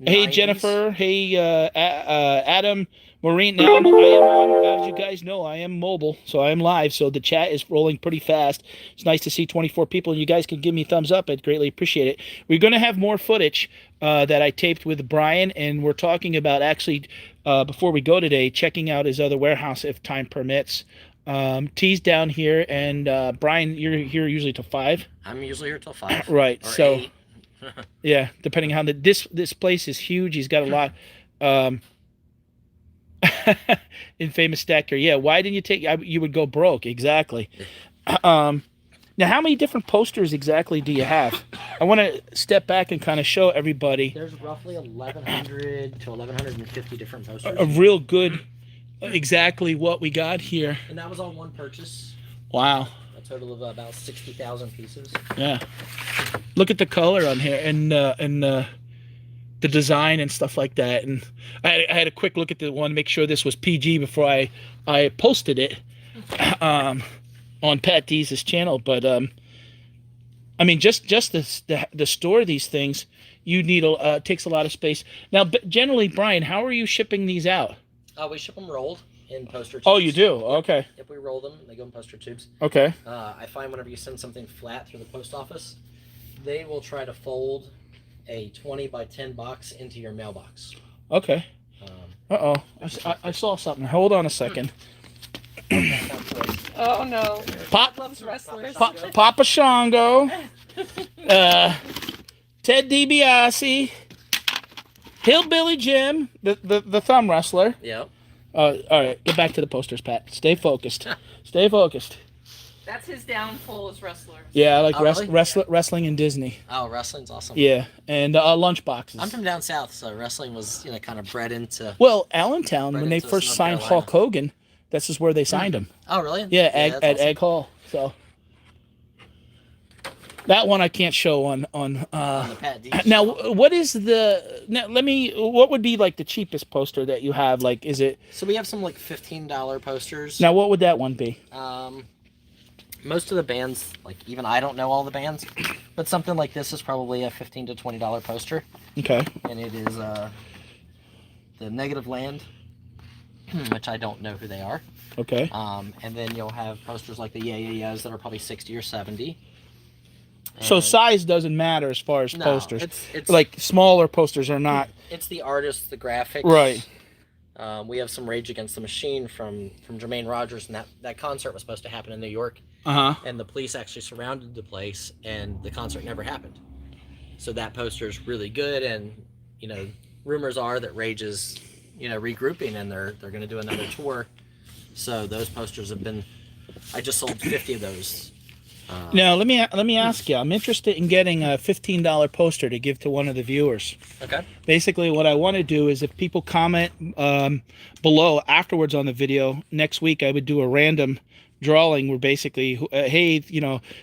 A: Hey
E: 90s.
A: Jennifer, hey Adam, Maureen. Now I am on, as you guys know, I am mobile, so I am live. So the chat is rolling pretty fast. It's nice to see 24 people, and you guys can give me a thumbs up. I'd greatly appreciate it. We're going to have more footage that I taped with Brian, and we're talking about actually before we go today, checking out his other warehouse if time permits. T's down here, and Brian, you're here usually till 5.
E: I'm usually here till 5.
A: Right.
E: Or
A: So.
E: 8.
A: Yeah, depending on this place is huge. He's got a lot. Infamous Stacker. Yeah, why didn't you take? You would go broke. Exactly. Now, how many different posters exactly do you have? I want to step back and kind of show everybody
E: There's roughly 1,100 to 1,150 different posters.
A: a real good, exactly what we got here.
E: And that was all one purchase.
A: Wow.
E: A total of about 60,000 pieces.
A: Yeah. Look at the color on here and the design and stuff like that. And I had a quick look at the one, make sure this was PG before I posted it on Patdees' channel. But I mean, just the store these things, you need takes a lot of space. Now, generally, Brian, how are you shipping these out?
E: We ship them rolled in poster tubes.
A: Oh, you do? Okay.
E: If we roll them, they go in poster tubes.
A: Okay.
E: I find whenever you send something flat through the post office, they will try to fold a 20 by 10 box into your mailbox.
A: Okay. Uh-oh. I saw something. Hold on a second.
H: Oh no.
A: Pop
H: loves wrestlers.
A: Papa Shango. Ted DiBiase. Hillbilly Jim, the thumb wrestler.
E: Yep.
A: All right, get back to the posters, Pat. Stay focused. Stay focused.
H: That's his downfall as wrestler.
A: Yeah, I like
E: really?
A: wrestling in Disney.
E: Oh, wrestling's awesome.
A: Yeah, and Lunchboxes.
E: I'm from down south, so wrestling was kind of bred into.
A: Well, Allentown,
E: Bred
A: when they
E: into
A: first
E: North
A: signed
E: Carolina.
A: Hulk Hogan, this is where they signed him.
E: Oh, really?
A: Yeah,
E: that's
A: at
E: awesome.
A: Egg Hall. So that one I can't show on
E: On the Patdees.
A: Now, what is the? Now, what would be like the cheapest poster that you have? Like, is it?
E: So we have some like $15 posters.
A: Now, what would that one be?
E: Most of the bands, like even I don't know all the bands, but something like this is probably a $15 to $20 poster.
A: Okay.
E: And it is the Negative Land, which I don't know who they are.
A: Okay.
E: And then you'll have posters like the Yeah Yeah Yeahs that are probably 60 or 70.
A: So size doesn't matter as far as
E: No,
A: posters.
E: it's
A: like smaller posters are not.
E: It's the artist, the graphics.
A: Right.
E: We have some Rage Against the Machine from Jermaine Rogers, and that concert was supposed to happen in New York.
A: Uh-huh.
E: And the police actually surrounded the place, and the concert never happened. So that poster is really good, and rumors are that Rage is regrouping, and they're going to do another tour. So those posters have been. I just sold 50 of those.
A: Now let me ask you. I'm interested in getting a $15 poster to give to one of the viewers.
E: Okay.
A: Basically, what I want to do is if people comment below afterwards on the video next week, I would do a random drawing where basically, hey,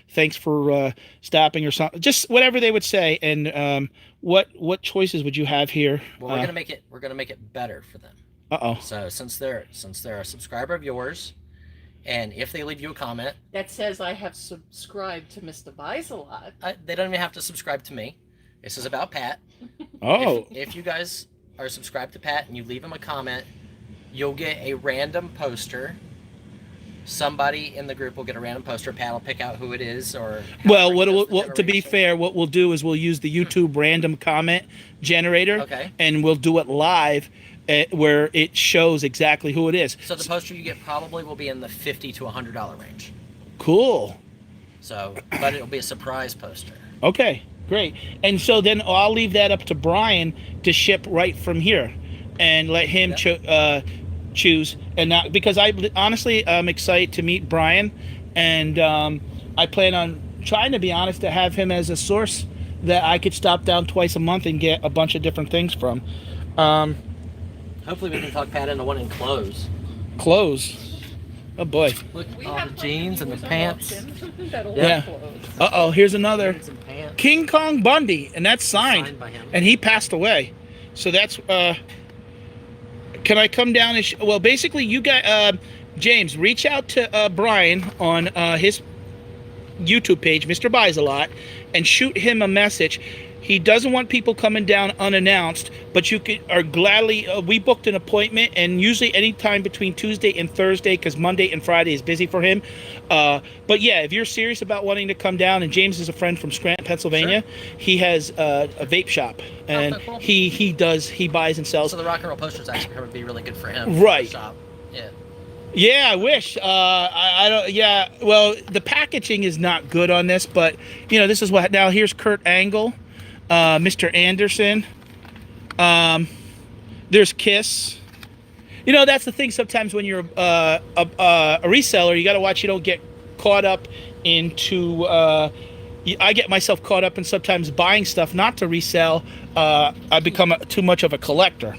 A: thanks for stopping or something, just whatever they would say. And what choices would you have here?
E: Well, we're gonna make it better for them.
A: Uh-oh.
E: So since they're a subscriber of yours, and if they leave you a comment
H: That says I have subscribed to Mr. Buys a Lot.
E: they don't even have to subscribe to me. This is about Pat.
G: Oh.
E: If you guys are subscribed to Pat and you leave him a comment, you'll get a random poster. Somebody in the group will get a random poster. Pat will pick out who it is, or
A: Well, to be fair, what we'll do is we'll use the YouTube random comment generator,
E: Okay.
A: and we'll do it live, where it shows exactly who it is.
E: So the poster you get probably will be in the $50 to $100 range.
A: Cool.
E: So, but it'll be a surprise poster.
A: Okay, great. And so then I'll leave that up to Brian to ship right from here, and let him choose. And not, because I'm excited to meet Brian, and I plan on trying to be honest to have him as a source that I could stop down twice a month and get a bunch of different things from.
E: Hopefully we can talk Pat into one in clothes.
A: Clothes. Oh boy.
E: Look, all the jeans and the pants.
A: Yeah. Uh-oh, here's another.
E: Jeans and pants.
A: King Kong Bundy, and that's signed
E: by him.
A: and he passed away. So that's can I come down and well, basically you got James, reach out to Brian on his YouTube page, Mr. Buys a Lot, and shoot him a message. He doesn't want people coming down unannounced, but you are gladly. We booked an appointment, and usually anytime between Tuesday and Thursday, because Monday and Friday is busy for him. But yeah, if you're serious about wanting to come down, and James is a friend from Scranton, Pennsylvania, he has a vape shop, and
E: cool.
A: he buys and sells.
E: So the rock and roll posters actually would be really good for him.
A: Right.
E: Shop. Yeah.
A: Yeah, I wish. I don't. Yeah. Well, the packaging is not good on this, but this is what. Now here's Kurt Angle. Mr. Anderson. There's Kiss. That's the thing. Sometimes when you're a reseller, you got to watch you don't get caught up into. I get myself caught up in sometimes buying stuff not to resell. I become too much of a collector.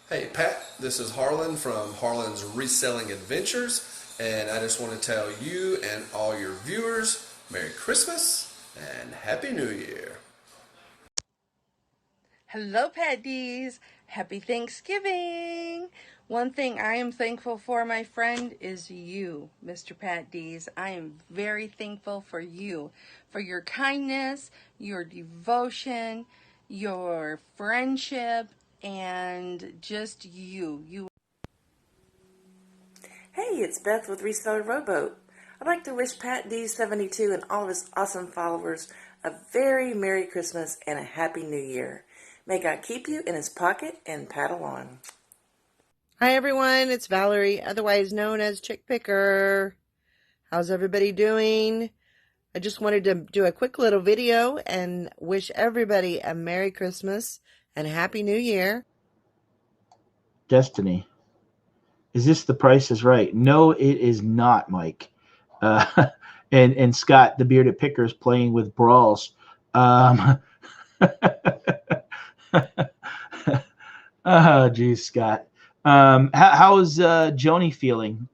I: Hey Pat, this is Harlan from Harlan's Reselling Adventures, and I just want to tell you and all your viewers Merry Christmas and Happy New Year.
T: Hello, Patdees. Happy Thanksgiving. One thing I am thankful for, my friend, is you, Mr. Patdees. I am very thankful for you, for your kindness, your devotion, your friendship, and just you.
R: Hey, it's Beth with Reseller Rowboat. I'd like to wish Patdees72 and all of his awesome followers a very Merry Christmas and a Happy New Year. May God keep you in his pocket and paddle on.
U: Hi everyone, it's Valerie, otherwise known as Chick Picker. How's everybody doing? I just wanted to do a quick little video and wish everybody a Merry Christmas and Happy New Year.
G: Destiny. Is this The Price is Right? No, it is not, Mike. And Scott, the bearded picker, is playing with brawls. Oh, geez, Scott. How is Joni feeling?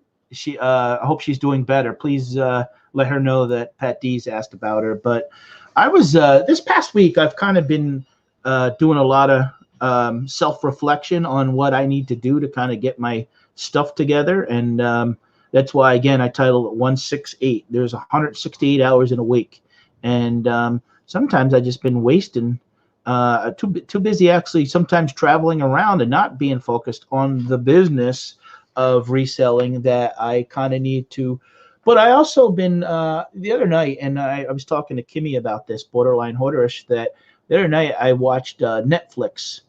G: I hope she's doing better. Please let her know that Patdees asked about her. But I was this past week. I've kind of been doing a lot of self-reflection on what I need to do to kind of get my stuff together, and that's why again I titled it 168. There's 168 hours in a week, and sometimes I just been wasting. Too busy actually sometimes traveling around and not being focused on the business of reselling that I kind of need to. But I also been the other night, and I was talking to Kimmy about this, borderline hoarderish, that the other night I watched Netflix,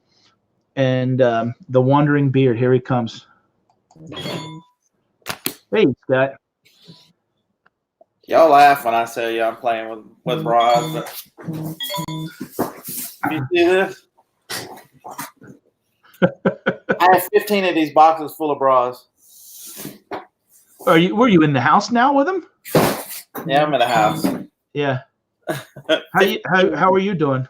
G: and The Wandering Beard. Here he comes. Hey, Scott.
L: Y'all laugh when I say I'm playing with bras. But... You see this? I have 15 of these boxes full of bras.
G: Were you in the house now with him?
L: Yeah, I'm in the house.
G: Yeah. How are you doing?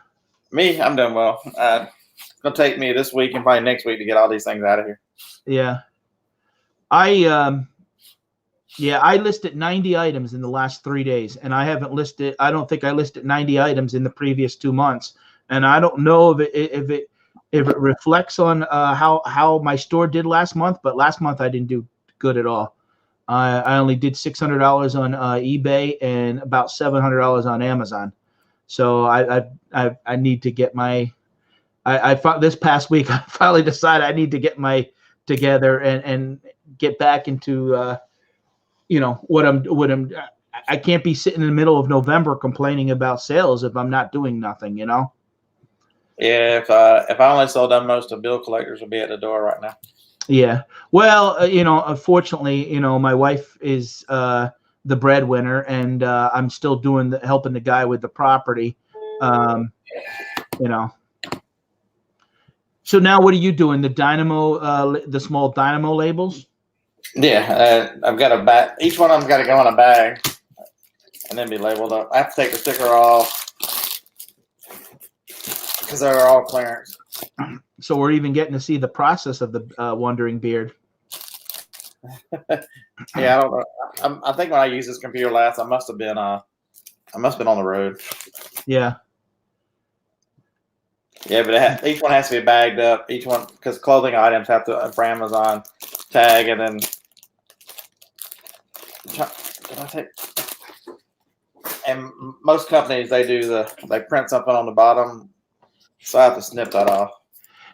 L: Me, I'm doing well. It's gonna take me this week and probably next week to get all these things out of here.
G: Yeah. I listed 90 items in the last 3 days, and I don't think I listed 90 items in the previous 2 months. And I don't know if it reflects on how my store did last month, but last month I didn't do good at all. I only did $600 on eBay and about $700 on Amazon. So I need to get my. This past week I finally decided I need to get my together and get back into what I'm. I can't be sitting in the middle of November complaining about sales if I'm not doing nothing.
L: Yeah, if I only sold them, most of bill collectors would be at the door right now.
G: Yeah. Well, unfortunately, my wife is the breadwinner, and I'm still helping the guy with the property. You know. So now, what are you doing? The dynamo, the small dynamo labels?
L: Yeah, I've got a bag. Each one of them's got to go in a bag and then be labeled up. I have to take the sticker off because they're all clearance.
G: So we're even getting to see the process of the Wandering Beard.
L: Yeah, I don't know. I think when I used this computer last, I must have been on the road.
G: Yeah.
L: Yeah, but each one has to be bagged up. Each one, because clothing items have to for Amazon tag, and then and most companies they print something on the bottom, so I have to snip that off.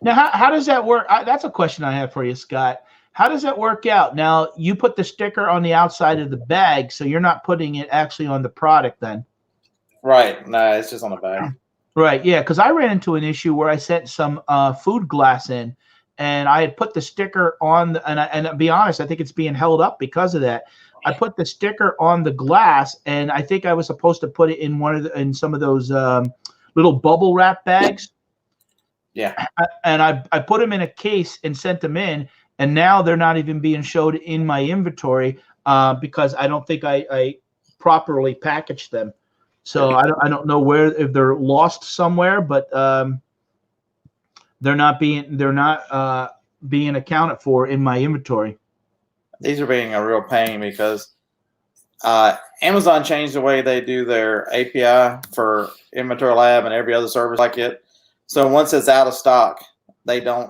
G: Now, how does that work? That's a question I have for you, Scott. How does that work out? Now, you put the sticker on the outside of the bag, so you're not putting it actually on the product then?
L: Right. No, it's just on the bag.
G: Right, yeah, because I ran into an issue where I sent some food glass in, and I had put the sticker on, and to be honest, I think it's being held up because of that. I put the sticker on the glass, and I think I was supposed to put it in some of those little bubble wrap bags.
L: Yeah.
G: And I put them in a case and sent them in, and now they're not even being showed in my inventory because I don't think I properly packaged them. So I don't know if they're lost somewhere, but they're not being accounted for in my inventory.
L: These are being a real pain because Amazon changed the way they do their API for Inventory Lab and every other service like it. So once it's out of stock, they don't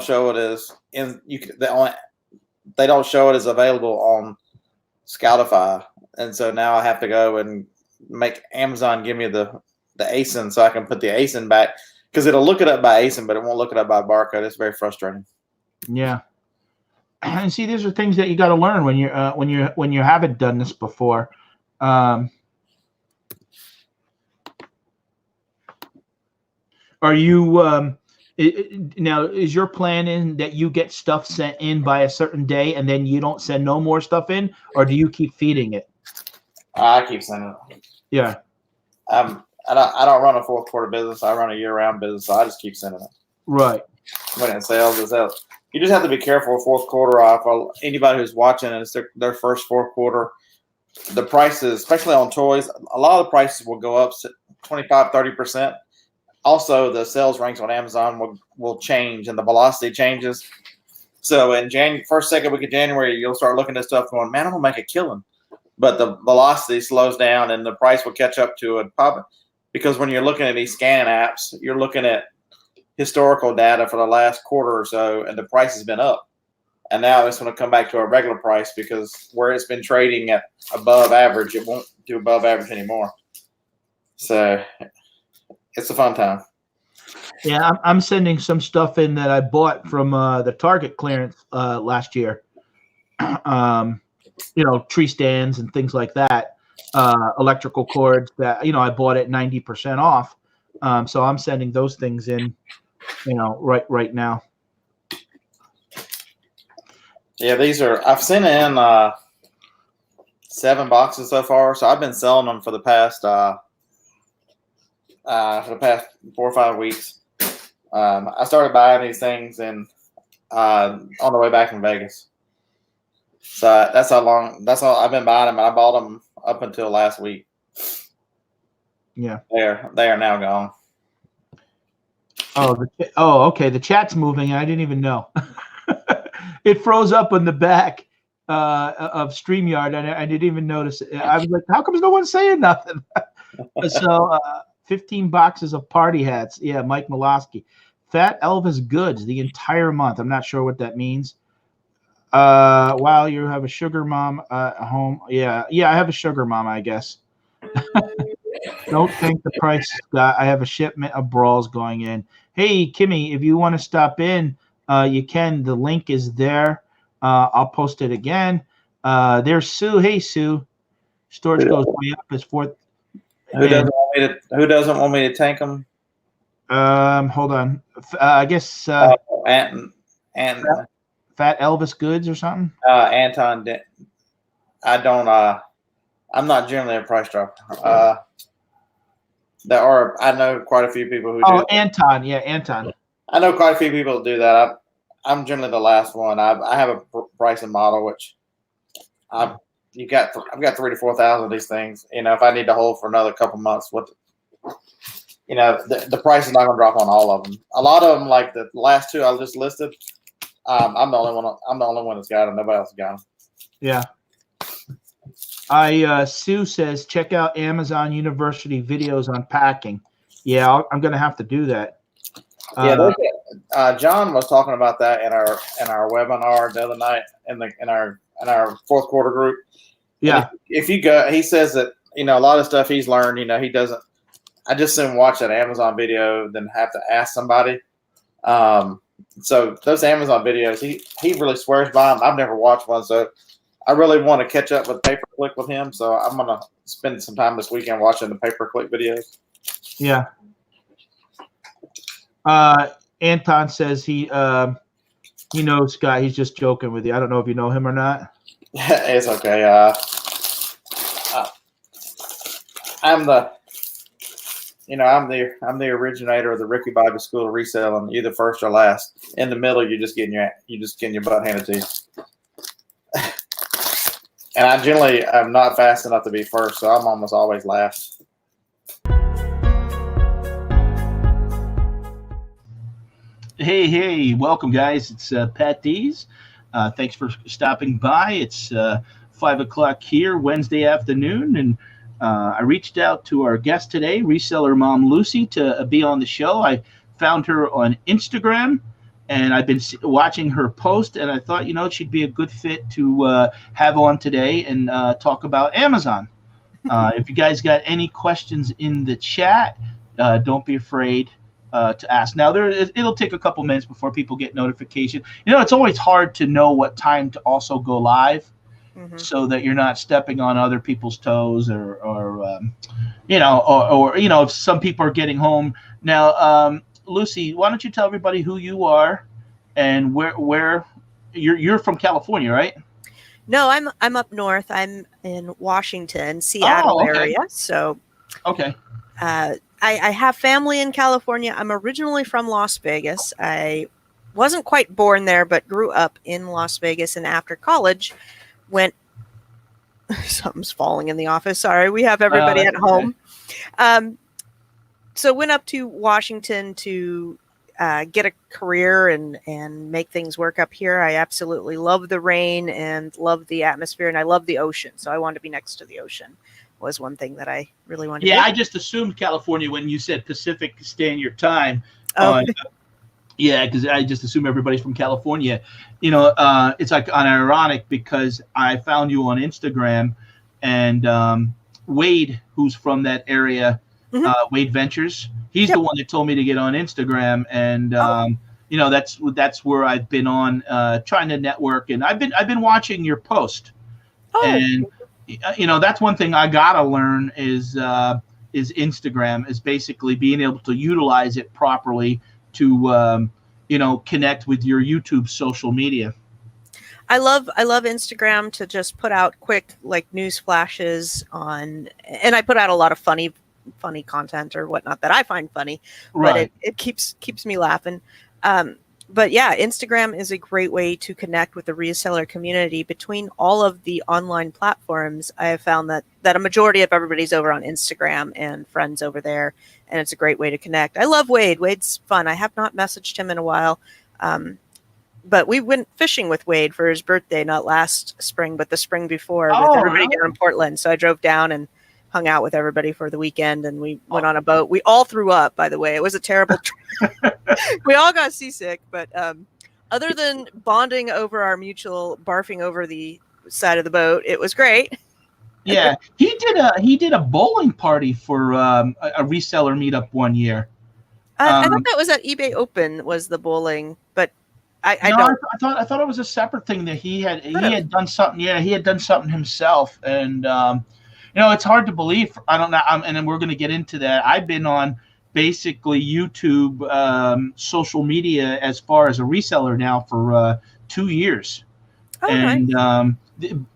L: show it as they don't show it as available on Scoutify, and so now I have to go and make Amazon give me the ASIN so I can put the ASIN back because it'll look it up by ASIN, but it won't look it up by barcode. It's very frustrating.
G: Yeah, and see, these are things that you got to learn when you haven't done this before. Are you now? Is your plan in that you get stuff sent in by a certain day and then you don't send no more stuff in, or do you keep feeding it?
L: I keep sending it.
G: Yeah.
L: I don't run a fourth quarter business. I run a year-round business, so I just keep sending it.
G: Right.
L: When it sells, it sells. You just have to be careful with fourth quarter off. Anybody who's watching and it's their first fourth quarter, the prices, especially on toys, a lot of the prices will go up 25, 30%. Also, the sales ranks on Amazon will change and the velocity changes. So in first, second week of January, you'll start looking at stuff going, man, I'm going to make a killing. But the velocity slows down and the price will catch up to it. Because when you're looking at these scan apps, you're looking at historical data for the last quarter or so, and the price has been up. And now it's going to come back to a regular price because where it's been trading at above average, it won't do above average anymore. So it's a fun time.
G: Yeah, I'm sending some stuff in that I bought from the Target clearance last year. Tree stands and things like that, electrical cords that, I bought at 90% off. So I'm sending those things in, right now.
L: Yeah, I've sent in 7 boxes so far. So I've been selling them for the past 4 or 5 weeks. I started buying these things on the way back from Vegas. So that's how I've been buying them. And I bought them up until last week.
G: Yeah.
L: They are now gone.
G: Oh, okay. The chat's moving. I didn't even know. It froze up on the back of StreamYard, and I didn't even notice it. I was like, how come no one's saying nothing? So 15 boxes of party hats. Yeah, Mike Malosky. Fat Elvis goods the entire month. I'm not sure what that means. Wow, you have a sugar mom at home. Yeah, I have a sugar mom, I guess.
A: Don't think the price. I have a shipment of brawls going in. Hey, Kimmy, if you want to stop in, you can. The link is there. I'll post it again. There's Sue. Hey, Sue. Storage goes way up as fourth.
L: Who doesn't want me to tank them?
A: Hold on. I guess
L: And
A: Fat Elvis Goods or something.
L: Anton. I don't. I'm not generally a price dropper. I know quite a few people who do.
A: Oh, Anton. Yeah, Anton.
L: I know quite a few people who do that. I'm generally the last one. I have a pricing model, which I've got 3,000 to 4,000 of these things. If I need to hold for another couple months, the price is not going to drop on all of them. A lot of them, like the last two I just listed, I'm the only one. I'm the only one that's got them. Nobody else has got them.
A: Yeah. Sue says, check out Amazon University videos on packing. Yeah, I'm going to have to do that.
L: John was talking about that in our webinar the other night in our fourth quarter group.
A: Yeah.
L: If you go, he says that a lot of stuff he's learned. He doesn't. I just didn't watch that Amazon video, then have to ask somebody. So those Amazon videos, he really swears by them. I've never watched one, so I really want to catch up with pay-per-click with him. So I'm gonna spend some time this weekend watching the pay-per-click videos.
A: Yeah. Anton says he knows Scott. He's just joking with you. I don't know if you know him or not.
L: It's okay. I'm the originator of the Ricky Bobby School of Reselling. Either first or last. In the middle, you're just getting your butt handed to you. And I generally am not fast enough to be first, so I'm almost always last.
A: Hey, welcome, guys. It's Patdees. Thanks for stopping by. It's 5 o'clock here, Wednesday afternoon, and I reached out to our guest today, reseller mom Lucy, to be on the show. I found her on Instagram, and I've been watching her post, and I thought, she'd be a good fit to have on today and talk about Amazon. If you guys got any questions in the chat, don't be afraid to ask. Now, it'll take a couple minutes before people get notification. It's always hard to know what time to also go live, so that you're not stepping on other people's toes, or if some people are getting home. Now, Lucy, why don't you tell everybody who you are and where you're from? California, right?
U: No, I'm up north. I'm in Washington, Seattle area. So,
A: okay.
U: I have family in California. I'm originally from Las Vegas. I wasn't quite born there, but grew up in Las Vegas. And after college, went. Something's falling in the office. Sorry, we have everybody at home. So went up to Washington to get a career and make things work up here. I absolutely love the rain and love the atmosphere, and I love the ocean. So I wanted to be next to the ocean. Was one thing that I really wanted to do.
A: I just assumed California when you said Pacific Standard Time. Because I just assume everybody's from California. It's like ironic because I found you on Instagram, and Wade, who's from that area, Wade Ventures, he's the one that told me to get on Instagram, and that's where I've been on trying to network, and I've been watching your post, and that's one thing I gotta learn is Instagram, is basically being able to utilize it properly to connect with your YouTube social media.
U: I love Instagram to just put out quick news flashes on, and I put out a lot of funny content or whatnot that I find funny, but it keeps me laughing. But yeah, Instagram is a great way to connect with the reseller community. Between all of the online platforms, I have found that a majority of everybody's over on Instagram and friends over there, and it's a great way to connect. I love Wade. Wade's fun. I have not messaged him in a while, but we went fishing with Wade for his birthday, not last spring, but the spring before, with everybody down in Portland. So I drove down and hung out with everybody for the weekend, and we went on a boat. We all threw up, by the way. It was a terrible trip. We all got seasick, but other than bonding over our mutual barfing over the side of the boat, it was great.
C: Yeah, he did a bowling party for a reseller meetup one year.
J: I thought that was at eBay Open was the bowling, but I
C: No,
J: don't.
C: I thought it was a separate thing that he had done something. Yeah, he had done something himself, and it's hard to believe. I don't know, and then we're going to get into that. I've been on basically YouTube, social media as far as a reseller now for 2 years, and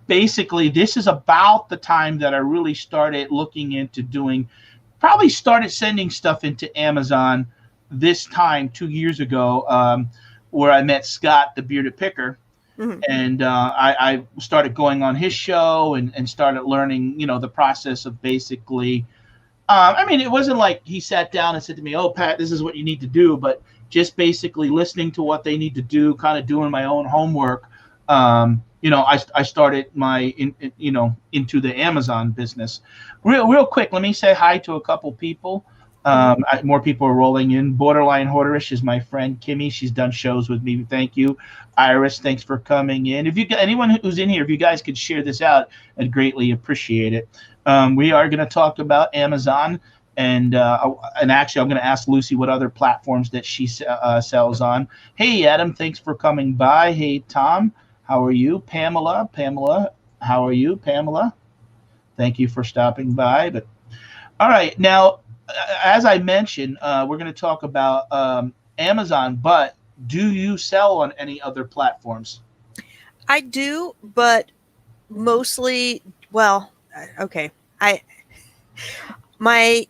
C: basically this is about the time that I really started looking into doing. Probably started sending stuff into Amazon this time 2 years ago. Where I met Scott, the bearded picker, and I started going on his show and started learning, the process of basically. It wasn't like he sat down and said to me, "Oh, Pat, this is what you need to do," but just basically listening to what they need to do, kind of doing my own homework. I started my into the Amazon business. Real quick, let me say hi to a couple people. More people are rolling in. Borderline Hoarderish is my friend Kimmy. She's done shows with me. Thank you. Iris, thanks for coming in. If you got anyone who's in here, if you guys could share this out, I'd greatly appreciate it. We are going to talk about Amazon, and actually, I'm going to ask Lucy what other platforms that she sells on. Hey, Adam, thanks for coming by. Hey, Tom, how are you? Pamela, how are you? Pamela, thank you for stopping by. But all right, now. As I mentioned, we're going to talk about Amazon, but do you sell on any other platforms?
J: I do, but mostly, okay. My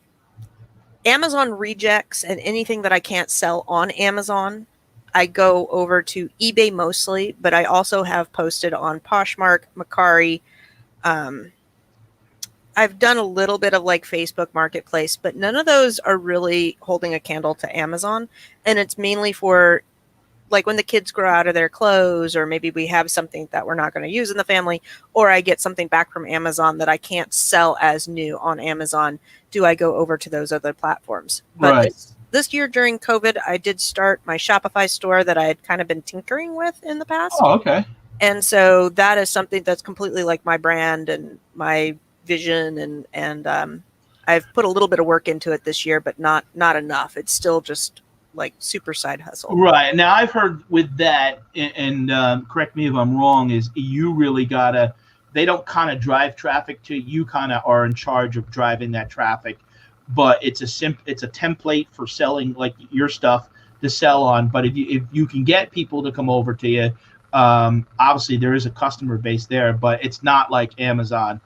J: Amazon rejects and anything that I can't sell on Amazon, I go over to eBay mostly, but I also have posted on Poshmark, Mercari. I've done a little bit of like Facebook Marketplace, but none of those are really holding a candle to Amazon. And it's mainly for like when the kids grow out of their clothes, or maybe we have something that we're not going to use in the family, or I get something back from Amazon that I can't sell as new on Amazon. Do I go over to those other platforms? But
C: Right.
J: This year during COVID, I did start my Shopify store that I had kind of been tinkering with in the past.
C: Oh, okay.
J: And so that is something that's completely like my brand and my vision, and I've put a little bit of work into it this year, but not enough. It's still just like super side hustle.
C: Right. Now I've heard with that, and correct me if I'm wrong, is you really gotta. They don't kind of drive traffic to you. Kind of are in charge of driving that traffic, but it's a template for selling like your stuff to sell on. But if you can get people to come over to you, obviously there is a customer base there, but it's not like Amazon.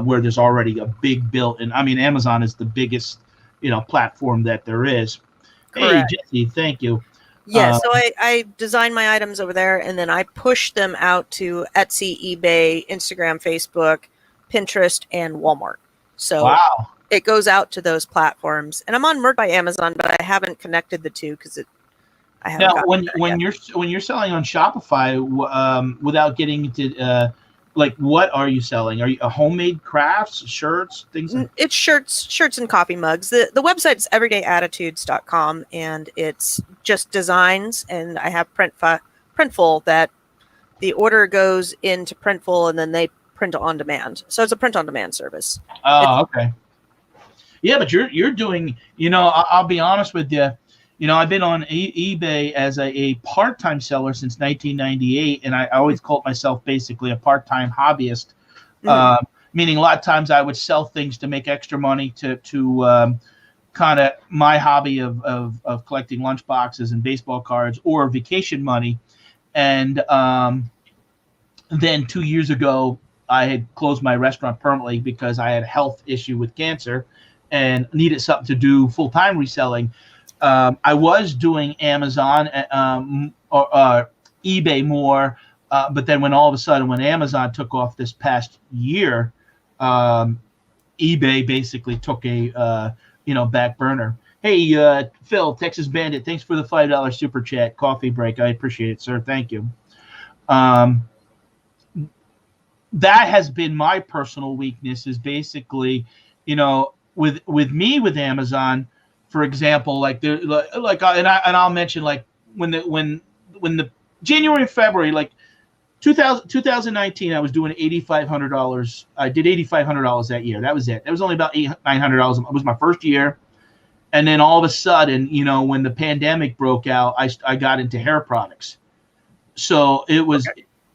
C: Where there's already a big built-in. Amazon is the biggest, platform that there is.
J: Correct.
C: Hey, Jesse, thank you.
J: Yeah, so I design my items over there, and then I push them out to Etsy, eBay, Instagram, Facebook, Pinterest, and Walmart. So
C: wow.
J: It goes out to those platforms. And I'm on Merch by Amazon, but I haven't connected the two because I haven't.
C: Now, when you're selling on Shopify, without getting into like, what are you selling? Are you homemade crafts, shirts, things?
J: It's shirts and coffee mugs. The website's everydayattitudes.com, and it's just designs. And I have Printful that the order goes into Printful, and then they print on demand. So it's a print on demand service.
C: Oh, okay. Yeah, but you're doing. I'll be honest with you. I've been on eBay as a part-time seller since 1998, and I always called myself basically a part-time hobbyist, meaning a lot of times I would sell things to make extra money to kind of my hobby of collecting lunchboxes and baseball cards or vacation money. And then 2 years ago, I had closed my restaurant permanently because I had a health issue with cancer and needed something to do full-time reselling. I was doing Amazon or eBay more, but then when all of a sudden when Amazon took off this past year, eBay basically took a back burner. Hey, Phil, Texas Bandit, thanks for the $5 super chat coffee break. I appreciate it, sir. Thank you. That has been my personal weakness. Is basically, with Amazon. For example, and I'll mention like when the January and February, like 2019, I was doing $8,500. I did $8,500 that year. That was it. That was only about $900. It was my first year. And then all of a sudden, when the pandemic broke out, I got into hair products. So it was,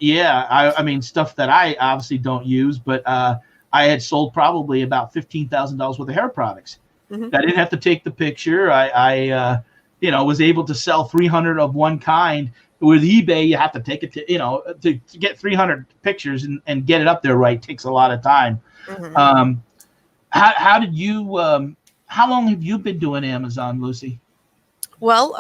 C: I mean, stuff that I obviously don't use, but I had sold probably about $15,000 worth of hair products.
J: Mm-hmm.
C: I didn't have to take the picture. I was able to sell 300 of one kind. With eBay, you have to take it to get 300 pictures and get it up there right takes a lot of time.
J: Mm-hmm.
C: How did you? How long have you been doing Amazon, Lucy?
J: Well,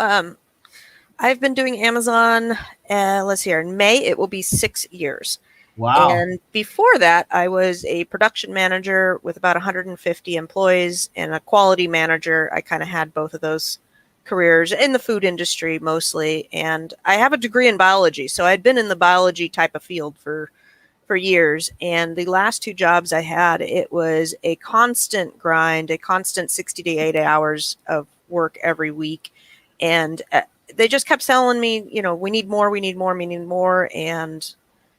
J: I've been doing Amazon. Let's see here. In May, it will be 6 years.
C: Wow.
J: And before that, I was a production manager with about 150 employees and a quality manager. I kind of had both of those careers in the food industry mostly. And I have a degree in biology. So I'd been in the biology type of field for years. And the last 2 jobs I had, it was a constant grind, a constant 60 to 80 hours of work every week. And they just kept telling me, we need more, we need more, we need more. And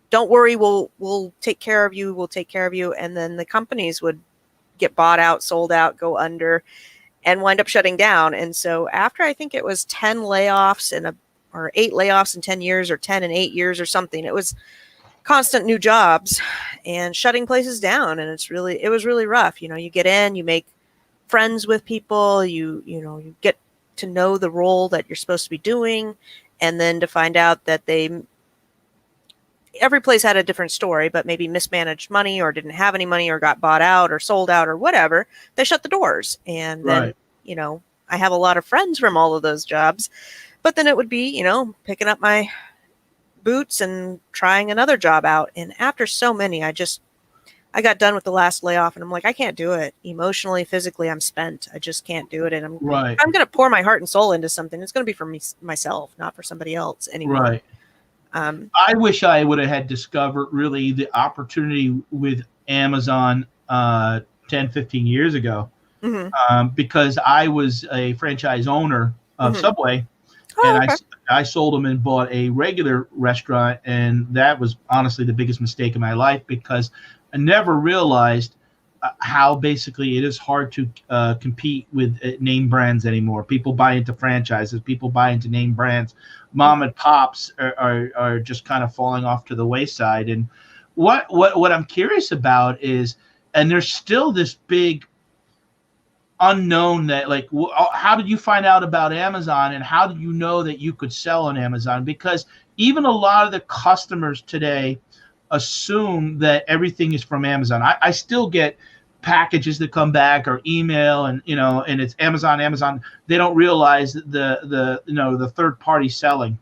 J: don't worry, we'll take care of you. We'll take care of you. And then the companies would get bought out, sold out, go under, and wind up shutting down. And so after I think it was 10 layoffs or 8 layoffs in 10 years or 10 in 8 years or something, it was constant new jobs and shutting places down. And it was really rough. You get in, you make friends with people, you get to know the role that you're supposed to be doing. And then to find out that every place had a different story, but maybe mismanaged money or didn't have any money or got bought out or sold out or whatever, they shut the doors. And then, I have a lot of friends from all of those jobs, but then it would be, picking up my boots and trying another job out. And after so many, I got done with the last layoff and I'm like, I can't do it emotionally, physically. I'm spent. I just can't do it. And I'm going to pour my heart and soul into something. It's going to be for me, myself, not for somebody else anymore.
C: Right. I wish I would have had discovered really the opportunity with Amazon 10, 15 years ago, because I was a franchise owner of Subway, and I sold them and bought a regular restaurant, and that was honestly the biggest mistake in my life because I never realized how basically it is hard to compete with name brands anymore. People buy into franchises. People buy into name brands. Mom and pops are just kind of falling off to the wayside. And what I'm curious about is, and there's still this big unknown that how did you find out about Amazon and how did you know that you could sell on Amazon? Because even a lot of the customers today assume that everything is from Amazon. I still get packages that come back or email and it's Amazon. They don't realize the third party selling.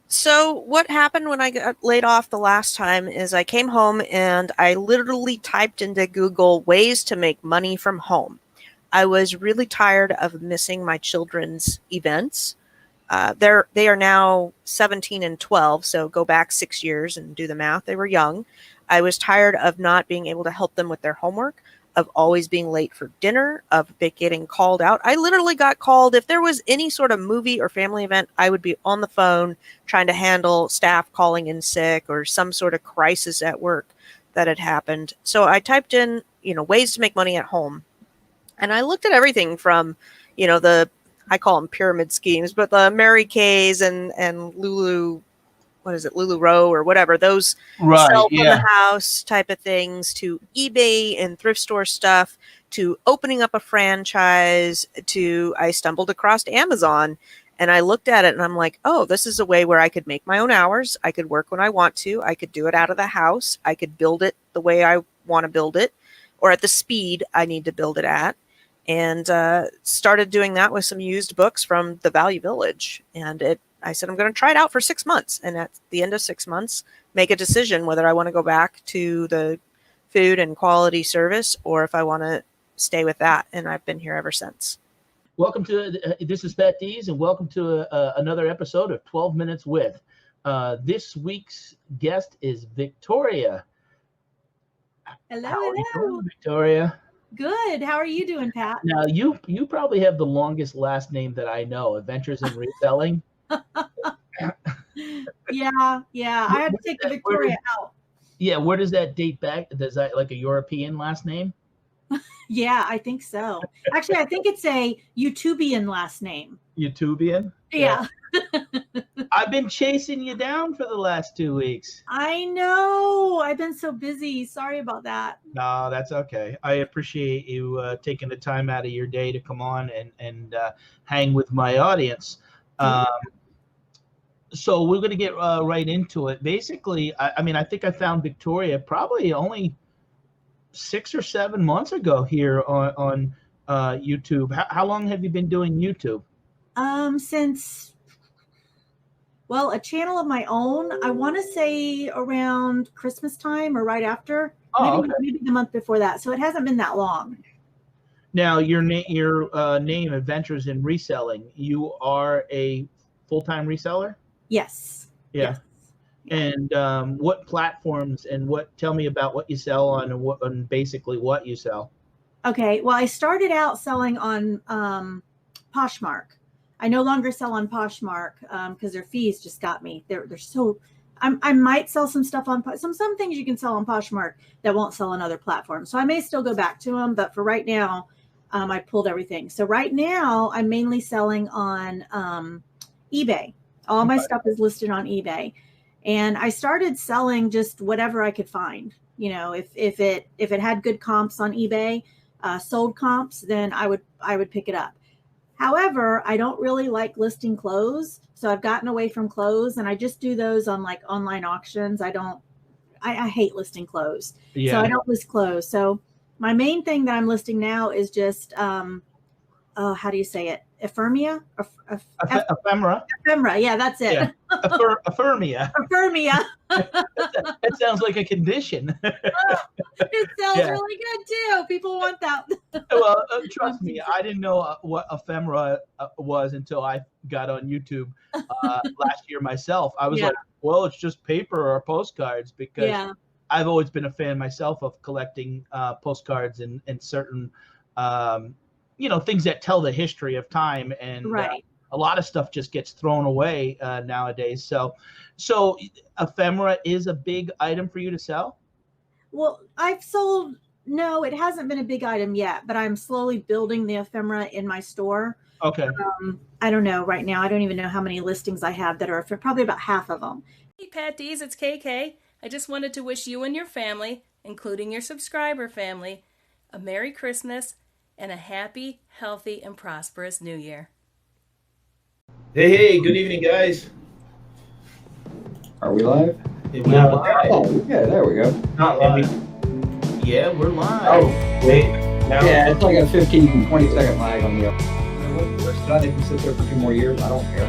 J: So what happened when I got laid off the last time is I came home and I literally typed into Google ways to make money from home. I was really tired of missing my children's events. They are now 17 and 12, so go back 6 years and do the math. They were young. I was tired of not being able to help them with their homework, of always being late for dinner, of getting called out. I literally got called. If there was any sort of movie or family event, I would be on the phone trying to handle staff calling in sick or some sort of crisis at work that had happened. So I typed in, ways to make money at home. And I looked at everything from, I call them pyramid schemes, but the Mary Kay's and Lulu, Lulu Row or whatever, those sell from the house type of things, to eBay and thrift store stuff, to opening up a franchise, to I stumbled across Amazon and I looked at it and I'm like, oh, this is a way where I could make my own hours. I could work when I want to. I could do it out of the house. I could build it the way I want to build it or at the speed I need to build it at. And started doing that with some used books from the Value Village. And I said, I'm going to try it out for 6 months. And at the end of 6 months, make a decision whether I want to go back to the food and quality service or if I want to stay with that. And I've been here ever since.
C: Welcome to, this is Patdees, and welcome to another episode of 12 Minutes With. This week's guest is Victoria.
K: Hello.
C: Victoria.
K: Good. How are you doing, Pat?
C: Now, you probably have the longest last name that I know, Adventures in Reselling.
K: Yeah, yeah. I had to take the Victoria out.
G: Yeah, where does that date back? Does that like a European last name?
K: Yeah, I think so. Actually, I think it's a YouTubian last name.
G: YouTubian?
K: Yeah.
G: I've been chasing you down for the last 2 weeks.
K: I know. I've been so busy. Sorry about that.
G: No, that's okay. I appreciate you taking the time out of your day to come on and hang with my audience. So we're going to get right into it. Basically, I mean, I think I found Victoria probably only 6 or 7 months ago here on YouTube. How long have you been doing YouTube?
K: Since, well, a channel of my own, I want to say around Christmas time or right after.
G: Oh,
K: maybe the month before that. So it hasn't been that long.
G: Now, your name, Adventures in Reselling, you are a full-time reseller?
K: Yes.
G: Yeah. Yes. And what platforms and tell me about what you sell on and basically what you sell.
K: Okay. Well, I started out selling on Poshmark. I no longer sell on Poshmark because their fees just got me. They're so. I might sell some stuff on some things you can sell on Poshmark that won't sell on other platforms. So I may still go back to them, but for right now, I pulled everything. So right now, I'm mainly selling on eBay. All my stuff is listed on eBay, and I started selling just whatever I could find. You know, if it had good comps on eBay, sold comps, then I would pick it up. However, I don't really like listing clothes, so I've gotten away from clothes, and I just do those on like online auctions. I hate listing clothes, so I don't list clothes. So my main thing that I'm listing now is just how do you say it? Ephemera?
G: Ephemera.
K: Ephemera. Yeah, that's it.
G: Yeah. Ephemera.
K: Ephemera.
G: That sounds like a condition.
K: It sounds really good too. People want that.
G: Well, trust me, I didn't know what ephemera was until I got on YouTube last year myself. I was like, well, it's just paper or postcards because I've always been a fan myself of collecting postcards and certain things that tell the history of time, and a lot of stuff just gets thrown away nowadays. So ephemera is a big item for you to sell?
K: Well, no, it hasn't been a big item yet, but I'm slowly building the ephemera in my store.
G: Okay.
K: I don't know right now. I don't even know how many listings I have that are probably about half of them.
N: Hey, Patdees, it's KK. I just wanted to wish you and your family, including your subscriber family, a Merry Christmas and a happy, healthy, and prosperous New Year.
A: Hey, good evening, guys.
O: Are we live?
A: We're live.
O: Oh, yeah, there we go.
A: Not live. Yeah, we're live.
O: Oh, wait. Yeah, it's like a 15, 20-second lag on the what's done. They can sit there for 2 more years. I don't care.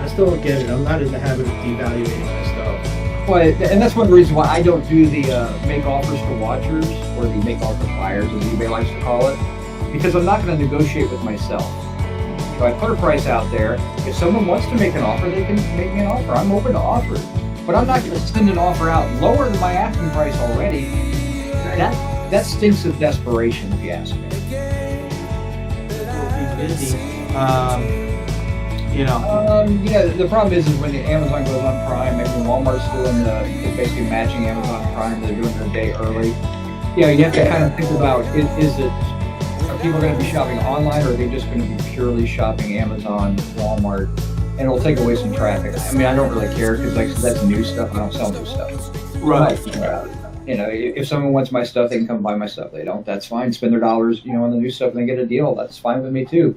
V: I still don't get it. I'm not in the habit of devaluating my stuff.
O: Well, and that's one of the reasons why I don't do the make offers to watchers, or the make offer buyers, as eBay likes to call it, because I'm not going to negotiate with myself. So I put a price out there. If someone wants to make an offer, they can make me an offer. I'm open to offers. But I'm not going to send an offer out lower than my asking price already. That stinks of desperation, if you ask me. The problem is when the Amazon goes on Prime, maybe Walmart's doing basically matching Amazon Prime. They're doing it a day early. Yeah, you have to kind of think about are people going to be shopping online, or are they just going to be purely shopping Amazon, Walmart? And it'll take away some traffic. I mean, I don't really care because that's new stuff. I don't sell new stuff.
G: Right.
O: If someone wants my stuff, they can come buy my stuff. They don't, that's fine. Spend their dollars, on the new stuff and they get a deal. That's fine with me too.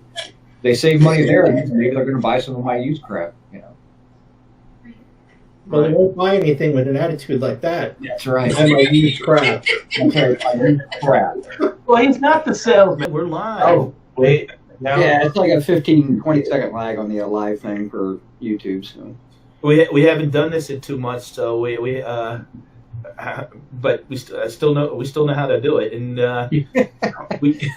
O: They save money there. Maybe they're going to buy some of my used crap.
V: Well, they won't buy anything with an attitude like that.
O: That's right.
V: I might use crap.
O: That's right. I use crap.
G: Well, he's not the salesman. We're live.
O: Oh, wait. Yeah, it's like a 15, 20-second lag on the live thing for YouTube. So
A: we haven't done this in 2 months, so but we still know how to do it, and we.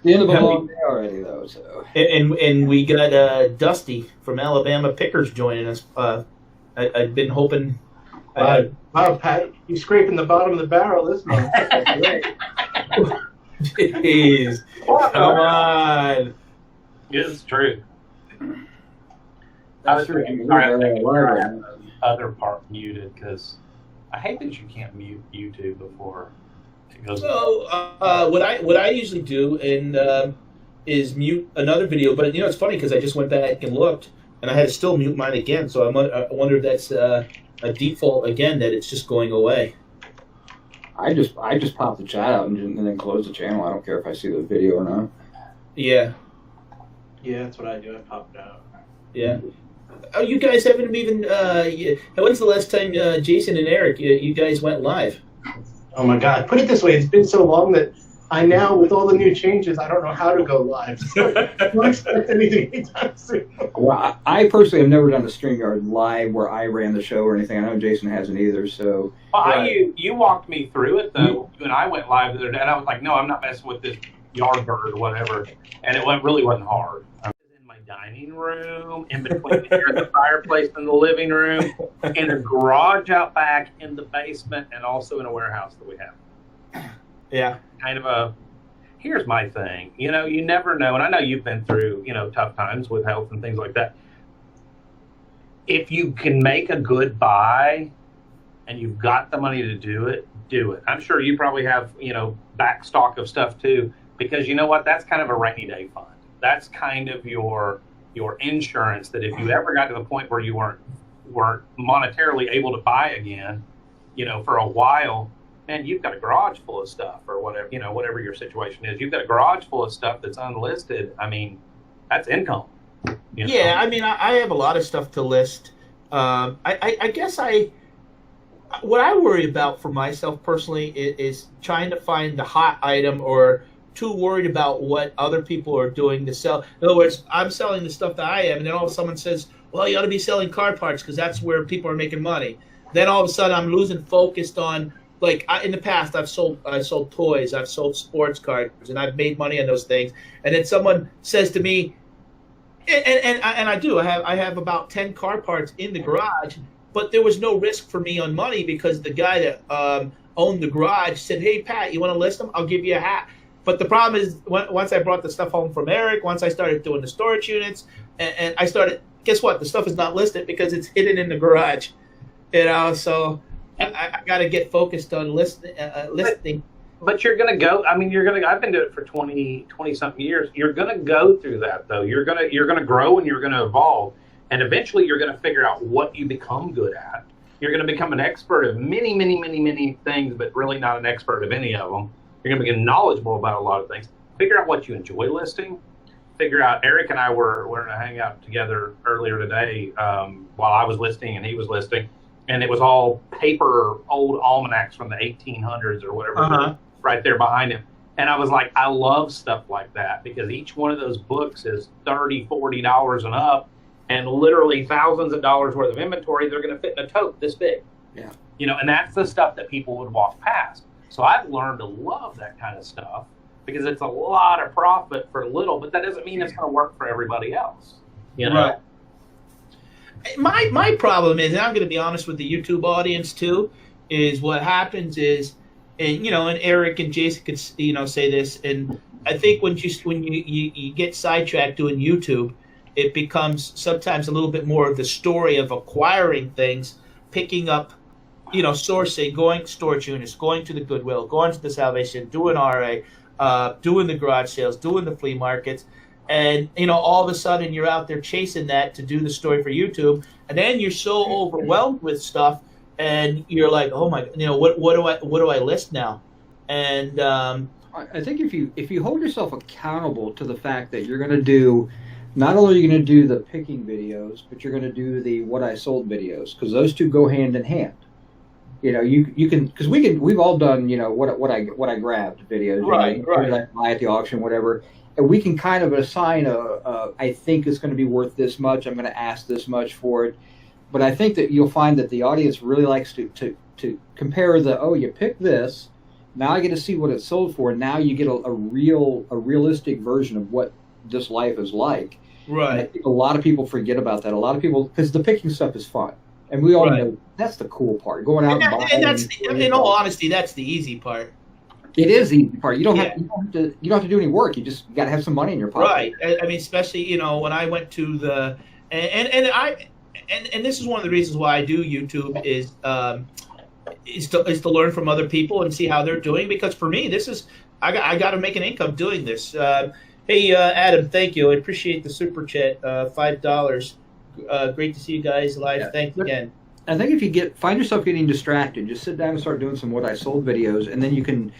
O: The end of a long day already, though. So
A: and we got Dusty from Alabama Pickers joining us. I've been hoping.
V: Wow, Pat, you're scraping the bottom of the barrel this month. That's great.
A: Jeez, come on.
S: It's true.
F: That's
L: true.
F: Sorry, I'm thinking I have the other part muted because I hate that you can't mute YouTube before it goes.
A: So what I usually do is mute another video, but it's funny because I just went back and looked, and I had to still mute mine again. So I wonder if that's a default again, that it's just going away.
O: I just pop the chat out and then close the channel. I don't care if I see the video or not.
A: Yeah.
V: Yeah, that's what I do. I pop it out.
A: Yeah. Oh, you guys haven't even. When's the last time Jason and Eric, you guys went live?
V: Oh my God! Put it this way: it's been so long that I now, with all the new changes, I don't know how to go live. So I don't expect anything anytime soon.
O: Well, I personally have never done a StreamYard live where I ran the show or anything. I know Jason hasn't either. So.
F: Well, you walked me through it though. You and I went live the other day, and I was like, no, I'm not messing with this Yardbird or whatever, and it really wasn't hard. I was in my dining room, in between the fireplace in the living room, in a garage out back, in the basement, and also in a warehouse that we have.
A: Yeah.
F: Kind of here's my thing. You never know, and I know you've been through, tough times with health and things like that. If you can make a good buy and you've got the money to do it, do it. I'm sure you probably have, back stock of stuff too, because you know what? That's kind of a rainy day fund. That's kind of your insurance that if you ever got to the point where you weren't monetarily able to buy again, for a while, and you've got a garage full of stuff or whatever, whatever your situation is. You've got a garage full of stuff that's unlisted. I mean, that's income.
A: Yeah, I mean, I have a lot of stuff to list. I guess what I worry about for myself personally is trying to find the hot item, or too worried about what other people are doing to sell. In other words, I'm selling the stuff that I am, and then all of a sudden someone says, well, you ought to be selling car parts because that's where people are making money. Then all of a sudden I'm losing focus on, in the past I sold toys, I've sold sports cars, and I've made money on those things. And then someone says to me, and I do, I have about 10 car parts in the garage, but there was no risk for me on money because the guy that owned the garage said, hey, Pat, you want to list them? I'll give you a hat. But the problem is, once I brought the stuff home from Eric, once I started doing the storage units, and I started, guess what? The stuff is not listed because it's hidden in the garage. So I got to get focused on listing.
F: But you're going to go, I've been doing it for 20 something years. You're going to go through that though. You're going to grow and you're going to evolve. And eventually you're going to figure out what you become good at. You're going to become an expert of many, many, many, many things, but really not an expert of any of them. You're going to be knowledgeable about a lot of things. Figure out what you enjoy listing. Figure out, Eric and I were going to hang out together earlier today while I was listing and he was listing. And it was all paper, old almanacs from the 1800s or whatever, right there behind him. And I was like, I love stuff like that because each one of those books is $30, $40 and up, and literally thousands of dollars worth of inventory. They're going to fit in a tote this big.
O: Yeah.
F: And that's the stuff that people would walk past. So I've learned to love that kind of stuff because it's a lot of profit for little, but that doesn't mean it's going to work for everybody else.
A: Right. My problem is, and I'm going to be honest with the YouTube audience too, is what happens is, and Eric and Jason could say this, and I think when you get sidetracked doing YouTube, it becomes sometimes a little bit more of the story of acquiring things, picking up, sourcing, going to storage units, going to the Goodwill, going to the Salvation, doing RA, doing the garage sales, doing the flea markets. And, all of a sudden you're out there chasing that to do the story for YouTube. And then you're so overwhelmed with stuff and you're like, oh my, what do I list now? And
O: I think if you hold yourself accountable to the fact that you're going to do, not only are you going to do the picking videos, but you're going to do the what I sold videos, because those two go hand in hand. You can, because we've all done, what I grabbed videos,
A: right.
O: I buy at the auction, whatever. And we can kind of assign I think it's going to be worth this much. I'm going to ask this much for it. But I think that you'll find that the audience really likes to compare you picked this. Now I get to see what it's sold for. Now you get a realistic version of what this life is like.
A: Right.
O: And I think a lot of people forget about that. A lot of people, because the picking stuff is fun. And we all know that's the cool part. Going out and buying.
A: And that's, in all honesty, that's the easy part.
O: It is the easy part. You don't have to do any work. You just got to have some money in your pocket.
A: Right. I mean, especially when I went to the And this is one of the reasons why I do YouTube is to learn from other people and see how they're doing, because for me this is I got to make an income doing this. Hey Adam, thank you. I appreciate the super chat, $5. Great to see you guys live.
O: Yeah.
A: Thanks again.
O: I think if you find yourself getting distracted, just sit down and start doing some what I sold videos, and then you can,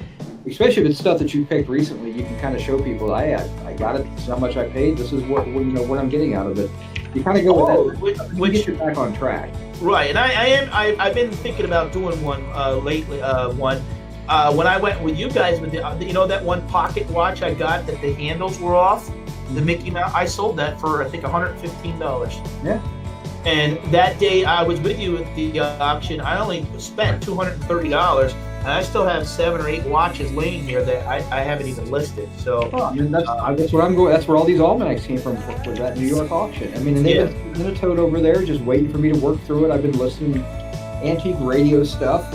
O: especially if it's stuff that you picked recently, you can kind of show people, I got it. This is how much I paid. This is what I'm getting out of it. You kind of go with that. When you get back on track.
A: Right, and I've been thinking about doing one lately. When I went with you guys with that one pocket watch I got that the handles were off, the Mickey Mouse. I sold that for I think $115.
O: Yeah.
A: And that day I was with you at the auction, I only spent $230, and I still have 7 or 8 watches laying here that I haven't even listed. So
O: that's where I'm going. That's where all these almanacs came from for that New York auction. I mean, and they've been in a tote over there, just waiting for me to work through it. I've been listening to antique radio stuff.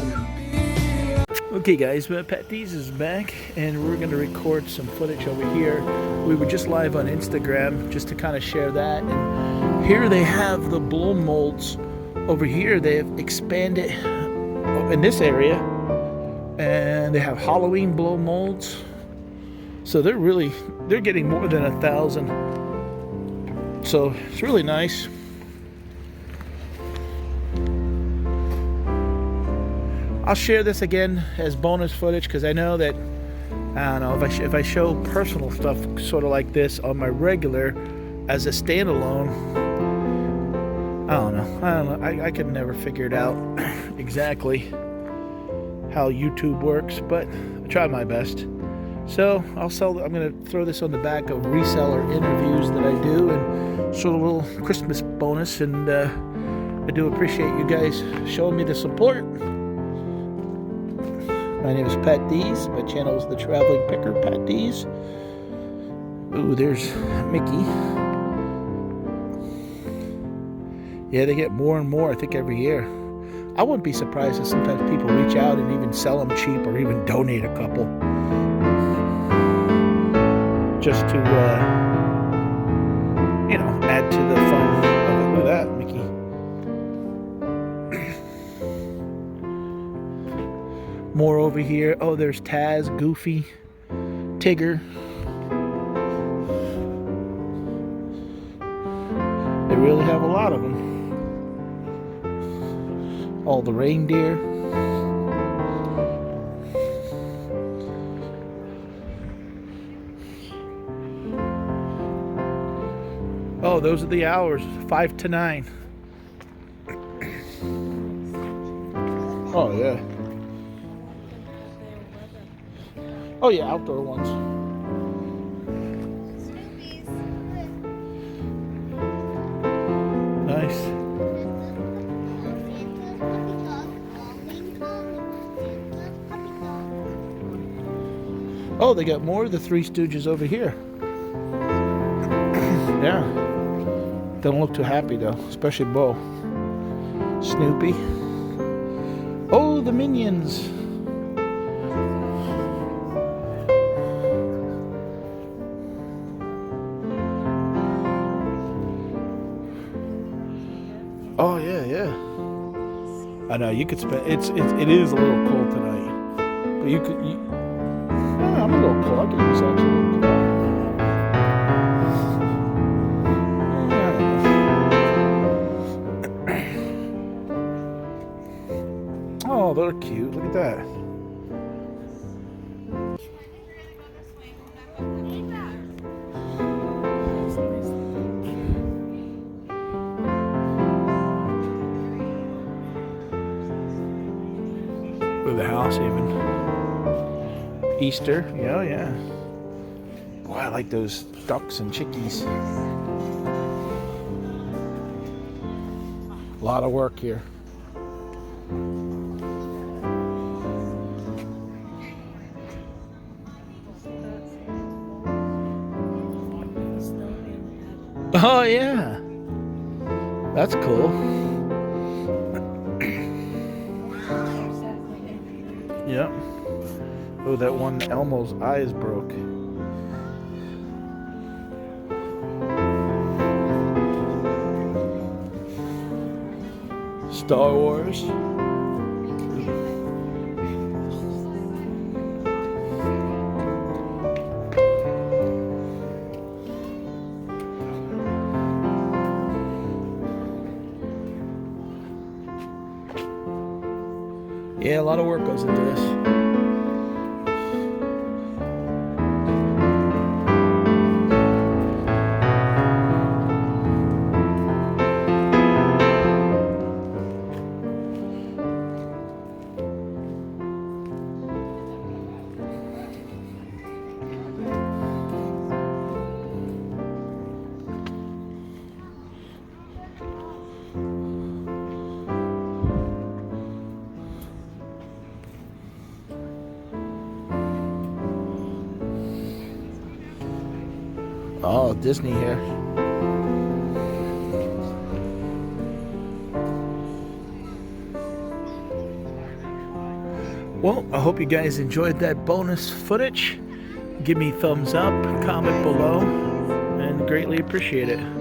G: Okay, guys, Patdees is back, and we're going to record some footage over here. We were just live on Instagram just to kind of share that. And here they have the blow molds. Over here, they have expanded in this area, and they have Halloween blow molds. So they're getting more than 1,000. So it's really nice. I'll share this again as bonus footage because I know that, I don't know, if I show personal stuff sort of like this on my regular as a standalone, I don't know. I could never figure it out exactly how YouTube works, but I try my best. So I'm going to throw this on the back of reseller interviews that I do, and sort of a little Christmas bonus. And I do appreciate you guys showing me the support. My name is Patdees. My channel is the Traveling Picker Patdees. Ooh, there's Mickey. Yeah, they get more and more, I think, every year. I wouldn't be surprised if sometimes people reach out and even sell them cheap or even donate a couple. Just to, add to the fun. Look at that, Mickey. More over here. Oh, there's Taz, Goofy, Tigger. They really have a lot of them. All the reindeer. Oh, those are the hours, 5 to 9. Oh, yeah. Oh yeah, outdoor ones. Nice. Oh, they got more of the Three Stooges over here. Yeah. Don't look too happy though, especially Bo. Snoopy. Oh, the Minions. Oh yeah. I know you could spend. It is a little cold tonight, but you could. Yeah, I'm a little cold. I could use actually a little cold. Oh, they're cute. Look at that. With the house even. Easter, yeah. Boy, I like those ducks and chickies. A lot of work here. Oh yeah. That's cool. Yep. Oh, that one Elmo's eyes broke. Star Wars. Yeah, a lot of work goes into this. Oh, Disney here. Well, I hope you guys enjoyed that bonus footage. Give me thumbs up, comment below, and greatly appreciate it.